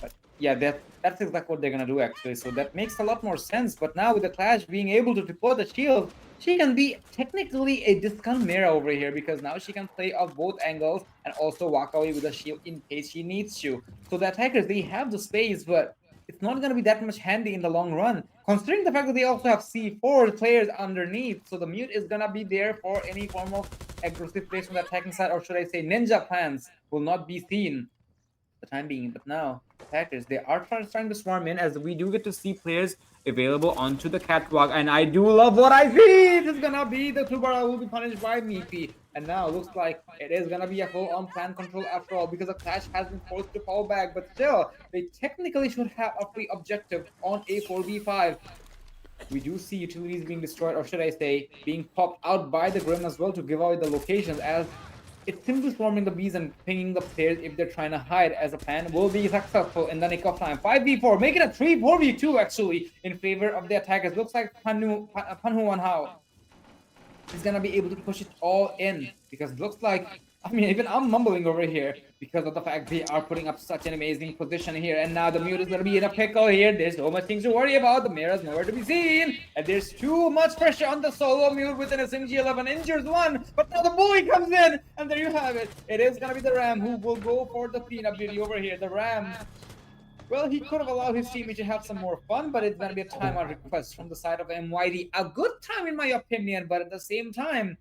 But yeah, that's exactly what they're gonna do actually. So that makes a lot more sense. But now with the Clash being able to deploy the shield, she can be technically a discount Mira over here because now she can play off both angles and also walk away with a shield in case she needs to. So the attackers, they have the space, but it's not going to be that much handy in the long run, considering the fact that they also have C4 players underneath. So the mute is going to be there for any form of aggressive plays from the attacking side, or should I say ninja plans will not be seen for the time being. But now, attackers, they are starting to swarm in as we do get to see players available onto the catwalk. And I do love what I see. This is going to be the Tubarao will be punished by Meepy. And now it looks like it is going to be a full-on plan control after all because the Clash has been forced to fall back. But still, they technically should have a free objective on a 4v5. We do see utilities being destroyed, or should I say, being popped out by the Grim as well to give away the locations, as it's simply swarming the bees and pinging the players if they're trying to hide, as a plan will be successful in the nick of time. 5v4, making it 3-4v2 actually in favor of the attackers. Looks like Pannuhuone is gonna be able to push it all in because it looks like, I mean, even I'm mumbling over here because of the fact they are putting up such an amazing position here. And now the mute is gonna be in a pickle here. There's so much things to worry about. The Mira's nowhere to be seen, and there's too much pressure on the solo mute with an SMG-11 injures one. But now the bully comes in, and there you have it. It is gonna be the Ram who will go for the peanut beauty over here. The Ram, well, he could have allowed his teammate to have some more fun, but it's going to be a timeout request from the side of MYD. A good time, in my opinion, but at the same time,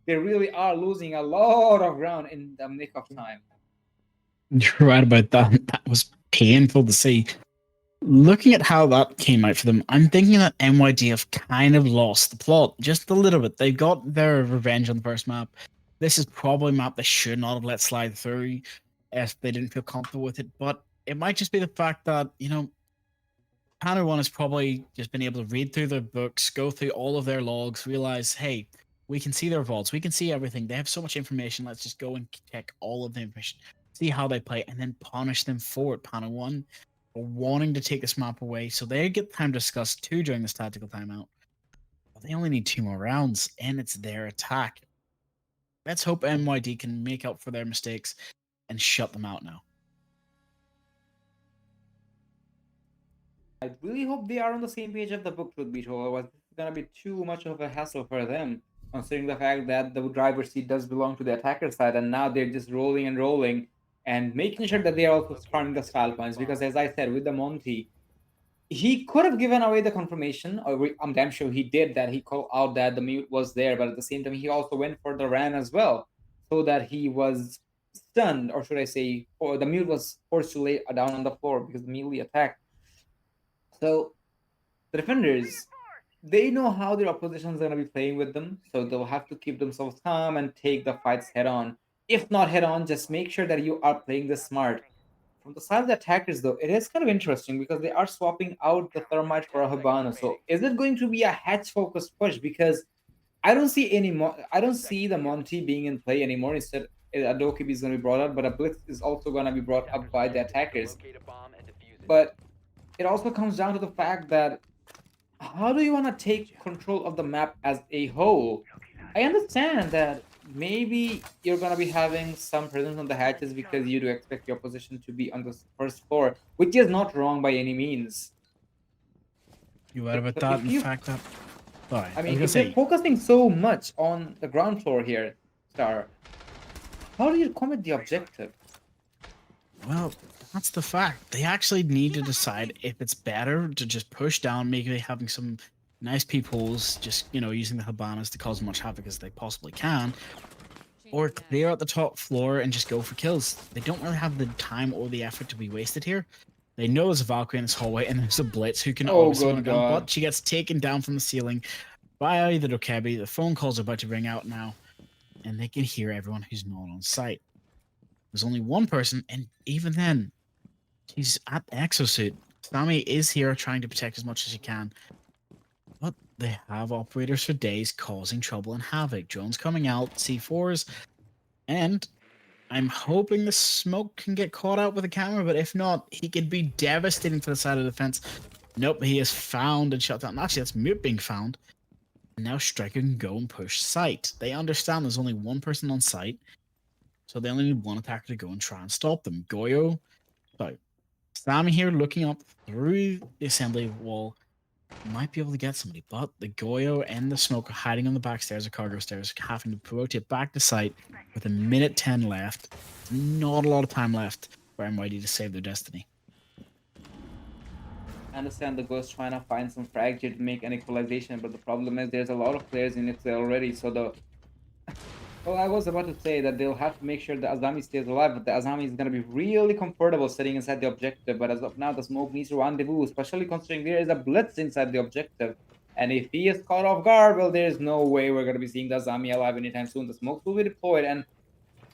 they really are losing a lot of ground in the nick of time.
You're right about that. That was painful to see. Looking at how that came out for them, I'm thinking that MYD have kind of lost the plot just a little bit. They got their revenge on the first map. This is probably a map they should not have let slide through if they didn't feel comfortable with it, but it might just be the fact that, you know, Pannuhuone has probably just been able to read through their books, go through all of their logs, realize, hey, we can see their vaults, we can see everything. They have so much information. Let's just go and check all of the information, see how they play, and then punish them for it. Pannuhuone for wanting to take this map away, so they get time to discuss too during this tactical timeout. But they only need 2 more rounds, and it's their attack. Let's hope MYD can make up for their mistakes and shut them out now.
I really hope they are on the same page of the book, truth be told, otherwise it's going to be too much of a hassle for them, considering the fact that the driver's seat does belong to the attacker side, and now they're just rolling and making sure that they are also farming the style points, because as I said, with the Monty, he could have given away the confirmation, or I'm damn sure he did that. He called out that the mute was there, but at the same time, he also went for the Ram as well. so that he was stunned, or should I say, or the mule was forced to lay down on the floor because the melee attacked. So the defenders, they know how their opposition is going to be playing with them, so they'll have to keep themselves calm and take the fights head on. If not head on, just make sure that you are playing this smart. From the side of the attackers, though, it is kind of interesting because they are swapping out the thermite for a Habana. So is it going to be a hatch focused push? Because I don't see any more. I don't see the Monty being in play anymore. Instead, a Dokkaebi is going to be brought up, but a Blitz is also going to be brought up by the attackers. But it also comes down to the fact that how do you want to take control of the map as a whole? I understand that maybe you're going to be having some presence on the hatches because you do expect your position to be on the first floor, which is not wrong by any means.
You right about
So
that?
if
In
you,
fact, that. Sorry,
I
I was
mean,
gonna
if they're
say.
focusing so much on the ground floor here, Star, how do you commit the objective?
Well, that's the fact. They actually need to decide if it's better to just push down, maybe having some nice peepholes, just using the Habanas to cause as much havoc as they possibly can, or clear out the top floor and just go for kills. They don't really have the time or the effort to be wasted here. They know there's a Valkyrie in this hallway and there's a Blitz who can
Oh,
obviously
good
run a gun,
God.
but she gets taken down from the ceiling by the Dokkaebi. The phone calls are about to ring out now, and they can hear everyone who's not on site. There's only one person, and even then, he's at the exosuit. Sammy is here trying to protect as much as he can. But they have operators for days causing trouble and havoc. Drones coming out, C4s, and I'm hoping the smoke can get caught out with a camera, but if not, he could be devastating for the side of the fence. Nope, he is found and shut down. Actually, that's Mute being found. Now Striker can go and push site. They understand there's only one person on site, so they only need one attacker to go and try and stop them. Sammy here looking up through the assembly wall might be able to get somebody, but the Goyo and the smoke are hiding on the back stairs or cargo stairs, having to rotate back to site with a minute 10 left. Not a lot of time left for MYD to save their destiny.
I understand the Ghost trying to find some frag to make an equalization, but the problem is there's a lot of players in it already, so the... Well, I was about to say that they'll have to make sure the Azami stays alive, but the Azami is going to be really comfortable sitting inside the objective, but as of now, the smoke needs to rendezvous, especially considering there is a Blitz inside the objective. And if he is caught off guard, well, there's no way we're going to be seeing the Azami alive anytime soon. The smokes will be deployed, and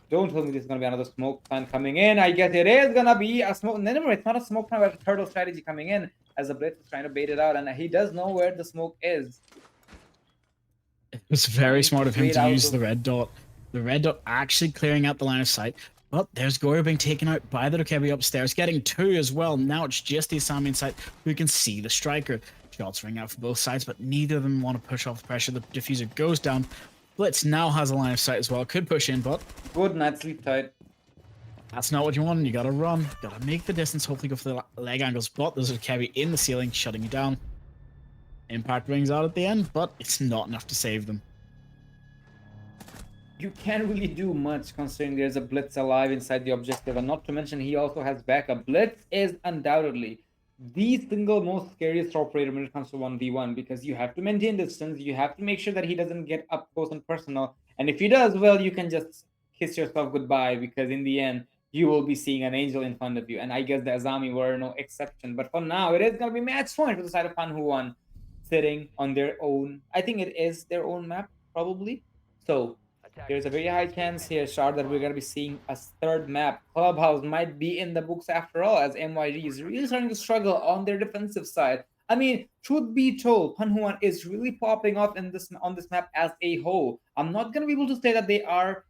don't tell me there's going to be another smoke plan coming in. I guess it is going to be a smoke. No, it's not a smoke plan, but a turtle strategy coming in as the Blitz is trying to bait it out, and he does know where the smoke is.
It's very smart of him
Straight
to
out
use
of-
the red dot. The red dot actually clearing out the line of sight. But there's Goyo being taken out by the Dokkaebi upstairs, getting two as well. Now it's just the Asami inside who can see the striker. Shots ring out from both sides, but neither of them want to push off the pressure. The diffuser goes down. Blitz now has a line of sight as well. Could push in, but
Good night, sleep tight.
that's not what you want. You gotta run. Gotta make the distance, hopefully go for the leg angles. But there's a Dokkaebi in the ceiling, shutting you down. Impact rings out at the end, but it's not enough to save them.
You can't really do much considering there's a Blitz alive inside the objective, and not to mention he also has backup. Blitz is undoubtedly the single most scariest operator when it comes to 1v1 because you have to maintain distance, you have to make sure that he doesn't get up close and personal, and if he does, well, you can just kiss yourself goodbye because in the end, you will be seeing an angel in front of you, and I guess the Azami were no exception. But for now, it is going to be match point for the side of Pannuhuone, sitting on their own. I think it is their own map, probably. So there's a very high chance here, Shard, that we're going to be seeing a third map. Clubhouse might be in the books after all, as MYD is really starting to struggle on their defensive side. I mean, truth be told, Pannuhuone is really popping off on this map as a whole. I'm not going to be able to say that they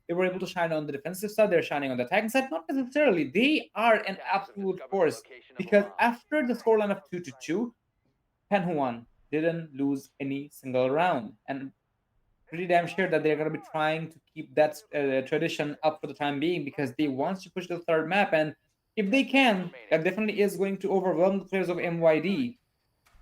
were able to shine on the defensive side, they're shining on the attacking side. Not necessarily. They are an absolute force because after the scoreline of 2-2, Pannuhuone didn't lose any single round, and pretty damn sure that they're going to be trying to keep that tradition up for the time being because they want to push the third map, and if they can, that definitely is going to overwhelm the players of MYD.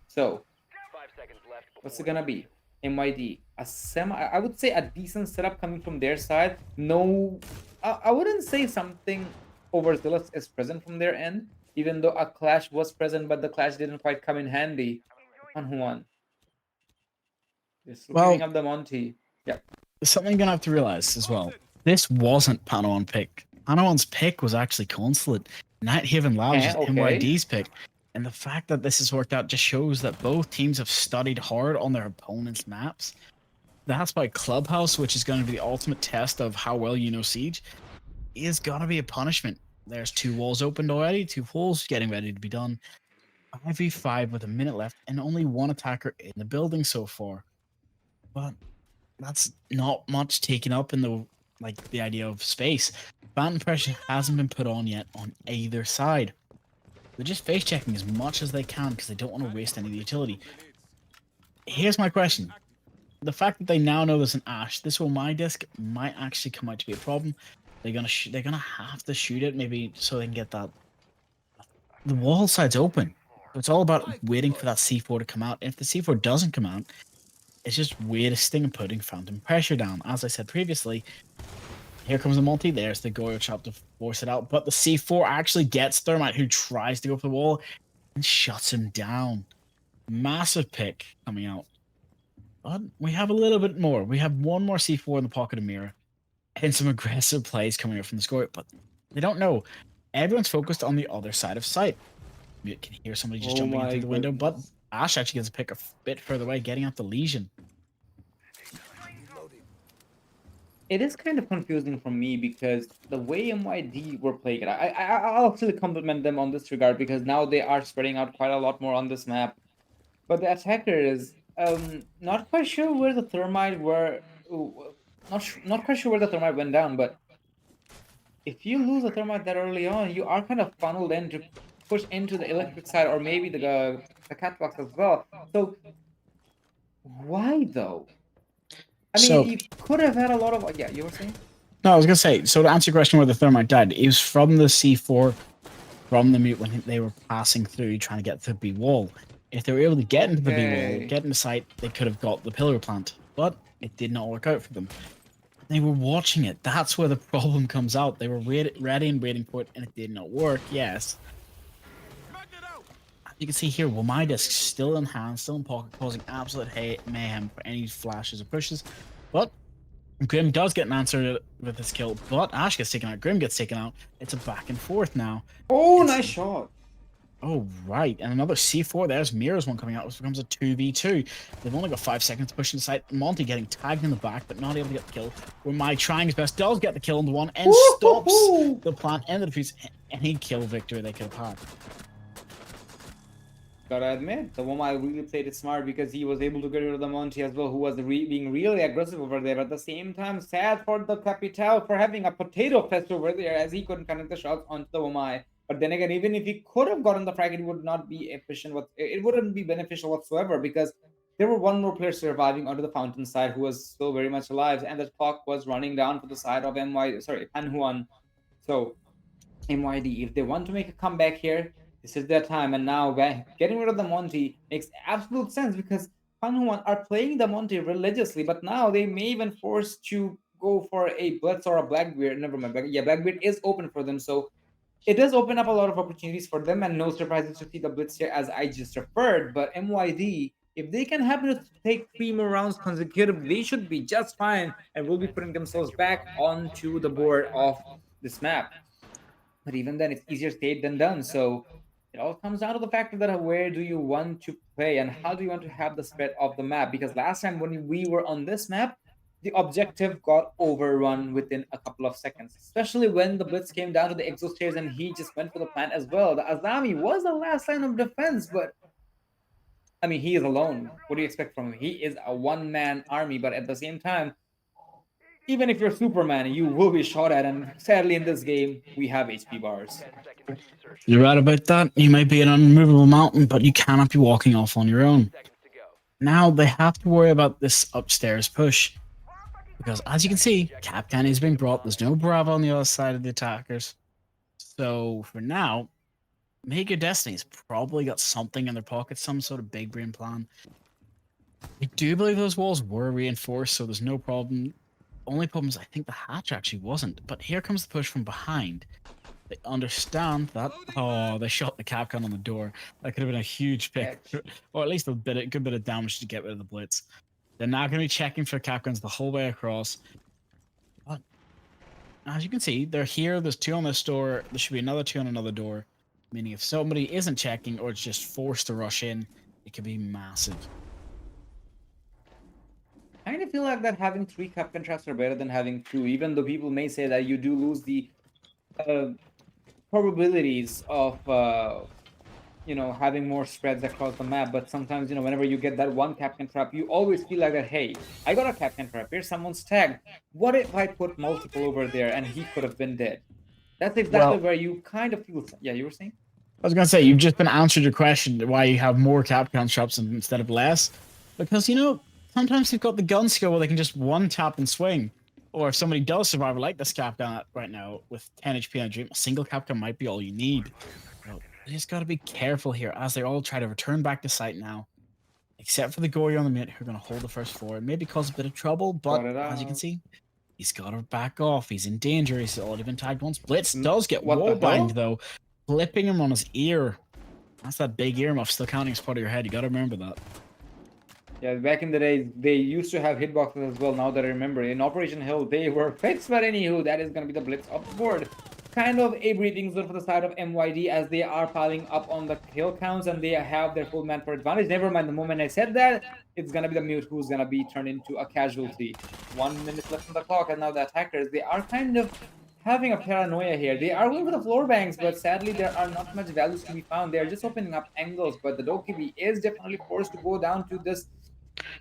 So,
5 seconds left.
what's it gonna be? MYD, I would say a decent setup coming from their side. No, I wouldn't say something overzealous is present from their end, even though a clash was present, but the clash didn't quite come in handy on Juan. Just
Well,
picking up the Monty. Yeah.
There's something you're gonna have to realize as well. this wasn't Pannuhuone pick. Pannuhuone's pick was actually Consulate. Nighthaven Labs is
Okay.
MYD's pick. And the fact that this has worked out just shows that both teams have studied hard on their opponent's maps. That's why Clubhouse, which is going to be the ultimate test of how well you know Siege, is going to be a punishment. There's 2 walls opened already, 2 holes getting ready to be done. 5v5 with a minute left and only 1 attacker in the building so far. But that's not much taken up in the idea of space. Phantom pressure hasn't been put on yet on either side. They're just face checking as much as they can because they don't want to waste any of the utility. Here's my question. The fact that they now know there's an Ash, this will my disc might actually come out to be a problem. They're gonna have to shoot it maybe so they can get that. The wall side's open. So it's all about waiting for that C4 to come out. If the C4 doesn't come out, it's just wasting and putting phantom pressure down. As I said previously, here comes the multi. There's the Goyo chop to force it out. But the C4 actually gets Thermite, who tries to go for the wall and shuts him down. Massive pick coming out. But we have a little bit more. We have 1 more C4 in the pocket of Mira. And some aggressive plays coming up from the score. But they don't know. Everyone's focused on the other side of sight. You can hear somebody just jumping in through the window. But Ash actually gets a pick a bit further away, getting up the Legion.
It is kind of confusing for me because the way MYD were playing it, I'll actually compliment them on this regard because now they are spreading out quite a lot more on this map. But the attackers, not quite sure where the thermite were, not quite sure where the thermite went down. But if you lose a thermite that early on, you are kind of funneled in to push into the electric side or maybe the catwalks as well. So why though? I mean,
So-
you could have had a lot of you were saying.
No, I was gonna say. So to answer your question, where the thermite died, it was from the C4, from the mute when they were passing through, trying to get to the B wall. If they were able to get into the B
Okay.
wall, get into sight, they could have got the pillar plant. But it did not work out for them. They were watching it. That's where the problem comes out. They were ready and waiting for it, and it did not work. Yes. You can see here, well, my disc still in hand, still in pocket, causing absolute mayhem for any flashes or pushes. But Grim does get an answer with his kill, but Ash gets taken out. Grim gets taken out. It's a back and forth now.
Oh, nice shot.
Oh, right. And another C4. There's Mira's one coming out, which becomes a 2v2. They've only got 5 seconds to push inside. Monty getting tagged in the back, but not able to get the kill. Where my trying his best does get the kill on the one and stops the plant and the defuse. Any kill victory they could have had.
Gotta admit, the Womai really played it smart because he was able to get rid of the Monty as well, who was being really aggressive over there. But at the same time, sad for the Capital for having a potato fest over there as he couldn't connect the shots onto the Womai. But then again, even if he could have gotten the frag, it would not be efficient. It wouldn't be beneficial whatsoever because there were 1 more player surviving onto the fountain side who was still very much alive, and the clock was running down for the side of Pannuhuone. So MYD, if they want to make a comeback here, this is their time. And now getting rid of the Monty makes absolute sense because Pannuhuone are playing the Monty religiously, but now they may even force to go for a Blitz or a Blackbeard. Never mind. Blackbeard is open for them. So it does open up a lot of opportunities for them, and no surprises to see the Blitz here as I just referred. But MYD, if they can happen to take 3 more rounds consecutive, they should be just fine and will be putting themselves back onto the board of this map. But even then, it's easier said than done. So it all comes down to the factor that where do you want to play and how do you want to have the spread of the map? Because last time when we were on this map, the objective got overrun within a couple of seconds, especially when the Blitz came down to the exo stairs and he just went for the plant as well. The Azami was the last line of defense, but I mean, he is alone. What do you expect from him? He is a 1-man army, but at the same time, even if you're Superman, you will be shot at, and sadly in this game, we have HP bars.
10 seconds to insertion.
You're right about that. You might be an unmovable mountain, but you cannot be walking off on your own.
Seconds to go.
Now they have to worry about this upstairs push. Because as you can see, Capcan is being brought. There's no Bravo on the other side of the attackers. So for now, Make Your Destiny's probably got something in their pocket, some sort of big brain plan. I do believe those walls were reinforced, so there's no problem. Only problem is I think the hatch actually wasn't. But here comes the push from behind. They understand that. Oh, they shot the Capcan on the door. That could have been a huge pick, or at least a good bit of damage to get rid of the Blitz. They're now going to be checking for Capcans the whole way across. But as you can see, they're here. There's 2 on this door. There should be another 2 on another door. Meaning if somebody isn't checking or it's just forced to rush in, it could be massive.
I kind of feel like that having 3 captain traps are better than having 2, even though people may say that you do lose the probabilities of having more spreads across the map. But sometimes, whenever you get that 1 captain trap, you always feel like that, hey, I got a captain trap here, someone's tagged. What if I put multiple over there and he could have been dead? That's exactly
Well,
where you kind of feel. Yeah, you were saying?
I was gonna say you've just been answered your question why you have more Capcom shops instead of less, because sometimes you've got the gun skill where they can just 1-tap and swing, or if somebody does survive like this Capcom right now with 10 HP on a dream, a single Capcom might be all you need. Well, you just got to be careful here as they all try to return back to site now, except for the Gory on the mid who are gonna hold the first floor and maybe cause a bit of trouble. But
Got it
as you can
out.
see, he's got to back off. He's in danger. He's already been tagged once. Blitz
Mm,
does get
what the
wallbind
hell?
though, flipping him on his ear. That's that big earmuff still counting as part of your head. You got to remember that.
Yeah, back in the days, they used to have hitboxes as well. Now that I remember, in Operation Hill, they were fixed. But anywho, that is going to be the blitz off the board. Kind of a breathing zone for the side of MYD as they are piling up on the kill counts and they have their full man for advantage. Never mind, the moment I said that, it's going to be the mute who's going to be turned into a casualty. 1 minute left on the clock, and now the attackers, they are kind of having a paranoia here. They are going for the floor banks, but sadly, there are not much values to be found. They are just opening up angles, but the Dokkaebi is definitely forced to go down to this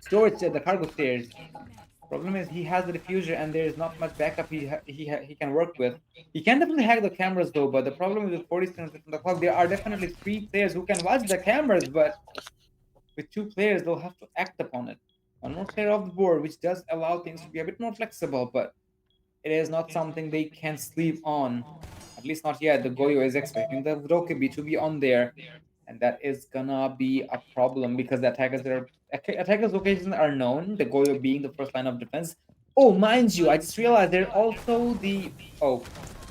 storage at the cargo stairs. Problem is he has the diffuser and there is not much backup he can work with. He can definitely hack the cameras though, but the problem is with 40 seconds from the clock, there are definitely 3 players who can watch the cameras, but with 2 players, they'll have to act upon it. 1 more player off the board, which does allow things to be a bit more flexible, but it is not something they can sleep on. At least not yet. The Goyo is expecting the Dokkaebi to be on there, and that is gonna be a problem because the attackers' locations are known. The Goyo being the first line of defense. Oh, mind you, I just realized they're also the. Oh,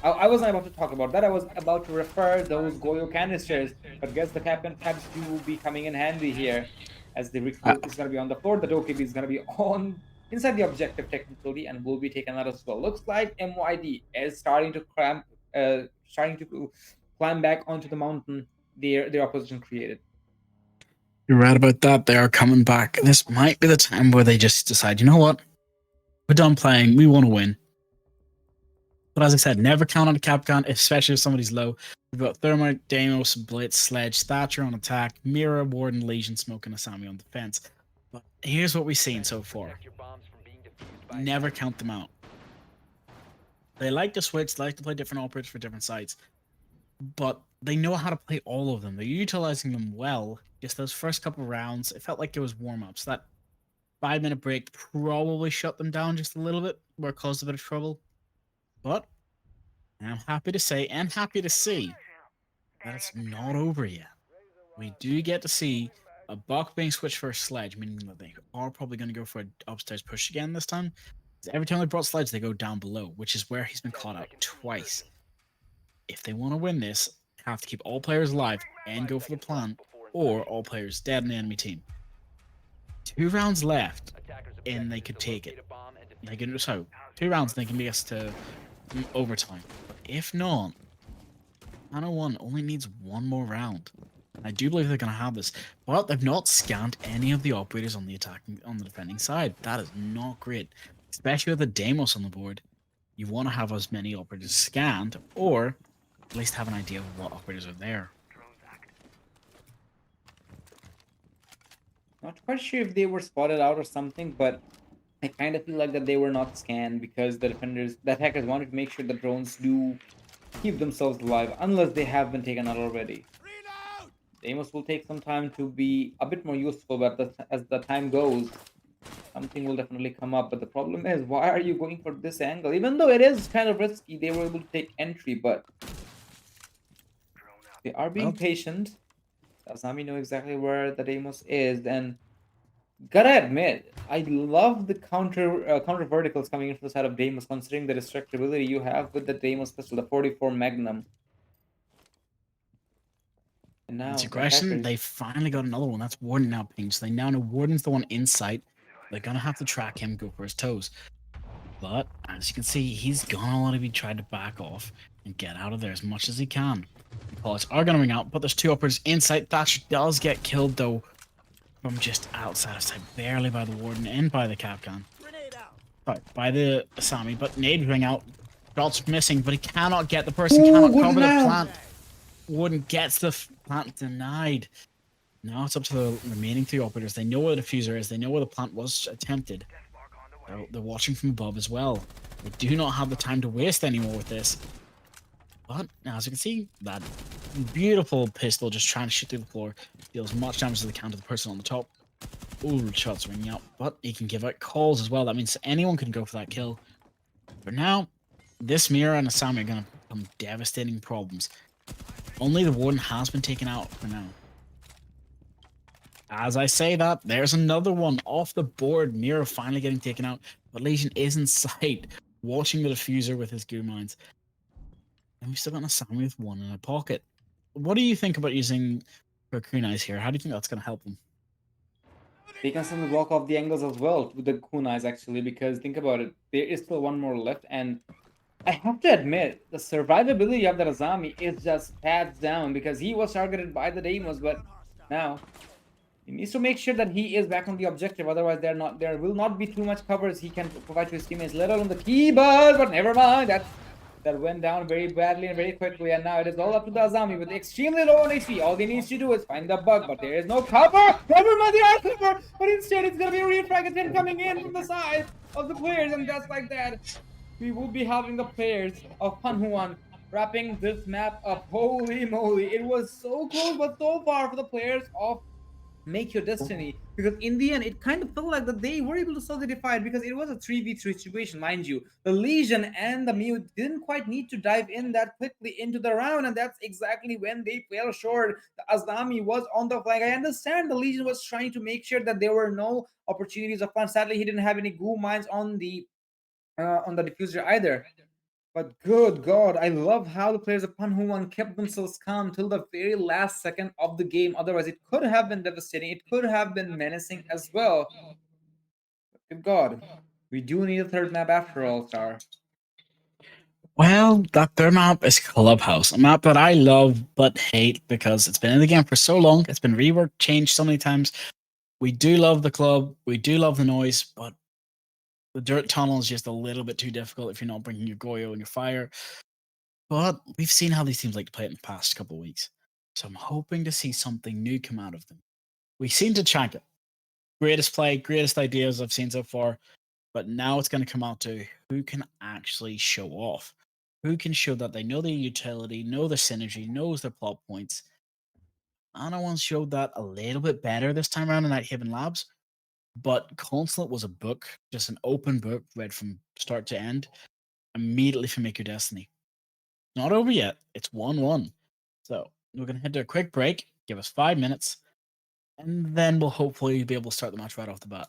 I wasn't about to talk about that. I was about to refer those Goyo canisters, but guess the captain tabs will be coming in handy here, as the recruit is gonna be on the floor. The Dokkaebi is gonna be on inside the objective technically, and will be taken out as well. Looks like MYD is starting to climb back onto the mountain their opposition created.
You're right about that. They are coming back. This might be the time where they just decide, you know what? We're done playing. We want to win. But as I said, never count on a Capcom, especially if somebody's low. We've got Thermite, Deimos, Blitz, Sledge, Thatcher on attack, Mira, Warden, Legion, Smoke, and Asami on defense. But here's what we've seen so far.
Protect your bombs from being defused by
Never count them out. They like to switch, they like to play different operators for different sites, but they know how to play all of them. They're utilizing them well. Just those first couple rounds, it felt like it was warm-ups. That 5-minute break probably shut them down just a little bit, or caused a bit of trouble. But I'm happy to say and happy to see that it's not over yet. We do get to see a buck being switched for a sledge, meaning that they are probably going to go for an upstairs push again this time. Every time they brought sledge, they go down below, which is where he's been caught out twice. If they want to win this, they have to keep all players alive and go for the plan, or all players dead in the enemy team. 2 rounds left, and they could take it. They can 2 rounds, they can get us to overtime. But if not, Pannuhuone only needs 1 more round. I do believe they're going to have this, but they've not scanned any of the operators on the defending side. That is not great, especially with the Deimos on the board. You want to have as many operators scanned, or at least have an idea of what operators are there.
Not quite sure if they were spotted out or something, but I kind of feel like that they were not scanned because the attackers wanted to make sure the drones do keep themselves alive, unless they have been taken out already. Deimos will take some time to be a bit more useful, but as the time goes, something will definitely come up. But the problem is, why are you going for this angle? Even though it is kind of risky, they were able to take entry, but they are being patient. Asami know exactly where the Deimos is, and gotta admit, I love the counter verticals coming in from the side of Deimos, considering the destructibility you have with the Deimos pistol, the 44 Magnum. And now
That's your question. They finally got another one. That's Warden now pinged. So they now know Warden's the one in sight. They're gonna have to track him, go for his toes. But as you can see, he's gonna want to be trying to back off and get out of there as much as he can. The bullets are gonna ring out, but there's two uppers inside. Thatcher does get killed though from just outside of sight, barely by the warden and by the Capcan. Sorry, by the Asami, but nade ring out. Shots missing, but he cannot get the person, cannot
good
cover the
now.
plant. Warden gets the plant denied. Now it's up to the remaining three operators. They know where the diffuser is. They know where the plant was attempted. So they're watching from above as well. They do not have the time to waste anymore with this. But as you can see, that beautiful pistol just trying to shoot through the floor deals much damage as they can to the person on the top. Ooh, shots ringing out, but he can give out calls as well. That means anyone can go for that kill. For now, this Mira and Asami are going to become devastating problems. Only the warden has been taken out for now. As I say that, there's another one off the board. Mira finally getting taken out, but Legion is in sight, watching the diffuser with his goo mines. And we've still got Asami with one in a pocket. What do you think about using her kunais here? How do you think that's going to help them?
They can simply block off the angles as well with the kunais, actually, because think about it, there is still one more left, and I have to admit, the survivability of the Azami is just pads down because he was targeted by the Deimos, but now he needs to make sure that he is back on the objective. Otherwise, there will not be too much covers he can provide to his teammates, let alone the keyboard. But never mind, that went down very badly and very quickly, and now it is all up to the Azami with extremely low on HP. All he needs to do is find the bug, but there is no cover. Never mind, there are cover, but instead it's gonna be a refrag attempt coming in from the side of the players, and just like that, we will be having the players of Pannuhuone wrapping this map up. Holy moly, it was so close but so far for the players of Make Your Destiny, because in the end it kind of felt like that they were able to solidify it because it was a 3v3 situation, mind you. The Legion and the Mew didn't quite need to dive in that quickly into the round, and that's exactly when they fell short. The Azami was on the flank. I understand the Legion was trying to make sure that there were no opportunities of fun. Sadly, he didn't have any goo mines on the diffuser either. But good God, I love how the players of Pannuhuone kept themselves calm till the very last second of the game. Otherwise, it could have been devastating. It could have been menacing as well. But good God, we do need a third map after all, Star.
Well, that third map is Clubhouse, a map that I love but hate because it's been in the game for so long. It's been reworked, changed so many times. We do love the club, we do love the noise, but the dirt tunnel is just a little bit too difficult if you're not bringing your Goyo and your fire. But we've seen how these teams like to play it in the past couple of weeks, so I'm hoping to see something new come out of them. We seem to chank it. Greatest play, greatest ideas I've seen so far, but now it's going to come out to who can actually show off. Who can show that they know their utility, know the synergy, knows their plot points. Anna one showed that a little bit better this time around in Nighthaven Labs, but Consulate was a book, just an open book read from start to end, immediately for Make Your Destiny. Not over yet. It's 1-1. So we're going to head to a quick break, give us 5 minutes, and then we'll hopefully be able to start the match right off the bat.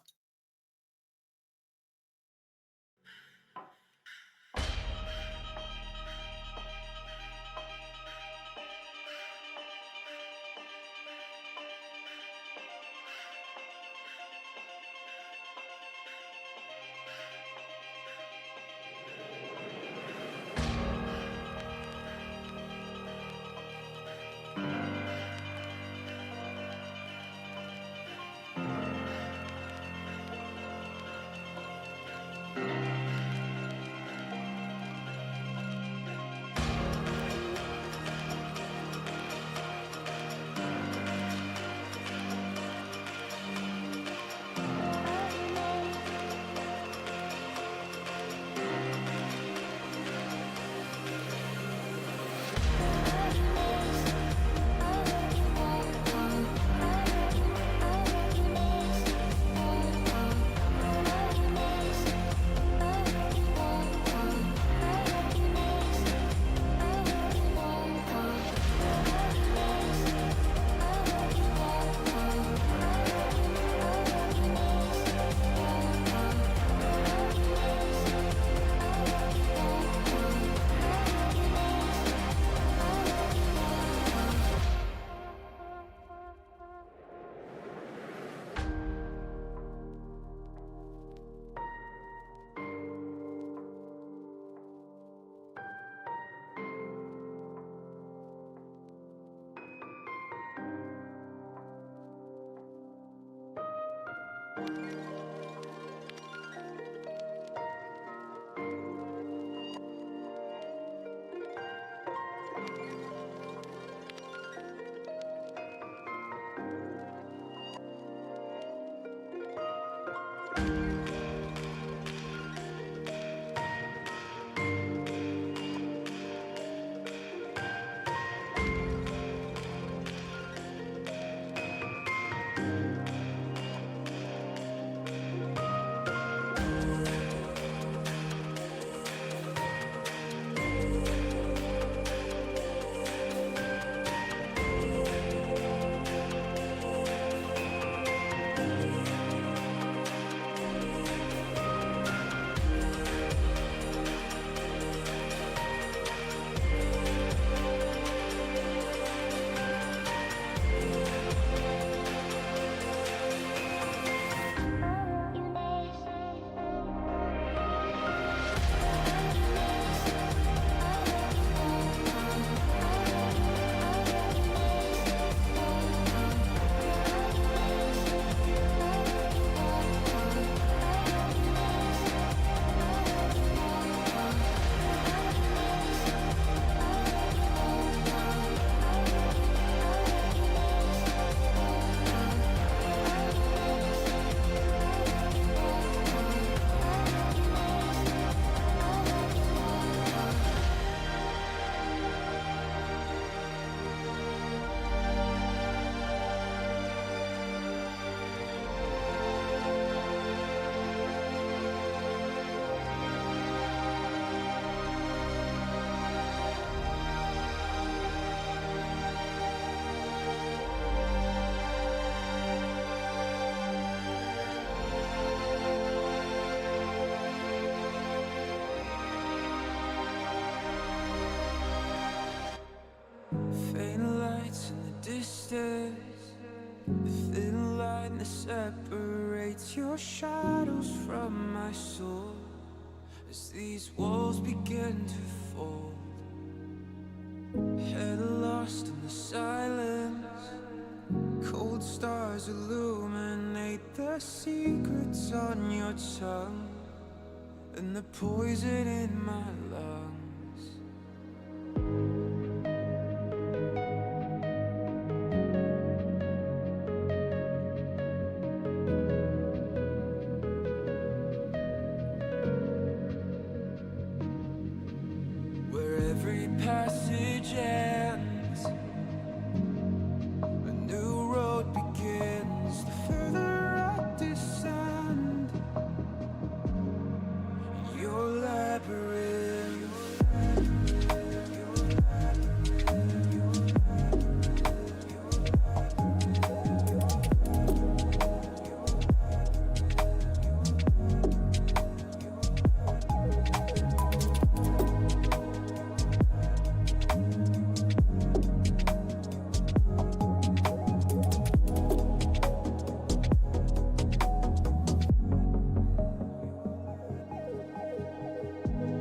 Faint lights in the distance, the thin line that separates your shadows from my soul. As these walls begin to fold, head lost in the silence, cold stars illuminate the secrets on your tongue and the poison in my lungs. Where every passage ends, a new road begins. The further I descend, your labyrinth.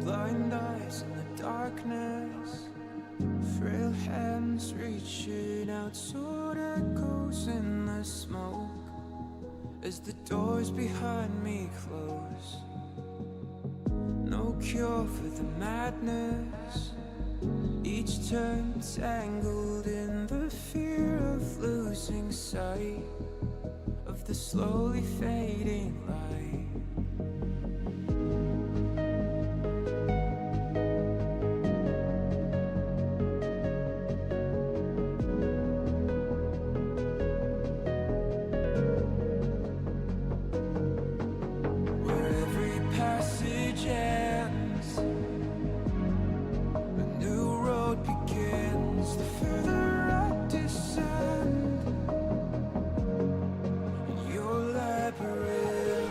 Blind eyes in the darkness, frail hands reaching out, sword echoes in the smoke as the doors behind me close. No cure for the madness, each turn tangled in the fear of losing sight of the slowly fading light. Where every passage ends, a new road begins. The further I descend, your labyrinth.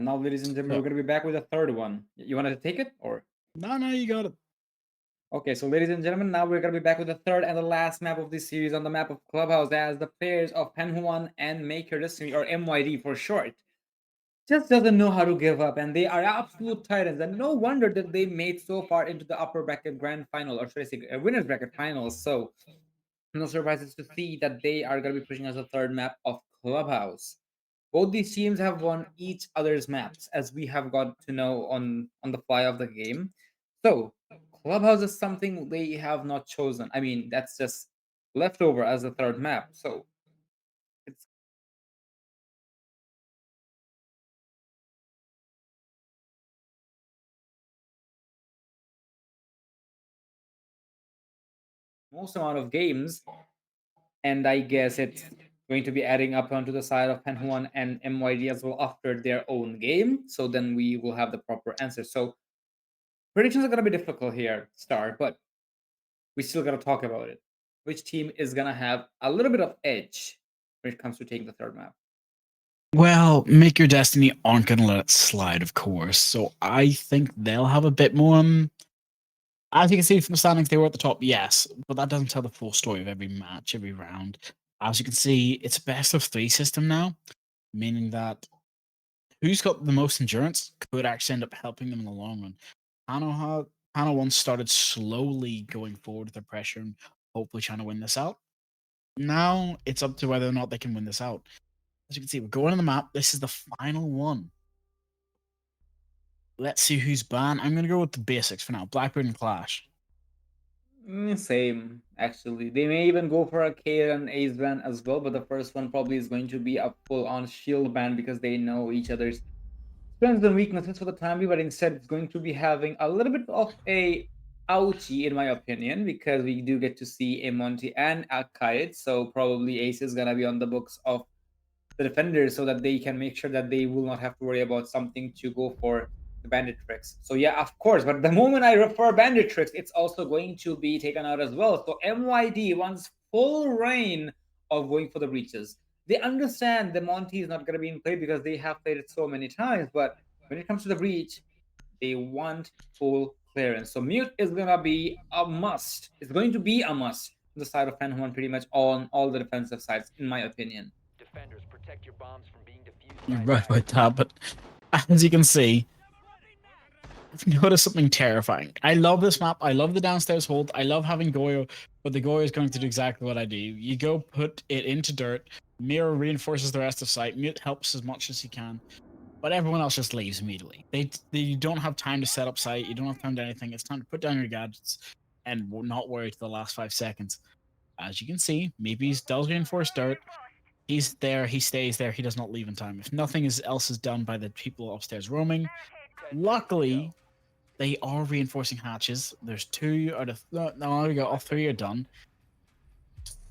And now, ladies and gentlemen,
Yeah.
we're going to be back with a third one. You wanted to take it, or?
No, you got it.
Okay, so ladies and gentlemen, now we're going to be back with the third and the last map of this series on the map of Clubhouse, as the players of Pannuhuone and Make Your Destiny, or MYD for short, just doesn't know how to give up, and they are absolute titans. And no wonder that they made so far into the upper bracket grand final, or should I say winners bracket finals. So no surprises to see that they are going to be pushing us the third map of Clubhouse. Both these teams have won each other's maps, as we have got to know on the fly of the game. So Clubhouse is something they have not chosen. I mean, that's just leftover as the third map. So it's most amount of games, and I guess it's going to be adding up onto the side of Panhuan and MYD as well after their own game. So then we will have the proper answer. So predictions are going to be difficult here, Star, but we still got to talk about it. Which team is going to have a little bit of edge when it comes to taking the third map?
Well, Make Your Destiny aren't going to let it slide, of course. So I think they'll have a bit more. As you can see from the standings, they were at the top, yes, but that doesn't tell the full story of every match, every round. As you can see, it's a best of 3 system now, meaning that who's got the most endurance could actually end up helping them in the long run. Hannah once started slowly going forward with the pressure and hopefully trying to win this out. Now it's up to whether or not they can win this out. As you can see, we're going on the map. This is the final one. Let's see who's banned. I'm going to go with the basics for now. Blackbird and Clash.
Same, actually. They may even go for a K and Ace ban as well, but the first one probably is going to be a full-on shield ban because they know each other's strengths and weaknesses for the time being, but instead it's going to be having a little bit of a ouchie, in my opinion, because we do get to see a Monty and a Kite, so probably Ace is gonna be on the books of the defenders so that they can make sure that they will not have to worry about something to go for the bandit tricks. So yeah, of course, but the moment I refer bandit tricks, it's also going to be taken out as well. So MYD wants full reign of going for the breaches. They understand the Monty is not going to be in play because they have played it so many times, but when it comes to the breach, they want full clearance. So mute is going to be a must. It's going to be a must on the side of Panhuan pretty much on all the defensive sides, in my opinion.
Defenders, protect your bombs from being defused
You're
by
right
attackers.
about that, but as you can see, I've noticed something terrifying. I love this map. I love the downstairs hold. I love having Goyo, but the Goyo is going to do exactly what I do. You go put it into dirt. Mirror reinforces the rest of site. Mute helps as much as he can, but everyone else just leaves immediately. You don't have time to set up site. You don't have time to anything. It's time to put down your gadgets and not worry to the last 5 seconds. As you can see, maybe he does reinforce dirt. He's there. He stays there. He does not leave in time. If nothing else is done by the people upstairs roaming,
10 seconds
luckily
to go.
they are reinforcing hatches. There's 2 out of no, there we go. All 3 are done.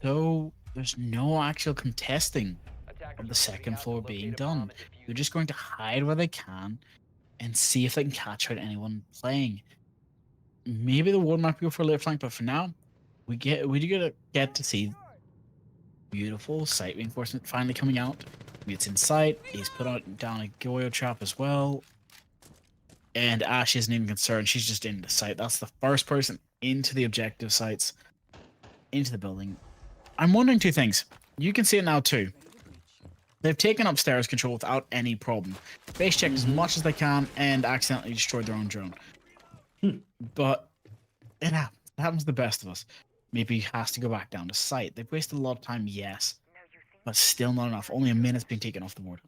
So there's no actual contesting
Attackers
of the
are
second
moving out to
floor
locate
being
a bomb
done.
and defuse
They're
it.
just going to hide where they can and see if they can catch out anyone playing. Maybe the ward might go for a late flank, but for now, we do get to see beautiful site reinforcement finally coming out. It's in sight. He's put out down a Goyo trap as well. And Ash isn't even concerned. She's just in the site. That's the first person into the objective sites, into the building. I'm wondering 2 things. You can see it now too. They've taken upstairs control without any problem. Base checked as much as they can and accidentally destroyed their own drone. But it happens. It happens to the best of us. Maybe he has to go back down to site. They've wasted a lot of time, yes, but still not enough. Only a minute's been taken off the board.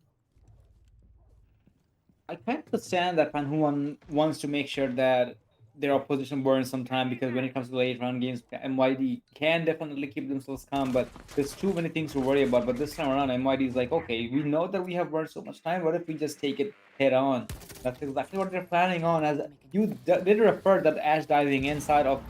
I kind of understand that Panhuan wants to make sure that their opposition burns some time, because when it comes to late round games, MYD can definitely keep themselves calm, but there's too many things to worry about. But this time around, MYD is like, okay, we know that we have burned so much time. What if we just take it head on? That's exactly what they're planning on. As you did refer that Ash diving inside of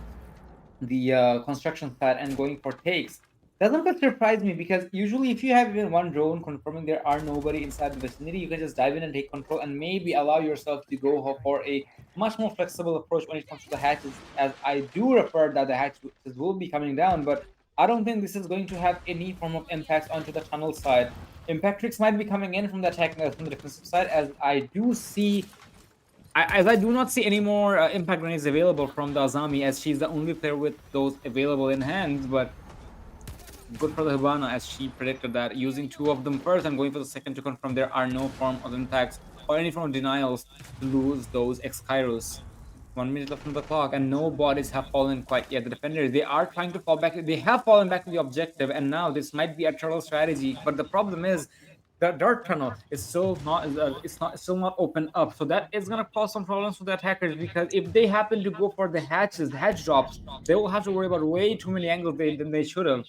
the construction site and going for takes doesn't quite surprise me, because usually if you have even one drone confirming there are nobody inside the vicinity, you can just dive in and take control and maybe allow yourself to go for a much more flexible approach when it comes to the hatches, as I do refer that the hatches will be coming down, but I don't think this is going to have any form of impact onto the tunnel side. Impactrix might be coming in from the attack from the defensive side, as I do see. As I do not see any more impact grenades available from the Azami, as she's the only player with those available in hand. But good for the Hibana, as she predicted that, using 2 of them first and going for the second to confirm there are no form of impacts or any form of denials to lose those X-Kairos. 1 minute left on the clock, and no bodies have fallen quite yet. The defenders, they are trying to fall back. They have fallen back to the objective, and now this might be a turtle strategy. But the problem is, the dirt tunnel is still not still not open up, so that is gonna cause some problems for the attackers, because if they happen to go for the hatch drops, they will have to worry about way too many angles than they should have.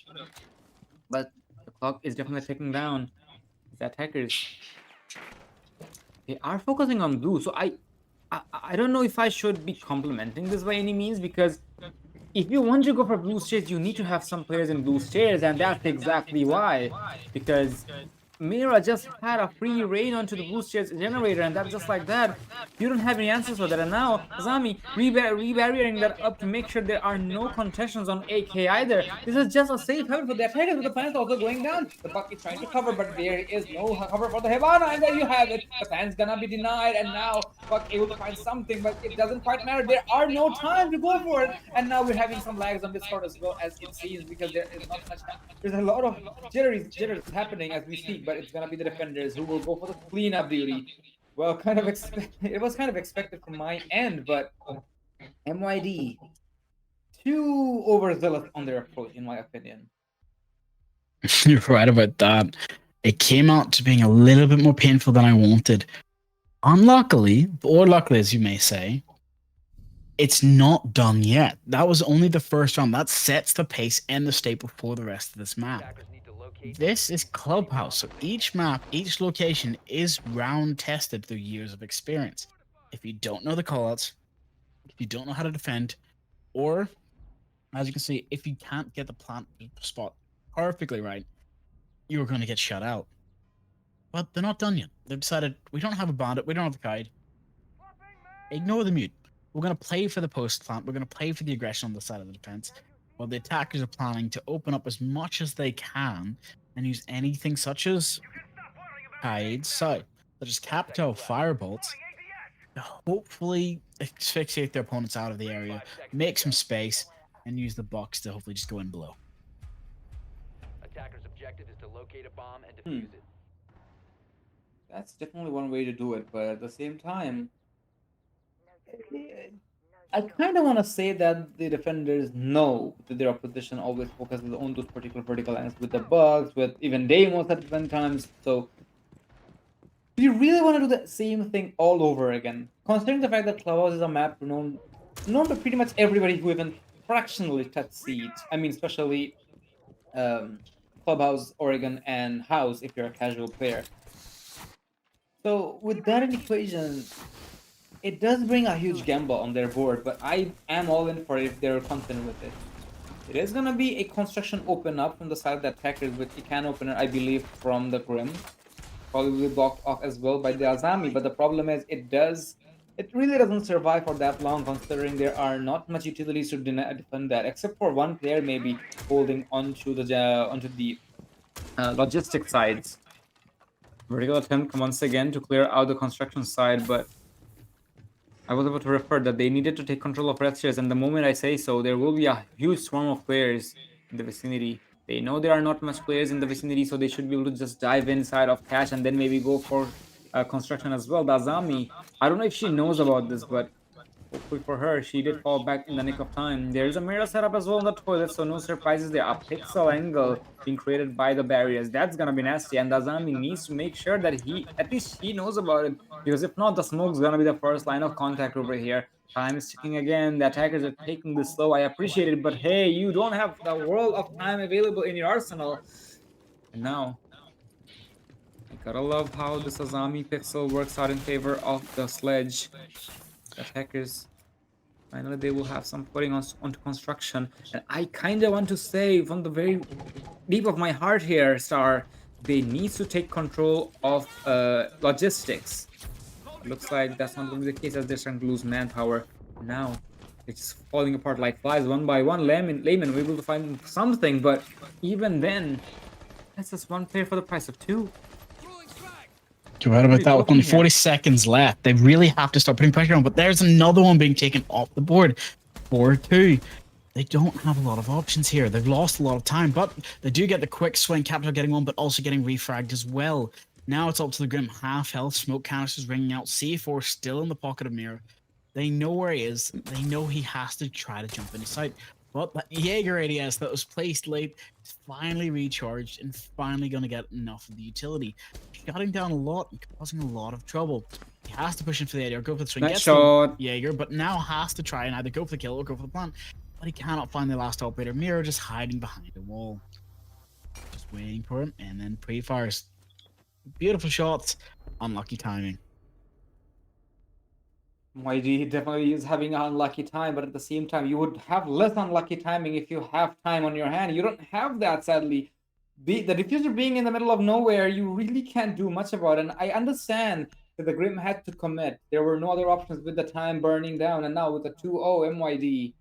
But the clock is definitely ticking down. The attackers, they are focusing on blue, so I don't know if I should be complimenting this by any means, because if you want to go for blue stairs, you need to have some players in blue stairs, and that's exactly why. Because Mira just had a free raid onto the blue stairs generator, and that's just like that. You don't have any answers for that. And now Azami rebarriering that up to make sure there are no contentions on AK either. This is just a safe haven for the attackers, with the fans also going down. The Buck is trying to cover, but there is no cover for the Hibana, and there you have it. The fan's gonna be denied, and now Buck able to find something, but it doesn't quite matter. There are no time to go for it, and now we're having some lags on Discord as well, as it seems, because there is not much. There's a lot of jitters happening as we speak, but it's gonna be the defenders who will go for the cleanup duty. Well, it was kind of expected from my end, but MYD too overzealous on their approach, in my opinion.
You're right about that. It came out to being a little bit more painful than I wanted. Unluckily, or luckily as you may say, it's not done yet. That was only the first round. That sets the pace and the staple for the rest of this map.
Attackers need to locate.
This is Clubhouse, so each map, each location is round tested through years of experience. If you don't know the callouts, if you don't know how to defend, or as you can see, if you can't get the plant spot perfectly right, you're going to get shut out. But they're not done yet. They've decided, we don't have a bandit, we don't have the guide. Ignore the mute. We're going to play for the post plant. We're going to play for the aggression on the side of the defense. While the attackers are planning to open up as much as they can and use anything such as guides, such as Capto Firebolts, to hopefully asphyxiate their opponents out of the area, make some space, and use the box to hopefully just go in below.
Attacker's objective is to locate a bomb and defuse it.
That's definitely one way to do it, but at the same time, I kind of want to say that the defenders know that their opposition always focuses on those particular vertical lines with the bugs, with even Deimos at different times. So, do you really want to do the same thing all over again? Considering the fact that Clubhouse is a map known to pretty much everybody who even fractionally touched Siege. I mean, especially Clubhouse, Oregon, and House if you're a casual player. So, with that in equation, it does bring a huge gamble on their board, but I am all in for it if they're confident with it. It is gonna be a construction open up from the side of the attackers with a can opener, I believe, from the Grim. Probably blocked off as well by the Azami, but the problem is it really doesn't survive for that long, considering there are not much utilities to defend that, except for one player maybe holding onto the logistic sides. Vertical attempt once again to clear out the construction side, but I was about to refer that they needed to take control of red stairs, and the moment I say so, there will be a huge swarm of players in the vicinity. They know there are not much players in the vicinity, so they should be able to just dive inside of cash and then maybe go for construction as well. The Azami, I don't know if she knows about this, but hopefully for her, she did fall back in the nick of time. There's a mirror setup as well in the toilet, so no surprises there. A pixel angle being created by the barriers. That's gonna be nasty, and the Azami needs to make sure that at least he knows about it, because if not, the smoke's gonna be the first line of contact over here. Time is ticking again. The attackers are taking this slow. I appreciate it, but hey, you don't have the world of time available in your arsenal. And now, I gotta love how this Azami pixel works out in favor of the sledge. The attackers, finally, they will have some footing onto construction. And I kind of want to say from the very deep of my heart here, Star, they need to take control of logistics. Looks like that's not going to be the case, as they're starting to lose manpower. Now, it's falling apart like flies one by one. Layman were able to find something, but even then, that's just one player for the price of two.
You're right about
Pretty
that. With
broken
only
here.
40 seconds left, they really have to start putting pressure on. But there's another one being taken off the board. 4-2. They don't have a lot of options here. They've lost a lot of time, but they do get the quick swing. Capital getting one, but also getting refragged as well. Now it's up to the Grim. Half health. Smoke canisters ringing out. C4 still in the pocket of Mira. They know where he is. They know he has to try to jump into sight. But that Jaeger ADS that was placed late is finally recharged and finally going to get enough of the utility. Shutting down a lot and causing a lot of trouble. He has to push in for the AD or go for the swing.
Nice
Gets
shot.
the Jaeger, but now has to try and either go for the kill or go for the plant. But he cannot find the last operator. Mira just hiding behind a wall. Just waiting for him. And then pre-fires. Beautiful shots. Unlucky timing.
YG definitely is having an unlucky time, but at the same time, you would have less unlucky timing if you have time on your hand. You don't have that, sadly. The diffuser being in the middle of nowhere, you really can't do much about it. And I understand that the Grim had to commit. There were no other options with the time burning down, and now with the 2-0 MYD,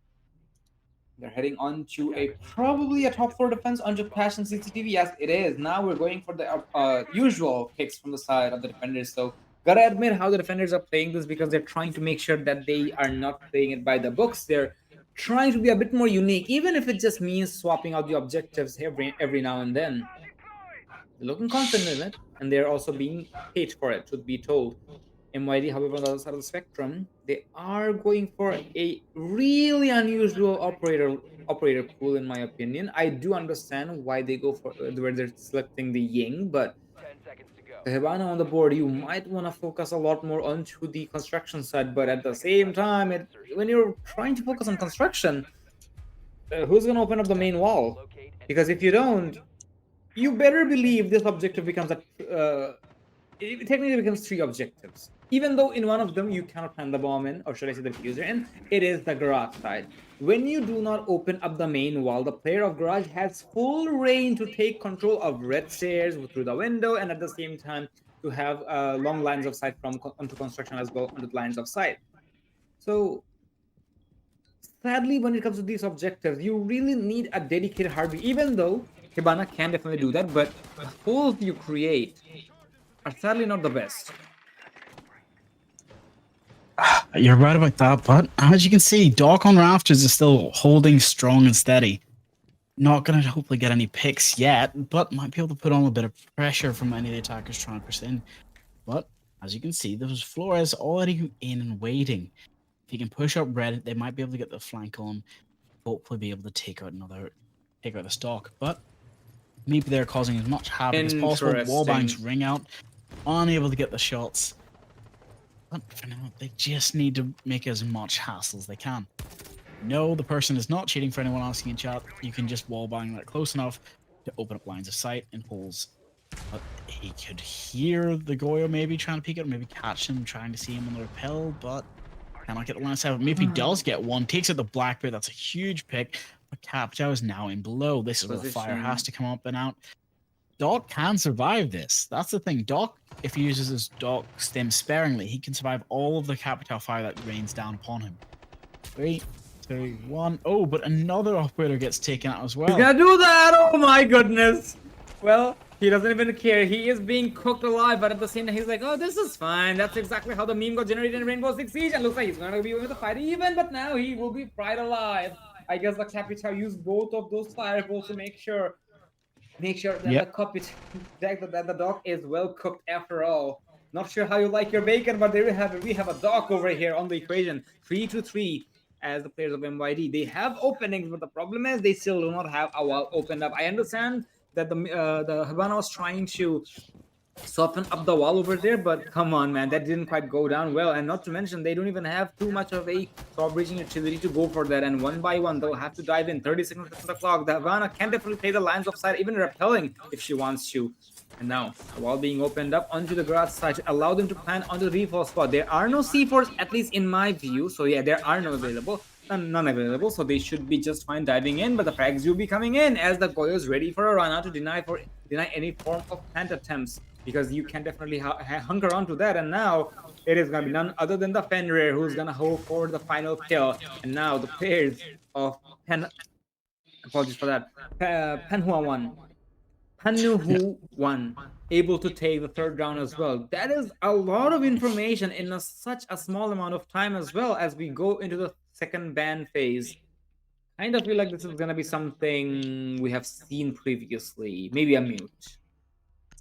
they're heading on to probably a top 4 defense onto Passion CCTV. Yes, it is. Now we're going for the usual picks from the side of the defenders. So gotta admit how the defenders are playing this, because they're trying to make sure that they are not playing it by the books. They're trying to be a bit more unique, even if it just means swapping out the objectives every now and then. They're looking confident in it, and they're also being paid for it, should be told. MYD, however, on the other side of the spectrum, they are going for a really unusual operator pool, in my opinion. I do understand why they go for where they're selecting the Ying, but
10 seconds to go.
the Havana on the board, you might want to focus a lot more onto the construction side. But at the same time, when you're trying to focus on construction, who's going to open up the main wall?
Locate and
Because if you don't, you better believe this objective becomes it technically becomes 3 objectives. Even though in one of them you cannot plant the bomb in, or should I say the diffuser in, it is the garage side. When you do not open up the main wall, the player of garage has full reign to take control of red stairs through the window, and at the same time to have long lines of sight from onto construction as well, onto the lines of sight. So sadly, when it comes to these objectives, you really need a dedicated heartbeat, even though Hibana can definitely do that, but the holes you create are sadly not the best.
You're right about that, but as you can see, Doc on Rafters is still holding strong and steady. Not going to hopefully get any picks yet, but might be able to put on a bit of pressure from any of the attackers trying to push in. But as you can see, there's Flores already in and waiting. If he can push up red, they might be able to get the flank on. Hopefully be able to take out the stock. But maybe they're causing as much havoc as possible. Wallbangs ring out, unable to get the shots. But for now, they just need to make as much hassle as they can. No, the person is not cheating for anyone asking in chat. You can just wallbang that close enough to open up lines of sight and holes. But he could hear the Goyo maybe trying to peek out, maybe catch him, trying to see him on the rappel, but cannot get the line of sight. Maybe if he does get one, takes out the Blackbeard, that's a huge pick. But Capjow is now in below. This is where the fire has to come up and out. Doc can survive this. That's the thing. Doc, if he uses his Doc stem sparingly, he can survive all of the Capitao fire that rains down upon him. 3, 2, 1. Oh, but another operator gets taken out as well.
He's gonna do that! Oh my goodness! Well, he doesn't even care. He is being cooked alive, but at the same time, he's like, oh, this is fine. That's exactly how the meme got generated in Rainbow Six Siege, and looks like he's gonna be with the fight even, but now he will be fried alive. I guess the Capitao used both of those fireballs to make sure that the Doc is well cooked after all. Not sure how you like your bacon, but there we have a Doc over here on the equation. 3-3 as the players of MYD. They have openings, but the problem is they still do not have a wall opened up. I understand that the Havana was trying to soften up the wall over there, but come on, man, that didn't quite go down well. And not to mention, they don't even have too much of a top-breaching utility to go for that. And one by one, they'll have to dive in. 30 seconds on the clock. The Havana can definitely play the lines of sight, even repelling if she wants to. And now, the wall being opened up onto the garage side to allow them to plan onto the refall spot. There are no C4s, at least in my view. So yeah, there are none available. So they should be just fine diving in. But the frags will be coming in as the Goyo is ready for a run out to deny any form of plant attempts. Because you can definitely hunker onto that. And now it is going to be none other than the Fenrir who's going to hold for the final kill. And now the players of apologies for that. Pannuhuone. able to take the third round as well. That is a lot of information in such a small amount of time as well as we go into the second ban phase. Kind of feel like this is gonna be something we have seen previously. Maybe a mute.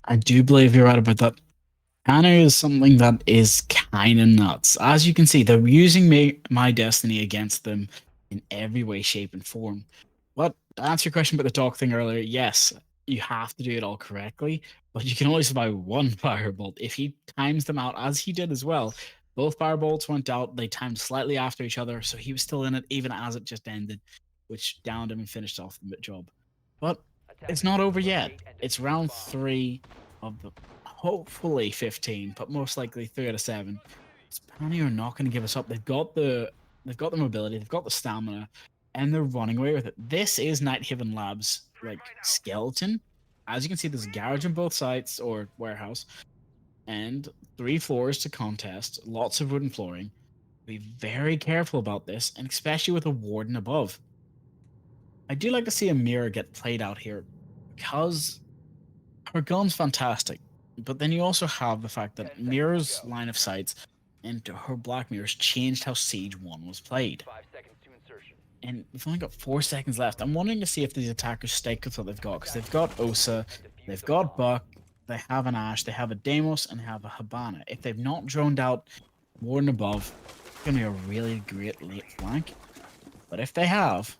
I do believe you're right about that. Anna is something that is kind of nuts. As you can see, they're using my destiny against them in every way, shape, and form. But to answer your question about the dog thing earlier, yes, you have to do it all correctly, but you can only survive one firebolt. If he times them out, as he did as well, both firebolts went out. They timed slightly after each other, so he was still in it even as it just ended, which downed him and finished off the job. But it's not over yet. It's round 3 of the hopefully 15, but most likely 3 out of 7. Pannuhuone are not going to give us up. They've got the mobility, they've got the stamina, and they're running away with it. This is Nighthaven Labs like skeleton. As you can see, there's a garage on both sides or warehouse, and 3 floors to contest. Lots of wooden flooring. Be very careful about this, and especially with a warden above. I do like to see a mirror get played out here because her gun's fantastic, but then you also have the fact that Mirror's line of sight into her Black Mirrors changed how Siege 1 was played.
5 seconds to insertion.
And we've only got 4 seconds left. I'm wondering to see if these attackers stick with what they've got, because they've got Osa, they've got Buck, they have an Ash, they have a Deimos, and they have a Habana. If they've not droned out Warden above, it's going to be a really great late flank. But if they have,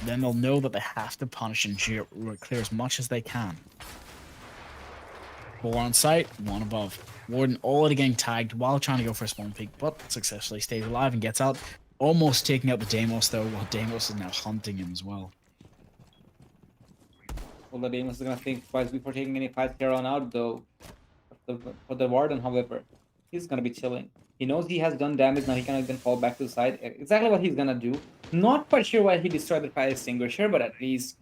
then they'll know that they have to punish and clear as much as they can. 4 on site, 1 above. Warden already getting tagged while trying to go for a spawn peek, but successfully stays alive and gets out. Almost taking out the Deimos though, while Deimos is now hunting him as well.
Well, the Deimos is gonna think twice before taking any fights here on out though. For the Warden, however, he's gonna be chilling. He knows he has done damage, now he can then fall back to the side. Exactly what he's gonna do. Not quite sure why he destroyed the fire extinguisher, but at least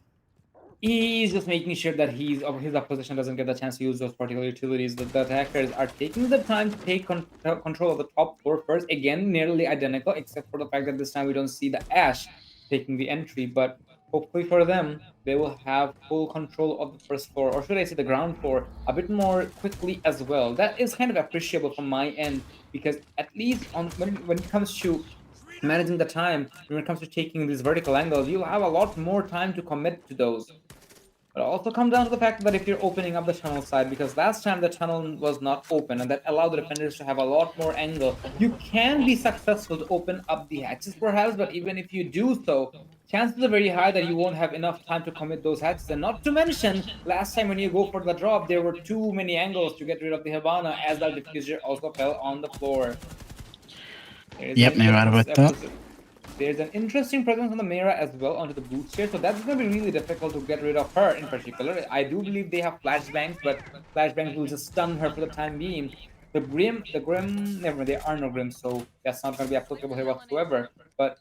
he's just making sure that his opposition doesn't get the chance to use those particular utilities. The attackers are taking the time to take control of the top floor first. Again, nearly identical, except for the fact that this time we don't see the Ash taking the entry. But hopefully for them, they will have full control of the first floor, or should I say the ground floor, a bit more quickly as well. That is kind of appreciable from my end, because at least when it comes to managing the time, when it comes to taking these vertical angles, you'll have a lot more time to commit to those. But it also comes down to the fact that if you're opening up the tunnel side, because last time the tunnel was not open, and that allowed the defenders to have a lot more angle, you can be successful to open up the hatches perhaps, but even if you do so, chances are very high that you won't have enough time to commit those hatches. And not to mention, last time when you go for the drop, there were too many angles to get rid of the Habana, as the diffuser also fell on the floor.
Yep, you're right about that.
There's an interesting presence on the Mera as well onto the boots here, so that's going to be really difficult to get rid of her in particular. I do believe they have flashbangs, but flashbangs will just stun her for the time being. The Grim, never mind, there are no Grims, so that's not going to be applicable here whatsoever. But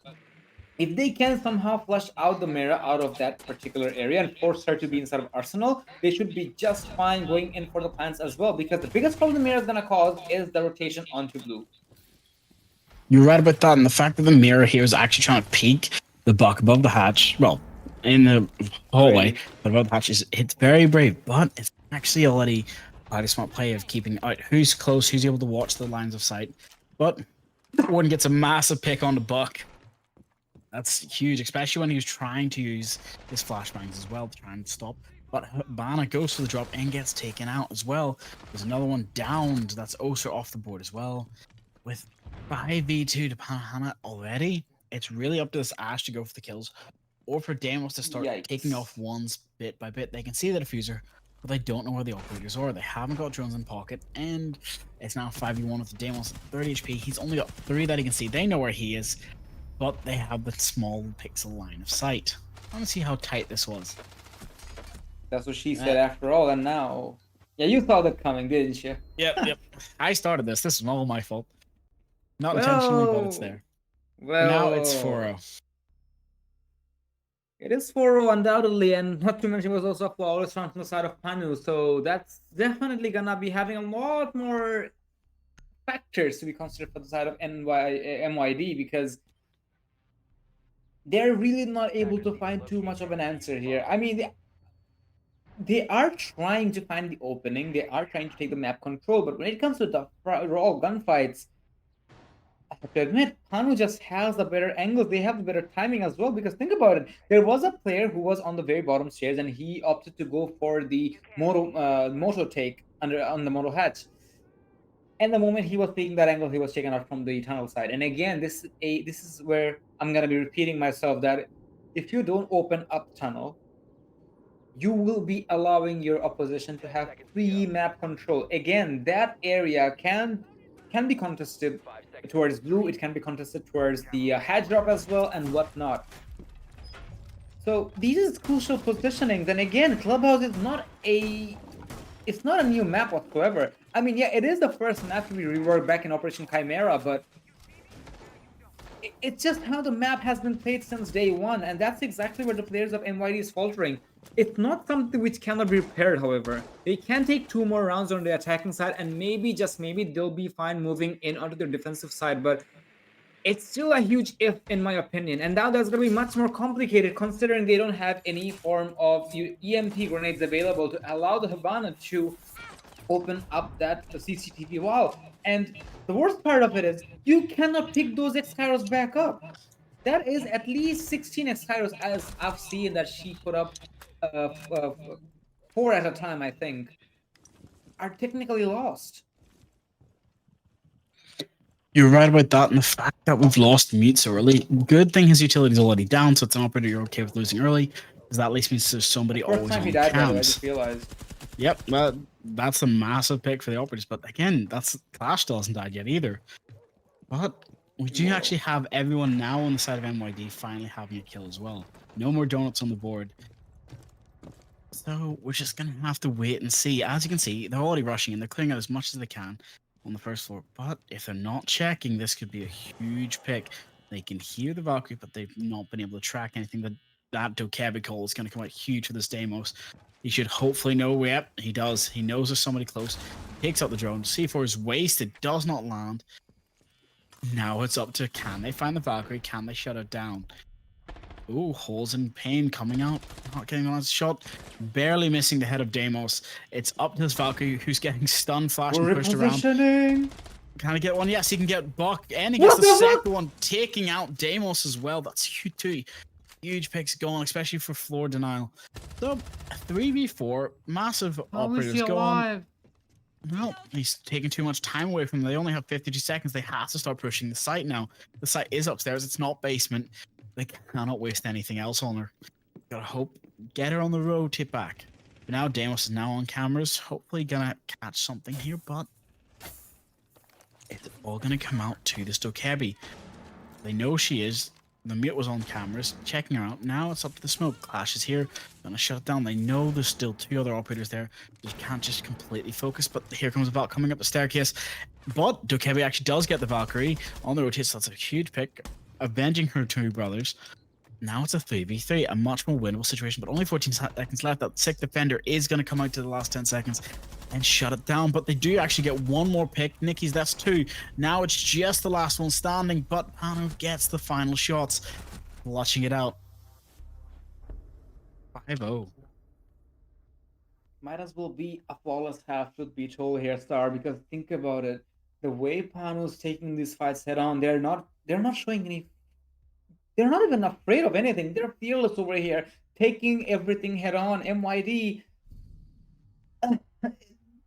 if they can somehow flush out the Mera out of that particular area and force her to be inside of Arsenal, they should be just fine going in for the plants as well, because the biggest problem the Mera is going to cause is the rotation onto blue.
You're right about that, and the fact that the mirror here is actually trying to peek the Buck above the hatch, well, in the hallway, but above the hatch, it's very brave, but it's actually already quite a smart play of keeping out who's close, who's able to watch the lines of sight. But Warden gets a massive pick on the Buck. That's huge, especially when he was trying to use his flashbangs as well to try and stop. But Habana goes for the drop and gets taken out as well. There's another one downed. That's Osa off the board as well. With 5v2 to Pannuhuone already, it's really up to this Ash to go for the kills, or for Deimos to start taking off ones bit by bit. They can see the diffuser, but they don't know where the operators are. They haven't got drones in pocket, and it's now 5v1 with the Deimos at 30 HP. He's only got 3 that he can see. They know where he is, but they have the small pixel line of sight. I want to see how tight this was.
That's what she said after all, and now... Yeah, you saw that coming, didn't you?
Yep. I started this. This is all my fault. Not intentionally, but it's there.
Well,
now it's 4-0.
It is 4-0 undoubtedly, and not to mention it was also a flawless run from the side of Pannu, so that's definitely gonna be having a lot more factors to be considered for the side of MYD, because they're really not able to find too much of an answer here. I mean, they are trying to find the opening, they are trying to take the map control, but when it comes to the raw gunfights, I have to admit, Panu just has the better angles. They have the better timing as well. Because think about it, there was a player who was on the very bottom stairs, and he opted to go for the moto take on the moto hatch. And the moment he was taking that angle, he was taken out from the tunnel side. And again, this is where I'm gonna be repeating myself that if you don't open up tunnel, you will be allowing your opposition to have free map control. Again, that area can be contested
5 seconds.
towards blue. It can be contested towards the hatch drop as well and whatnot. So these is crucial positioning. Then again, Clubhouse is not a new map whatsoever. I mean, yeah, it is the first map to be reworked back in Operation Chimera, but it's just how the map has been played since day one, and that's exactly where the players of NYD is faltering. It's not something which cannot be repaired, however. They can take 2 more rounds on the attacking side, and maybe, just maybe, they'll be fine moving in onto their defensive side, but it's still a huge if, in my opinion. And now that's going to be much more complicated, considering they don't have any form of EMP grenades available to allow the Havana to open up that CCTV wall. And the worst part of it is you cannot pick those X-Kyros back up. That is at least 16 X-Kyros, as I've seen that she put up 4 at a time, I think, are technically lost.
You're right about that, and the fact that we've lost mutes early. Good thing his utility's already down, so it's an operator you're okay with losing early, because that at least means there's somebody
First
always
time
on
he died, by the way, I
cams.
just realized.
Yep, that's a massive pick for the operators, but again, that's Clash still hasn't died yet either. But we do actually have everyone now on the side of NYD finally having a kill as well. No more donuts on the board. So we're just gonna have to wait and see. As you can see, they're already rushing and they're clearing out as much as they can on the first floor. But if they're not checking, this could be a huge pick. They can hear the Valkyrie, but they've not been able to track anything. That Dokebi call is going to come out huge for this Deimos. He should hopefully know. Yep, he does. He knows there's somebody close. Takes out the drone. C4 is wasted. Does not land. Now it's up to, can they find the Valkyrie? Can they shut it down? Ooh, holes in pain coming out. Not getting a last shot. Barely missing the head of Deimos. It's up to this Valkyrie who's getting stunned, flashed, and pushed around. Can I get one? Yes, he can get Buck. And he gets the second one, taking out Deimos as well. That's huge too. Huge picks going, especially for floor denial. So, 3v4, massive operators going. Well, he's taking too much time away from them. They only have 52 seconds. They have to start pushing the site now. The site is upstairs. It's not basement. They cannot waste anything else on her. Gotta hope, get her on the road, tip back. But now Deimos is now on cameras. Hopefully gonna catch something here, but it's all gonna come out to this Dokebi. They know she is. The mute was on cameras, checking her out. Now it's up to the smoke. Clash is here, gonna shut it down. They know there's still 2 other operators there. You can't just completely focus, but here comes the Valk coming up the staircase. But Dokebi actually does get the Valkyrie on the rotate, so that's a huge pick. Avenging her 2 brothers. Now it's a 3v3, a much more winnable situation, but only 14 seconds left. That 6th defender is going to come out to the last 10 seconds and shut it down, but they do actually get 1 more pick. Nikki's, that's 2. Now it's just the last one standing, but Panu gets the final shots. Watching it out. 5-0.
Might as well be a flawless half, truth be told here, Star, because think about it. The way Panu's taking these fights head on, they're not showing any. They're not even afraid of anything. They're fearless over here, taking everything head on. MYD,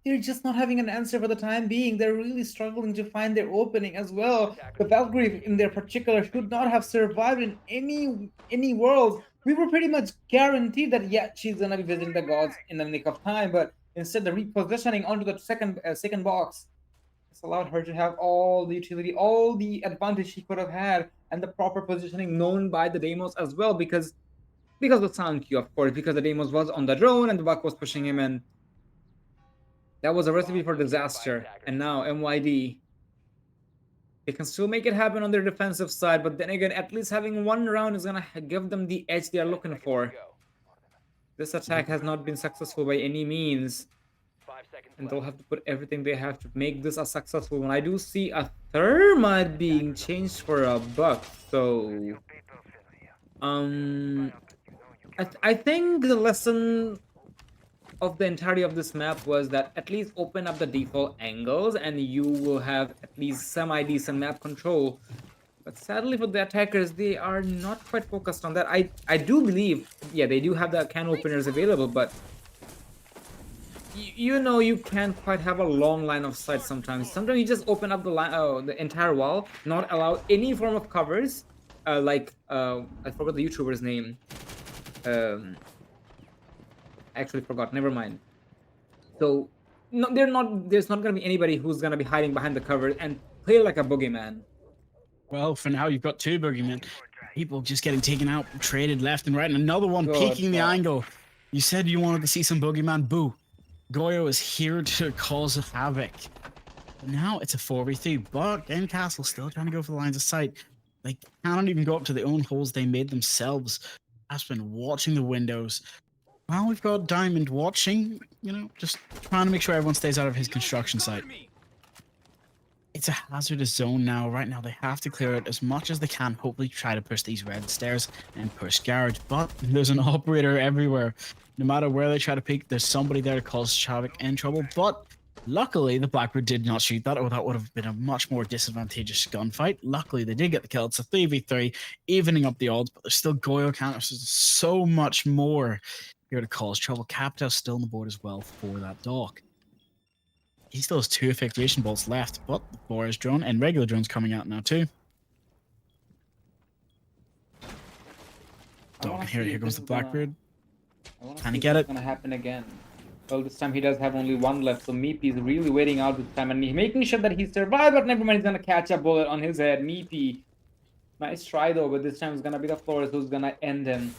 they're just not having an answer for the time being. They're really struggling to find their opening as well. The Valkyrie, in their particular, should not have survived in any world. We were pretty much guaranteed that, yeah, she's gonna be visiting the gods in the nick of time, but instead the repositioning onto the second box, it's allowed her to have all the utility, all the advantage she could have had, and the proper positioning known by the Deimos as well, because of sound cue, of course, because the Deimos was on the drone and the Buck was pushing him in. That was a recipe for disaster. And now MYD, they can still make it happen on their defensive side, but then again, at least having 1 round is gonna give them the edge they are looking for. This attack has not been successful by any means, and they'll have to put everything they have to make this a successful one. I do see a thermite being changed for a Buck, so I think the lesson of the entirety of this map was that at least open up the default angles and you will have at least semi-decent map control. But sadly for the attackers, they are not quite focused on that. I do believe, yeah, they do have the can openers available, but you know you can't quite have a long line of sight sometimes. Sometimes you just open up the line, the entire wall, not allow any form of covers. I forgot the YouTuber's name. Actually forgot. Never mind. So no, There's not gonna be anybody who's gonna be hiding behind the cover and play like a boogeyman.
Well, for now, you've got two boogeymen. People just getting taken out, traded left and right, and another one
Good
peeking the
God.
angle. You said you wanted to see some boogeyman. Boo. Goyo is here to cause havoc. But now it's a 4v3, but Game Castle still trying to go for the lines of sight. They cannot even go up to their own holes they made themselves. Has been watching the windows. Well, we've got Diamond watching, just trying to make sure everyone stays out of his construction site. It's a hazardous zone now. Right now, they have to clear it as much as they can, hopefully try to push these red stairs and push garage. But there's an operator everywhere. No matter where they try to peek, there's somebody there to cause havoc and trouble. But luckily, the Blackbird did not shoot that, or that would have been a much more disadvantageous gunfight. Luckily, they did get the kill. It's a 3v3, evening up the odds, but there's still Goyo counters. There's so much more here to cause trouble. Capita's still on the board as well for that dock. He still has 2 effectuation bolts left, but the Boris drone and regular drones coming out now too. Dog, here goes the Blackbird. Trying to get it.
Gonna happen again. Well, this time he does have only one left, so Meepy is really waiting out this time and he's making sure that he survived, but never mind, he's gonna catch a bullet on his head. Meepy. Nice try though, but this time it's gonna be the Flores who's gonna end him.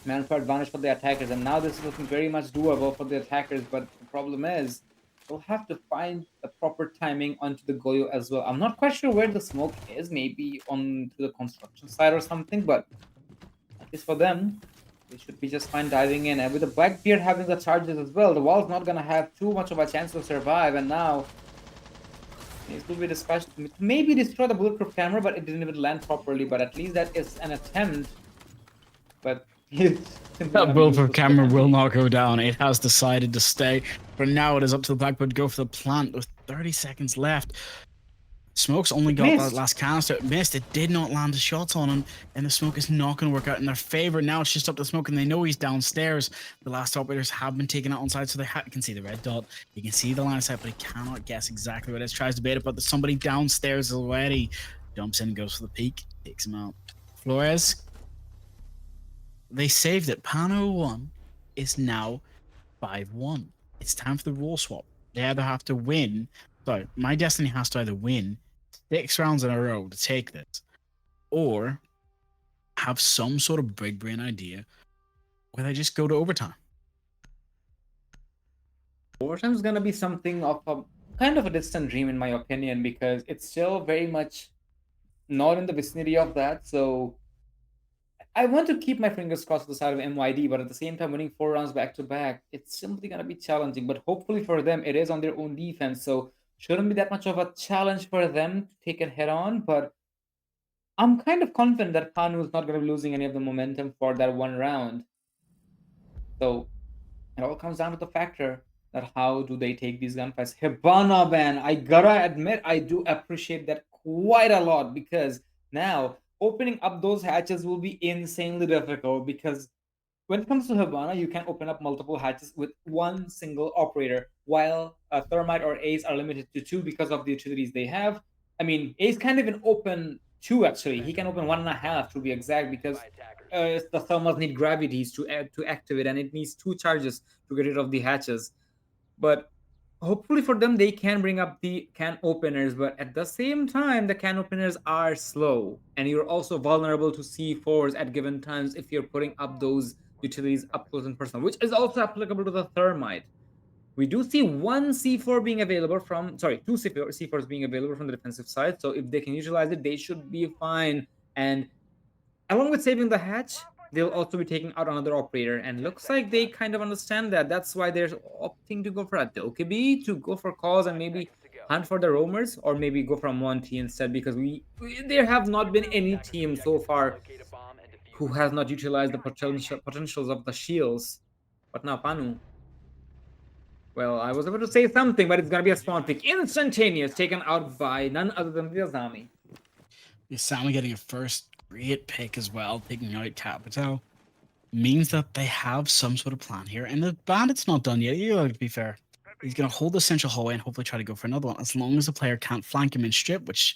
Man for advantage for the attackers, and now this is looking very much doable for the attackers, but the problem is they'll have to find the proper timing onto the Goyo as well. I'm not quite sure where the smoke is, maybe onto the construction site or something, but at least for them, they should be just fine diving in. And with the Blackbeard having the charges as well, the wall's not gonna have too much of a chance to survive, and now needs to be dispatched to maybe destroy the bulletproof camera, but it didn't even land properly, but at least that is an attempt. But
that bulletproof camera will not go down. It has decided to stay. For now, it is up to the Blackbird to go for the plant with 30 seconds left. Smoke's only got that last canister. It missed. It did not land a shot on him, and the smoke is not going to work out in their favor. Now it's just up to the smoke, and they know he's downstairs. The last operators have been taken out on side, so they can see the red dot. You can see the line of sight, but he cannot guess exactly what it is. Tries to bait it, but there's somebody downstairs already. Jumps in, goes for the peek, takes him out. Flores. They saved it. Pannuhuone is now 5-1. It's time for the role swap. They either have to win. Sorry, My Destiny has to either win 6 rounds in a row to take this, or have some sort of big brain idea where they just go to overtime.
Overtime is gonna be something of a kind of a distant dream, in my opinion, because it's still very much not in the vicinity of that. So I want to keep my fingers crossed to the side of MYD, but at the same time, winning 4 rounds back to back, it's simply going to be challenging. But hopefully for them, it is on their own defense, so shouldn't be that much of a challenge for them to take it head on. But I'm kind of confident that Pannu is not going to be losing any of the momentum for that 1 round. So it all comes down to the factor that how do they take these gunfights. Hibana ban, I gotta admit, I do appreciate that quite a lot, because now opening up those hatches will be insanely difficult, because when it comes to Hibana, you can open up multiple hatches with one single operator, while Thermite or Ace are limited to 2 because of the utilities they have. I mean, Ace can't even open 2 actually. He can open 1.5 to be exact, because the thermals need gravities to activate, and it needs 2 charges to get rid of the hatches. But hopefully for them, they can bring up the can openers, but at the same time, the can openers are slow, and you're also vulnerable to C4s at given times if you're putting up those utilities up close and personal, which is also applicable to the Thermite. We do see 1 C4 being available from, 2 C4s being available from the defensive side, so if they can utilize it, they should be fine. And along with saving the hatch, they'll also be taking out another operator, and looks like they kind of understand that. That's why they're opting to go for a Dokkaebi, to go for calls and maybe hunt for the roamers, or maybe go from 1T instead, because there have not been any team so far who has not utilized the potentials of the shields. But now Pannu. Well, I was about to say something, but it's gonna be a spawn pick. Instantaneous, taken out by none other than the Azami.
Sami getting a first great pick as well, taking out Capital, means that they have some sort of plan here. And the bandit's not done yet, to be fair. He's going to hold the central hallway and hopefully try to go for another one, as long as the player can't flank him in strip, which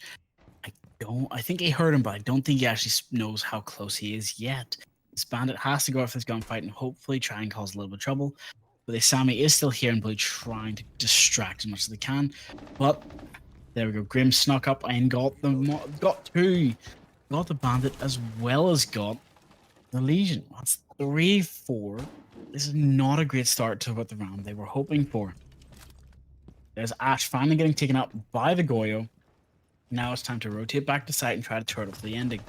I think he heard him, but I don't think he actually knows how close he is yet. This bandit has to go off this gunfight and hopefully try and cause a little bit of trouble. But the Sami is still here in blue, trying to distract as much as they can. But there we go. Grim snuck up and got two. Got the bandit as well as got the Legion. That's 3-4. This is not a great start to what the round they were hoping for. There's Ash finally getting taken out by the Goyo. Now it's time to rotate back to site and try to turtle for the ending.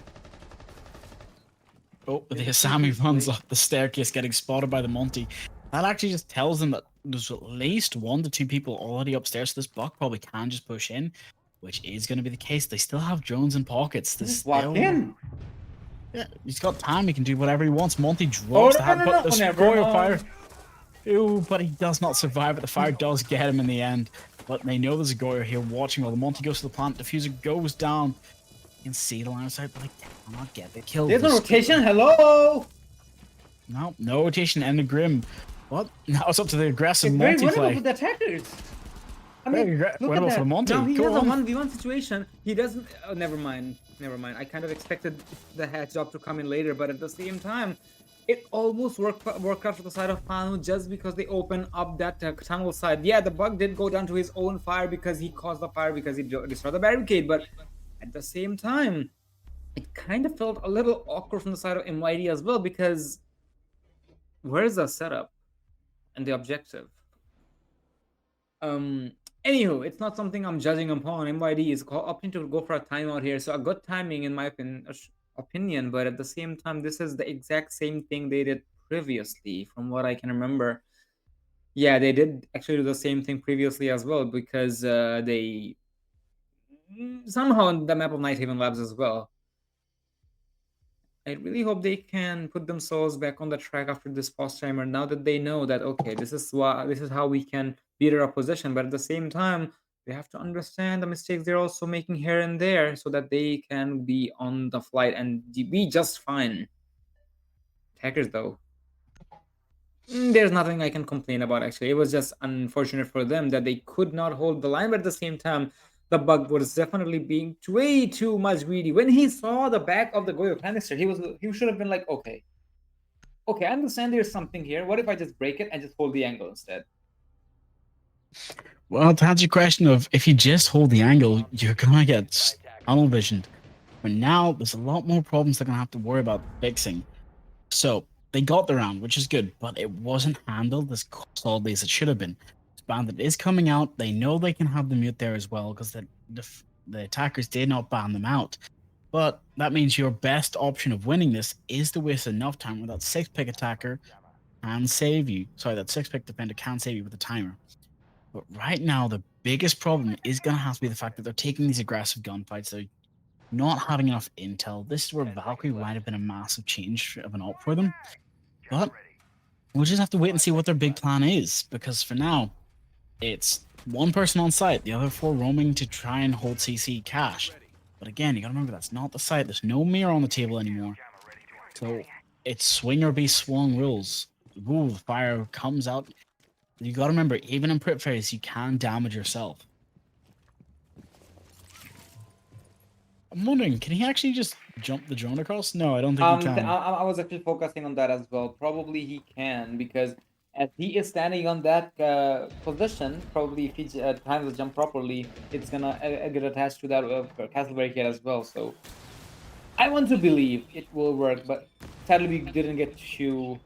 Oh, the Asami runs up the staircase, getting spotted by the Monty. That actually just tells them that there's at least 1 to 2 people already upstairs, so this Buck probably can just push in, which is going to be the case. They still have drones in pockets.
Just walk in.
Yeah, he's got time. He can do whatever he wants. Monty drops the hat, but the
never
Goyo
mind.
fire. Ooh, but he does not survive. But the fire does get him in the end. But they know there's a Goyo here watching while the Monty goes to the plant. Diffuser goes down. You can see the line of sight, but they cannot get the kill.
There's no rotation. Hello.
No rotation and the Grim. What? Now it's up to the aggressive
It's very
Monty
winnable
play.
with the attackers. I mean, look
Winnable
at
for
that.
Monty.
Now he
Go
has a
on.
1v1 situation. He doesn't. Oh, never mind. Never mind. I kind of expected the hatch job to come in later, but at the same time, it almost worked out for the side of Pannu just because they opened up that tunnel side. Yeah, the bug did go down to his own fire because he caused the fire because he destroyed the barricade, but at the same time, it kind of felt a little awkward from the side of MYD as well because where's the setup and the objective? Anywho, it's not something I'm judging upon. MYD is opting to go for a timeout here, so a good timing in my opinion. But at the same time, this is the exact same thing they did previously, from what I can remember. Yeah, they did actually do the same thing previously as well because they somehow on the map of Nighthaven Labs as well. I really hope they can put themselves back on the track after this pause timer. Now that they know that okay, this is how we can beat our opposition, but at the same time, they have to understand the mistakes they're also making here and there, so that they can be on the flight and be just fine. Hackers though, there's nothing I can complain about. Actually, it was just unfortunate for them that they could not hold the line, but at the same time, the bug was definitely being way too much greedy. When he saw the back of the Goyo canister, he should have been like, okay, I understand there's something here. What if I just break it and just hold the angle instead?
Well, to answer your question of if you just hold the angle, you're gonna get tunnel visioned. But now there's a lot more problems they're gonna have to worry about fixing. So they got the round, which is good, but it wasn't handled as solidly as it should have been. This bandit is coming out. They know they can have the mute there as well because the attackers did not ban them out. But that means your best option of winning this is to waste enough time where that 6-pick attacker can save you. Sorry, that 6-pick defender can save you with a timer. But right now, the biggest problem is going to have to be the fact that they're taking these aggressive gunfights. They're not having enough intel. This is where Valkyrie might have been a massive change of an op for them. But we'll just have to wait and see what their big plan is. Because for now, it's one person on site, the other 4 roaming to try and hold CC cash. But again, you gotta remember that's not the site. There's no mirror on the table anymore. So it's swing or be swung rules. Ooh, the fire comes out. You gotta remember, even in Prip Phase, you can damage yourself. I'm wondering, can he actually just jump the drone across? No, I don't think he can.
I was actually focusing on that as well. Probably he can because as he is standing on that position, probably if he times the jump properly, it's gonna get attached to that castle barricade as well. So I want to believe it will work, but sadly we didn't get to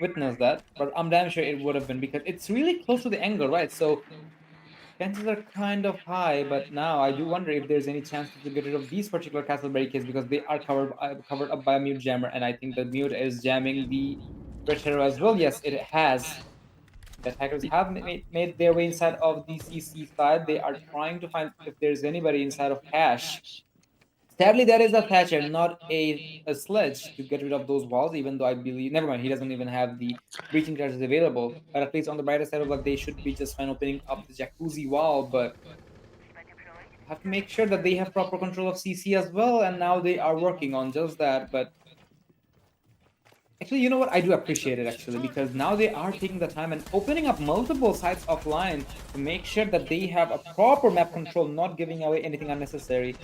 witness that. But I'm damn sure it would have been because it's really close to the angle, right? So chances are kind of high, but now I do wonder if there's any chance to get rid of these particular castle barricades because they are covered up by a mute jammer, and I think the mute is jamming the Red Hero as well. Yes, it has. The attackers have made their way inside of the CC side. They are trying to find if there's anybody inside of cash. Sadly, there is a Thatcher, not a sledge to get rid of those walls, even though I believe, never mind, he doesn't even have the breaching charges available. But at least on the brighter side of luck, they should be just fine opening up the jacuzzi wall. But have to make sure that they have proper control of CC as well, and now they are working on just that. But actually, you know what? I do appreciate it actually, because now they are taking the time and opening up multiple sites offline to make sure that they have a proper map control, not giving away anything unnecessary.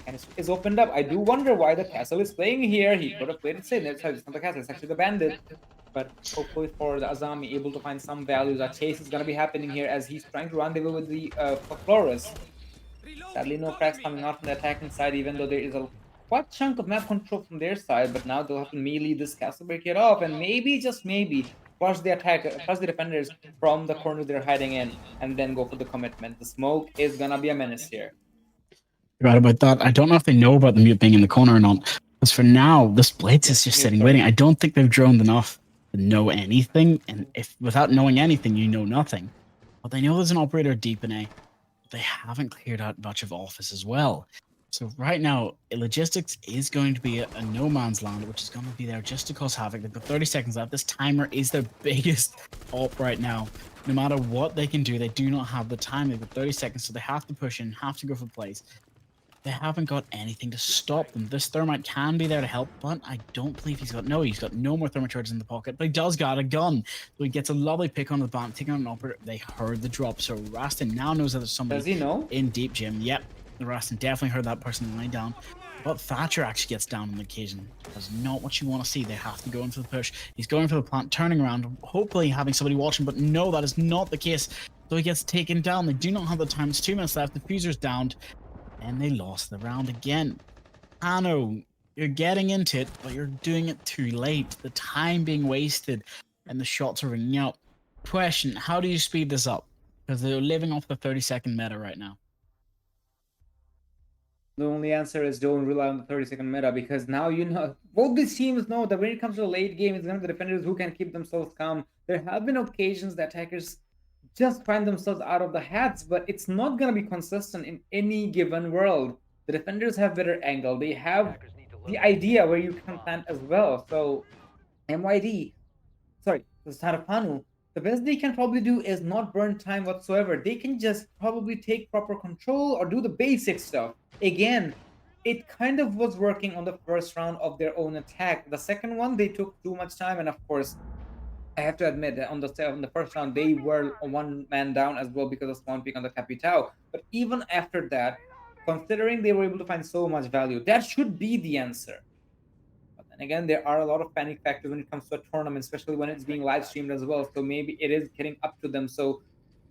And it's opened up. I do wonder why the castle is playing here. He could have played it safe. It's not the castle, it's actually the bandit. But hopefully for the Azami, able to find some values. A chase is gonna be happening here as he's trying to rendezvous with the Flores. Sadly, no cracks coming out from the attacking side, even though there is a quite chunk of map control from their side. But now they'll have to melee this castle, break it off, and maybe, just maybe, flush the flush the defenders from the corner they're hiding in, and then go for the commitment. The smoke is gonna be a menace here.
Right about that. I don't know if they know about the mute being in the corner or not. Because for now, this Blitz is just sitting waiting. I don't think they've droned enough to know anything. And if without knowing anything, you know nothing. But they know there's an operator deep in A. They haven't cleared out much of office as well. So right now, logistics is going to be a no man's land, which is going to be there just to cause havoc. They've got 30 seconds left. This timer is their biggest op right now. No matter what they can do, they do not have the time. They've got 30 seconds, so they have to push in, have to go for plays. They haven't got anything to stop them. This thermite can be there to help, but I don't believe he's got no more thermite charges in the pocket, but he does got a gun. So he gets a lovely pick on the bomb, taking on an operator. They heard the drop, so Rastin now knows that there's somebody
Does he know?
in deep gym. Yep, Rastin definitely heard that person lying down. But Thatcher actually gets down on the occasion. That's not what you want to see. They have to go in for the push. He's going for the plant, turning around, hopefully having somebody watching, but no, that is not the case. So he gets taken down. They do not have the time. It's 2 minutes left. The fuser's downed. And they lost the round again. Anno, you're getting into it, but you're doing it too late. The time being wasted and the shots are ringing out. Question, how do you speed this up? Because they're living off the 30-second meta right now.
The only answer is don't rely on the 30-second meta, because now you know both these teams know that when it comes to the late game, it's going to be the defenders who can keep themselves calm. There have been occasions that attackers just find themselves out of the hats, but it's not going to be consistent in any given world. The defenders have better angle. They have the idea where you can plant as well. So MYD, sorry, the side of Pannu, the best they can probably do is not burn time whatsoever. They can just probably take proper control or do the basic stuff. Again, it kind of was working on the first round of their own attack. The second one, they took too much time, and of course, I have to admit that on the first round, they were one man down as well because of spawn peak on the Capitao. But even after that, considering they were able to find so much value, that should be the answer. But then again, there are a lot of panic factors when it comes to a tournament, especially when it's being live streamed as well. So maybe it is getting up to them. So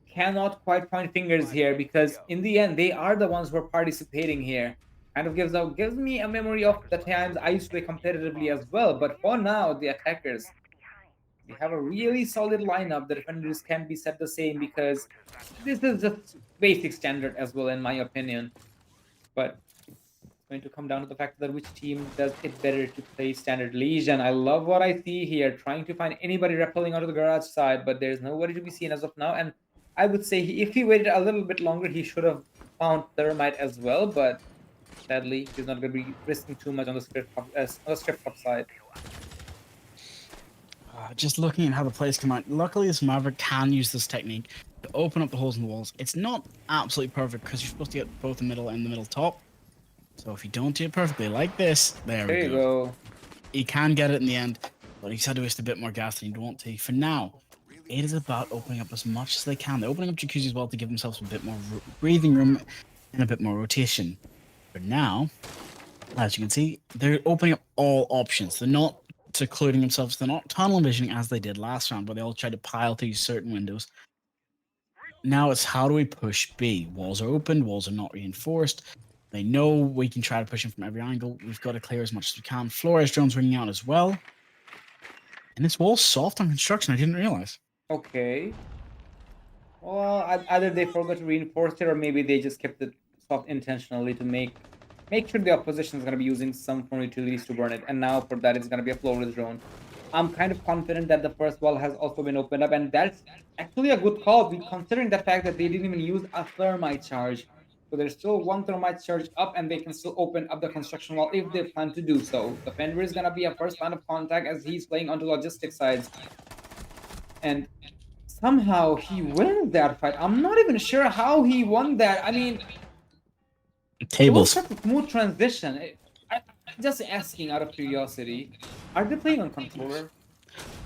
cannot quite point fingers here, because in the end, they are the ones who are participating here. Kind of gives me a memory of the times I used to play competitively as well. But for now, the attackers, we have a really solid lineup. The defenders can be set the same, because this is just basic standard as well, in my opinion. But it's going to come down to the fact that which team does it better to play standard Legion. I love what I see here, trying to find anybody rappelling out of the garage side, but there's nobody to be seen as of now. And I would say if he waited a little bit longer, he should have found thermite as well. But sadly, he's not going to be risking too much on the script side.
Just looking at how the plays come out, luckily this Maverick can use this technique to open up the holes in the walls. It's not absolutely perfect because you're supposed to get both the middle and the middle top. So if you don't do it perfectly like this, there we
you go.
He can get it in the end, but he's had to waste a bit more gas than he'd want to. For now, it is about opening up as much as they can. They're opening up jacuzzi as well to give themselves a bit more breathing room and a bit more rotation. For now, as you can see, they're opening up all options. They're not secluding themselves. They're not tunnel visioning as they did last round, where they all tried to pile through certain windows. Now it's how do we push B? Walls are open, walls are not reinforced. They know we can try to push them from every angle. We've got to clear as much as we can. Flores drones ringing out as well. And this wall's soft on construction, I didn't realize.
Okay. Well, either they forgot to reinforce it, or maybe they just kept it soft intentionally to make sure the opposition is going to be using some form of utilities to burn it. And now for that, it's going to be a Flores drone. I'm kind of confident that the first wall has also been opened up, and that's actually a good call, considering the fact that they didn't even use a thermite charge. So there's still one thermite charge up, and they can still open up the construction wall if they plan to do so. The Fender is gonna be a first line of contact as he's playing onto logistic sides, and somehow he wins that fight. I'm not even sure how he won that. I mean, it was
Tables.
such a smooth transition. I'm just asking out of curiosity, are they playing on controller?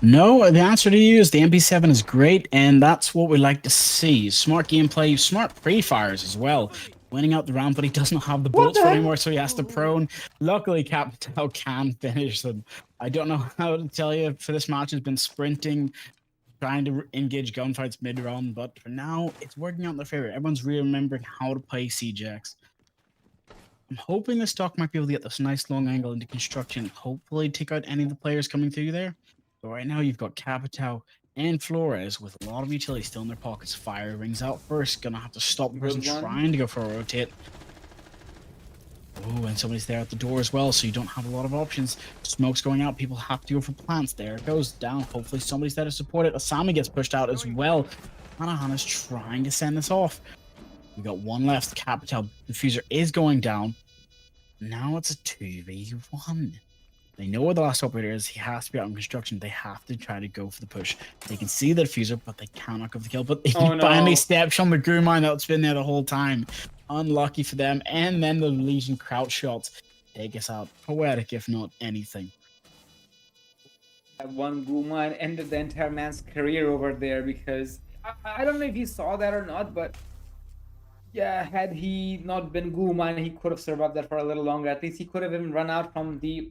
No, the answer to you is the MP7 is great, and that's what we like to see. Smart gameplay, smart pre-fires as well. Winning out the round, but he doesn't have the
What
bolts
the
for
heck?
anymore, so he has to prone. Luckily, Capital can finish them. I don't know how to tell you for this match. Has been sprinting, trying to engage gunfights mid-round, but for now, it's working out in their favor. Everyone's remembering how to play CJX. I'm hoping the stock might be able to get this nice long angle into construction, hopefully take out any of the players coming through there. But right now, you've got Capitao and Flores with a lot of utility still in their pockets. Fire rings out first, gonna have to stop the person
Good one.
trying to go for a rotate. Oh, and somebody's there at the door as well, so you don't have a lot of options. Smoke's going out, people have to go for plants. There it goes down. Hopefully somebody's there to support it. Asami gets pushed out as well. Pannuhuone's trying to send this off. We got one left. Capitao diffuser is going down. Now it's a 2v1. They know where the last operator is. He has to be out in construction. They have to try to go for the push. They can see the diffuser, but they cannot go for the kill. But he
Oh, no.
finally steps on the goo mine that's been there the whole time. Unlucky for them. And then the Legion crouch shots take us out. Poetic, if not anything.
That one goo mine ended the entire man's career over there, because I don't know if he saw that or not, but yeah, had he not been goo mine, he could have survived that for a little longer. At least he could have even run out from the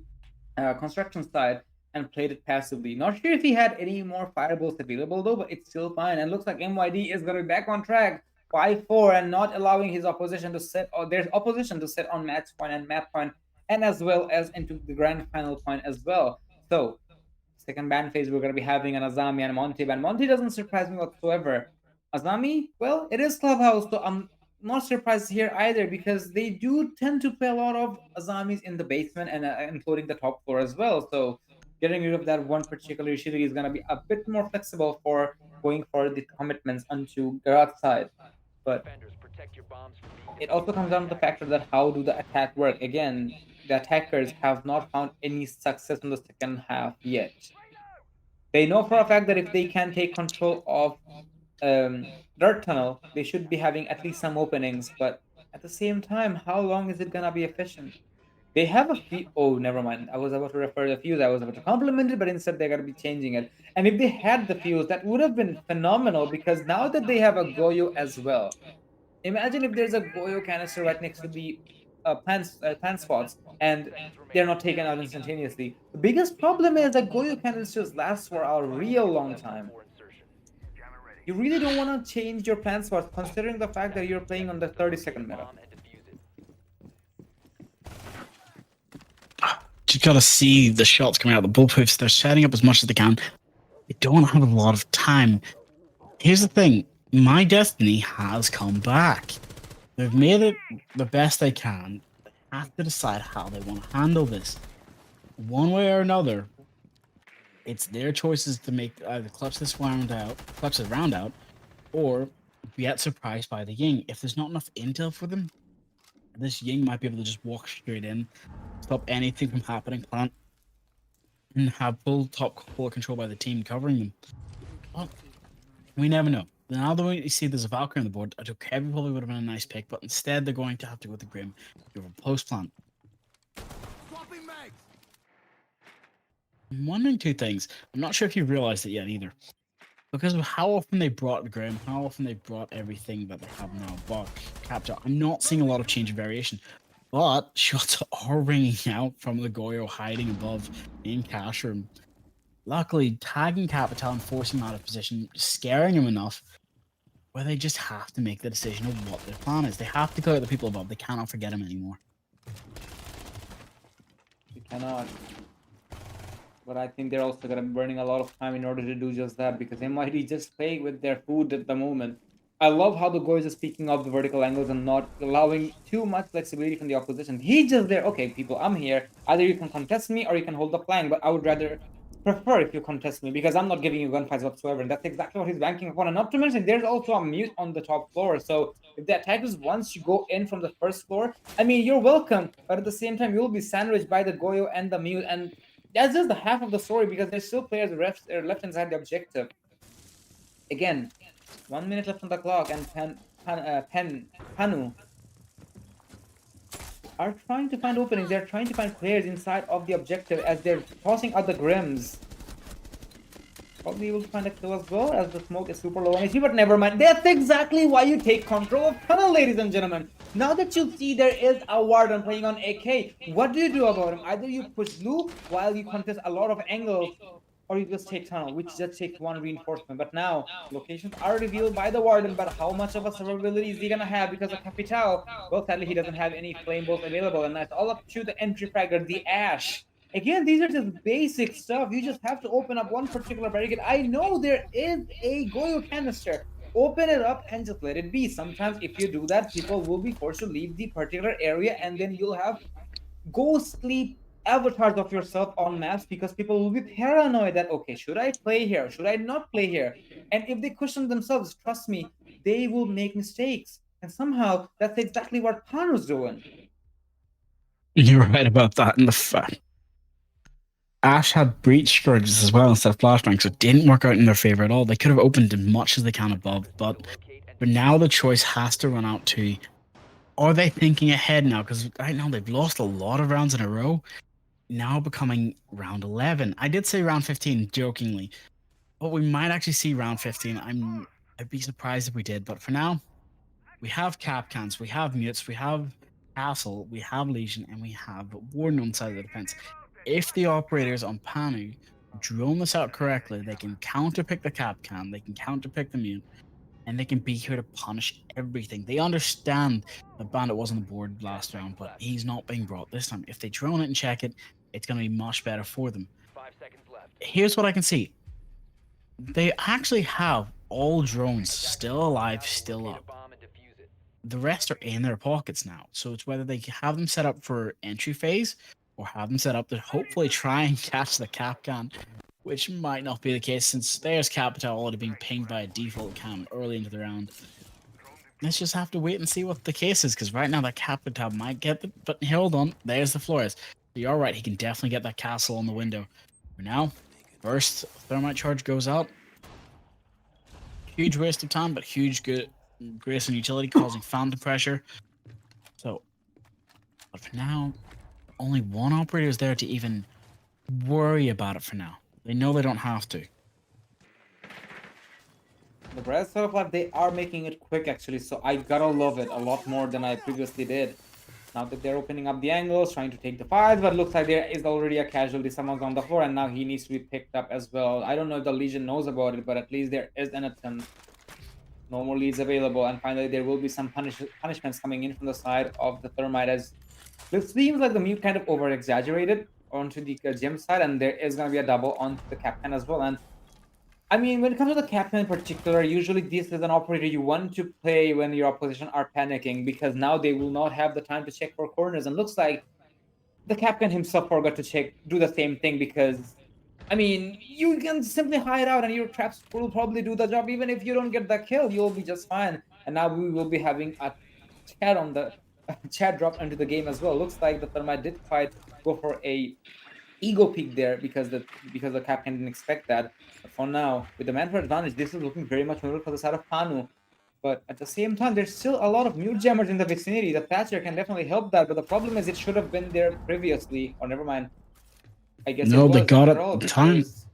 construction side and played it passively. Not sure if he had any more fireballs available though, but it's still fine. And looks like MYD is going to be back on track, 5-4, and not allowing his opposition to set, or there's opposition to set on match point and map point, and as well as into the grand final point as well. So second ban phase, we're going to be having an Azami and Monty ban. Monty doesn't surprise me whatsoever. Azami, well, it is Clubhouse, so I'm not surprised here either, because they do tend to play a lot of Azamis in the basement and including the top floor as well. So getting rid of that one particular issue is going to be a bit more flexible for going for the commitments onto garage side. But
Defenders, protect your bombs from being
it also comes down to the factor that how do the attack work? Again, the attackers have not found any success in the second half yet. They know for a fact that if they can take control of dirt tunnel, they should be having at least some openings, but at the same time, how long is it gonna be efficient? They have a few. Oh, never mind. I was about to refer to the fuse. I was about to compliment it, but instead they're gonna be changing it. And if they had the fuse, that would have been phenomenal, because now that they have a Goyo as well, imagine if there's a Goyo canister right next to the plant spots, and they're not taken out instantaneously. The biggest problem is that Goyo canisters last for a real long time.
for insertion.
You really don't want to change your plan spots, considering the fact that you're playing on the 30-second meta.
Bomb and defuse it.
Just gotta see the shots coming out. The bullpuffs, they're setting up as much as they can. They don't have a lot of time. Here's the thing. My Destiny has come back. They've made it the best they can. They have to decide how they want to handle this. One way or another, it's their choices to make either clutch this round out, or get surprised by the Ying. If there's not enough intel for them, this Ying might be able to just walk straight in, stop anything from happening, plant, and have full top floor control by the team covering them. Well, we never know. Now that we see there's a Valkyrie on the board, I took Heavy probably would have been a nice pick, but instead they're going to have to go with the Grim. Go for post plant. I'm wondering two things. I'm not sure if you've realized it yet either. Because of how often they brought Grim, how often they brought everything that they have now, Buck, Capture, I'm not seeing a lot of change in variation. But shots are ringing out from the Goyo hiding above in cash room. Luckily, tagging Capital and forcing him out of position, scaring him enough where they just have to make the decision of what their plan is. They have to clear out the people above. They cannot forget him anymore.
You cannot. But I think they're also gonna be burning a lot of time in order to do just that, because they might be just playing with their food at the moment. I love how the Goys is speaking of the vertical angles and not allowing too much flexibility from the opposition. He just there, okay, people, I'm here. Either you can contest me or you can hold the flank, but I would rather prefer if you contest me because I'm not giving you gunfights whatsoever. And that's exactly what he's banking upon. And not to mention, there's also a mute on the top floor. So if the attackers wants you go in from the first floor, I mean, you're welcome. But at the same time, you'll be sandwiched by the Goyo and the mute. And that's just the half of the story because there's still players left inside the objective. Again, 1 minute left on the clock, and Pannu are trying to find openings. They're trying to find players inside of the objective as they're tossing out the Grims. Probably able to find a kill as well as the smoke is super low on HP, but never mind. That's exactly why you take control of tunnel, ladies and gentlemen. Now that you see there is a Warden playing on AK, what do you do about him? Either you push blue while you contest a lot of angles, or you just take tunnel, which just takes one reinforcement. But now, locations are revealed by the Warden, but how much of a survivability is he gonna have because of Capital? Well, sadly, he doesn't have any flame bolts available, and that's all up to the entry fragger, the Ash. Again, these are just basic stuff. You just have to open up one particular barricade. I know there is a Goyo canister. Open it up and just let it be. Sometimes if you do that, people will be forced to leave the particular area, and then you'll have ghostly avatars of yourself on maps because people will be paranoid that, okay, should I play here? Should I not play here? And if they question themselves, trust me, they will make mistakes. And somehow that's exactly what Pannu's doing.
You're right about that. And the fact Ash had breach scourges as well instead of flashbangs, so it didn't work out in their favor at all. They could have opened as much as they can above, but for now the choice has to run out to, are they thinking ahead now? Because right now they've lost a lot of rounds in a row. Now becoming round 11. I did say round 15 jokingly, but we might actually see round 15. I'd be surprised if we did, but for now, we have Capcans, we have Mutes, we have Castle, we have Legion, and we have Warden on the side of the defense. If the operators on Pannu drone this out correctly, they can counterpick the Capcan, they can counterpick the Mute, and they can be here to punish everything. They understand that Bandit was on the board last round, but he's not being brought this time. If they drone it and check it, it's going to be much better for them.
5 seconds left.
Here's what I can see. They actually have all drones still alive, still
Locate a
up.
bomb and defuse it.
The rest are in their pockets now. So it's whether they have them set up for entry phase or have them set up to hopefully try and catch the Capcan, which might not be the case since there's Capital already being pinged by a default cam early into the round. Let's just have to wait and see what the case is, because right now that Capital might get it, but hold on, there's the Flores. So you're right, he can definitely get that castle on the window. For now, first thermite charge goes out. Huge waste of time, but huge good grace and utility causing phantom pressure. So, but for now, only one operator is there to even worry about it for now. They know they don't have to.
The rest of life, they are making it quick actually, so I gotta love it a lot more than I previously did. Now that they're opening up the angles, trying to take the fights, but looks like there is already a casualty. Someone's on the floor, and now he needs to be picked up as well. I don't know if the Legion knows about it, but at least there is an attempt. No more leads available, and finally there will be some punishments coming in from the side of the Thermite, as it seems like the mute kind of over-exaggerated onto the gem side, and there is going to be a double onto the Captain as well. And I mean, when it comes to the Captain in particular, usually this is an operator you want to play when your opposition are panicking, because now they will not have the time to check for corners. And looks like the Captain himself forgot to do the same thing, because I mean, you can simply hide out and your traps will probably do the job. Even if you don't get the kill, you'll be just fine. And now we will be having a chat on the chat drop into the game as well. Looks like the Thermite did quite go for a ego peak there because the Captain didn't expect that. But for now, with the manpower advantage, this is looking very much favorable for the side of Pannu. But at the same time, there's still a lot of mute jammers in the vicinity. The Thatcher can definitely help that, but the problem is it should have been there previously. Or never mind. I guess
No, they got it
all
at the time.
because-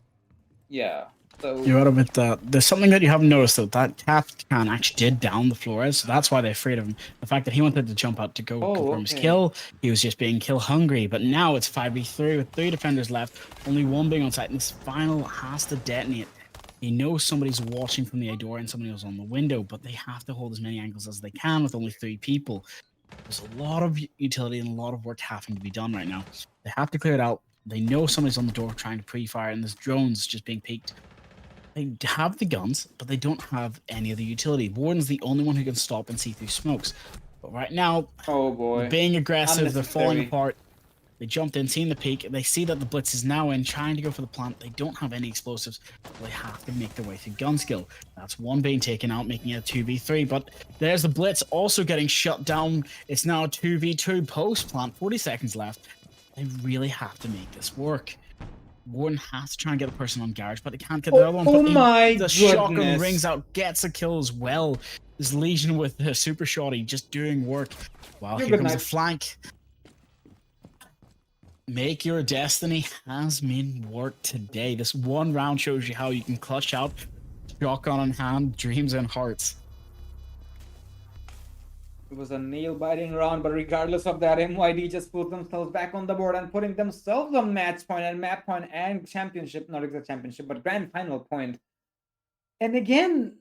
Yeah. So
You're out of it. There's something that you haven't noticed, though. That Capcan actually did down the Flores, so that's why they're afraid of him. The fact that he wanted to jump out to go confirm his
okay.
kill, he was just being kill hungry. But now it's 5v3 with 3 defenders left, only 1 being on site, and this final has to detonate. He knows somebody's watching from the door and somebody else on the window, but they have to hold as many angles as they can with only 3 people. There's a lot of utility and a lot of work having to be done right now. They have to clear it out. They know somebody's on the door trying to pre-fire, and there's drones just being peeked. They have the guns, but they don't have any of the utility. Warden's the only one who can stop and see through smokes. But right now,
oh boy.
being aggressive, they're falling
Unnecessary.
apart. They jumped in, seen the peak. They see that the blitz is now in, trying to go for the plant. They don't have any explosives. They have to make their way through gun skill. That's one being taken out, making it a 2v3. But there's the blitz also getting shut down. It's now a 2v2 post plant. 40 seconds left. They really have to make this work. Warden has to try and get the person on garage, but they can't get the other one.
Oh
But
my
the shotgun
goodness.
rings out, gets a kill as well. This Legion with the super shotty just doing work. Wow, here comes the flank. Make your destiny has been worked today. This one round shows you how you can clutch out, shotgun in hand, dreams and hearts.
It was a nail-biting round, but regardless of that, MYD just put themselves back on the board and putting themselves on match point and map point and championship, not exact championship, but grand final point. And again,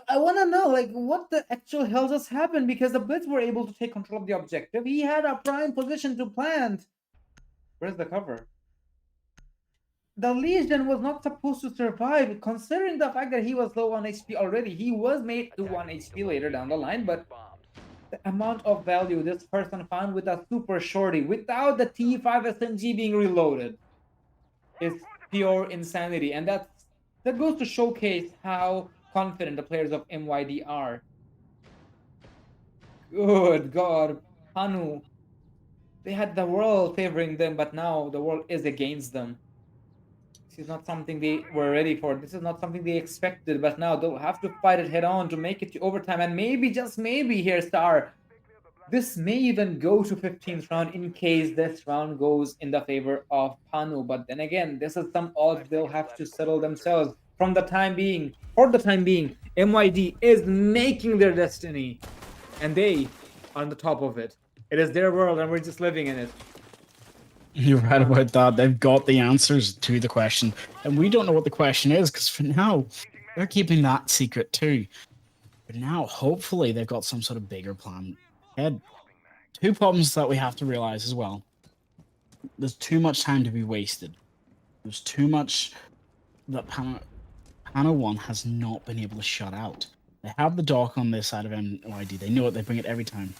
I want to know, like, what the actual hell just happened, because the Blitz were able to take control of the objective. He had a prime position to plant. Where's the cover? The Legion was not supposed to survive, considering the fact that he was low on HP already. He was made to 1 HP later down the line, but the amount of value this person found with a super shorty without the T5 SMG being reloaded is pure insanity. And that goes to showcase how confident the players of MYD are. Good God, Pannu. They had the world favoring them, but now the world is against them. This is not something they were ready for. This is not something they expected, but now they'll have to fight it head on to make it to overtime. And maybe, just maybe here, Star, this may even go to 15th round in case this round goes in the favor of Pannu. But then again, this is some odds they'll have to settle themselves. For the time being, MYD is making their destiny, and they are on the top of it. It is their world, and we're just living in it.
You're right about that. They've got the answers to the question, and we don't know what the question is, because for now, they're keeping that secret too. But now, hopefully, they've got some sort of bigger plan ahead. Two problems that we have to realize as well. There's too much time to be wasted. There's too much that Pannuhuone has not been able to shut out. They have the dock on this side of MYD. They know it. They bring it every time.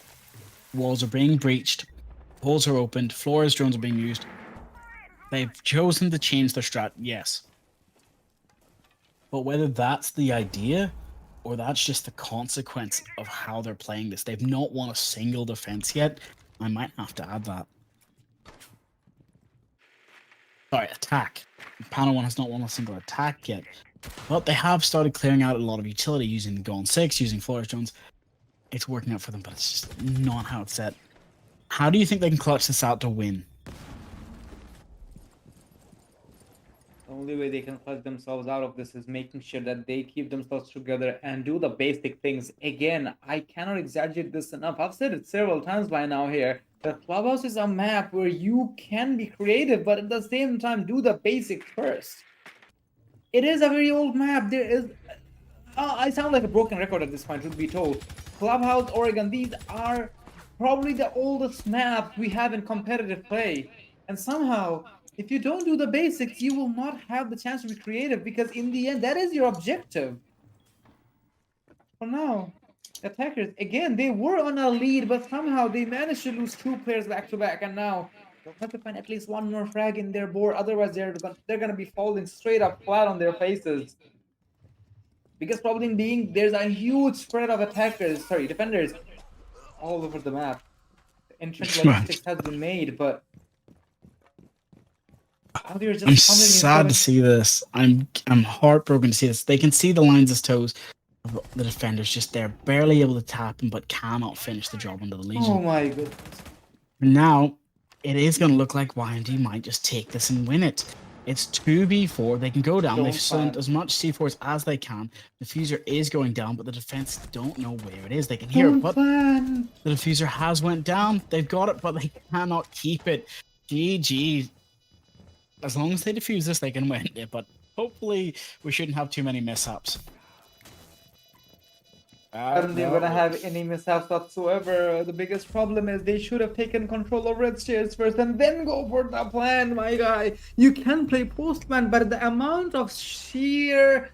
Walls are being breached. Holes are opened. Flores drones are being used. They've chosen to change their strat, yes. But whether that's the idea or that's just the consequence of how they're playing this, they've not won a single defense yet. I might have to add that. Sorry, attack. Pannuhuone has not won a single attack yet. But they have started clearing out a lot of utility using Gone 6, using Flores drones. It's working out for them, but it's just not how it's set. How do you think they can clutch this out to win?
The only way they can clutch themselves out of this is making sure that they keep themselves together and do the basic things. Again, I cannot exaggerate this enough. I've said it several times by now here. The Clubhouse is a map where you can be creative, but at the same time, do the basics first. It is a very old map. There is... I sound like a broken record at this point, truth be told. Clubhouse, Oregon, these are probably the oldest map we have in competitive play. And somehow, if you don't do the basics, you will not have the chance to be creative, because in the end, that is your objective. For now, the attackers, again, they were on a lead, but somehow they managed to lose 2 players back to back, and now they'll have to find at least 1 more frag in their board, otherwise they're going to be falling straight up flat on their faces. Biggest problem being, there's a huge spread of defenders all over the map. The entrance logistics has been made, but just
I'm sad to see this. I'm heartbroken to see this. They can see the lines of toes of the defenders just there, barely able to tap him, but cannot finish the job under the Legion.
Oh my goodness.
Now, it is going to look like YND might just take this and win it. It's 2v4. They can go down. They've sent as much C4s as they can. The diffuser is going down, but the defense don't know where it is. They can hear it, but the diffuser has went down. They've got it, but they cannot keep it. GG. As long as they defuse this, they can win it, but hopefully we shouldn't have too many mishaps.
I don't think they're gonna have any mishaps whatsoever. The biggest problem is they should have taken control of red stairs first and then go for the plan, my guy. You can play postman, but the amount of sheer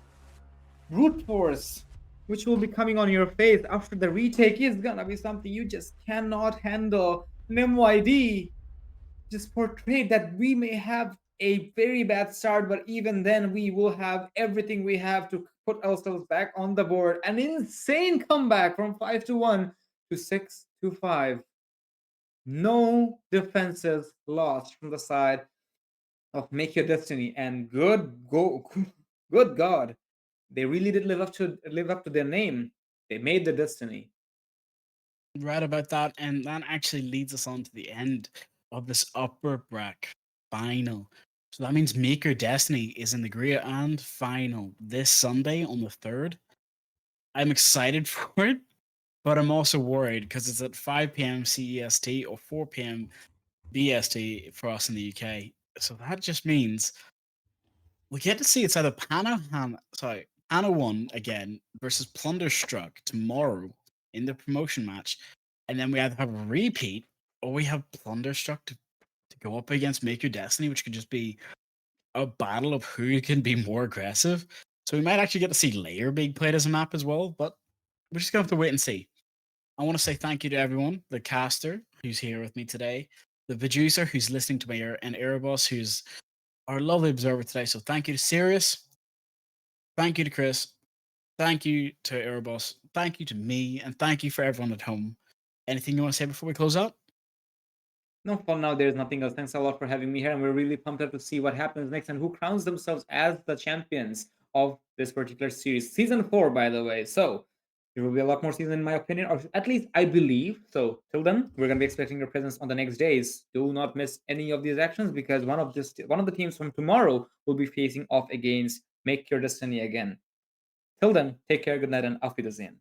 brute force which will be coming on your face after the retake is gonna be something you just cannot handle. MYD, just portrayed that we may have a very bad start, but even then we will have everything we have to put ourselves back on the board. An insane comeback from 5-1 to 6-5. No defenses lost from the side of Make Your Destiny, and good God, they really did live up to their name. They made the destiny.
Right about that, and that actually leads us on to the end of this upper bracket final. So that means Maker Destiny is in the grand final this Sunday on the 3rd. I'm excited for it, but I'm also worried because it's at 5 p.m. CEST or 4 p.m. BST for us in the UK. So that just means we get to see it's either Pannuhuone again versus Plunderstruck tomorrow in the promotion match, and then we either have a repeat or we have Plunderstruck to go up against Make Your Destiny, which could just be a battle of who can be more aggressive. So we might actually get to see Layer being played as a map as well, but we're just gonna have to wait and see. I want to say thank you to everyone, the caster who's here with me today, the producer who's listening to my ear, and Erebus who's our lovely observer today. So thank you to Sirius, thank you to Chris, thank you to Erebus, thank you to me, and thank you for everyone at home. Anything you want to say before we close out?
No, for now, there's nothing else. Thanks a lot for having me here, and we're really pumped up to see what happens next and who crowns themselves as the champions of this particular series. Season 4, by the way. So there will be a lot more season, in my opinion, or at least I believe. So till then, we're gonna be expecting your presence on the next days. Do not miss any of these actions because one of the teams from tomorrow will be facing off against Make Your Destiny again. Till then, take care, good night, and auf Wiedersehen.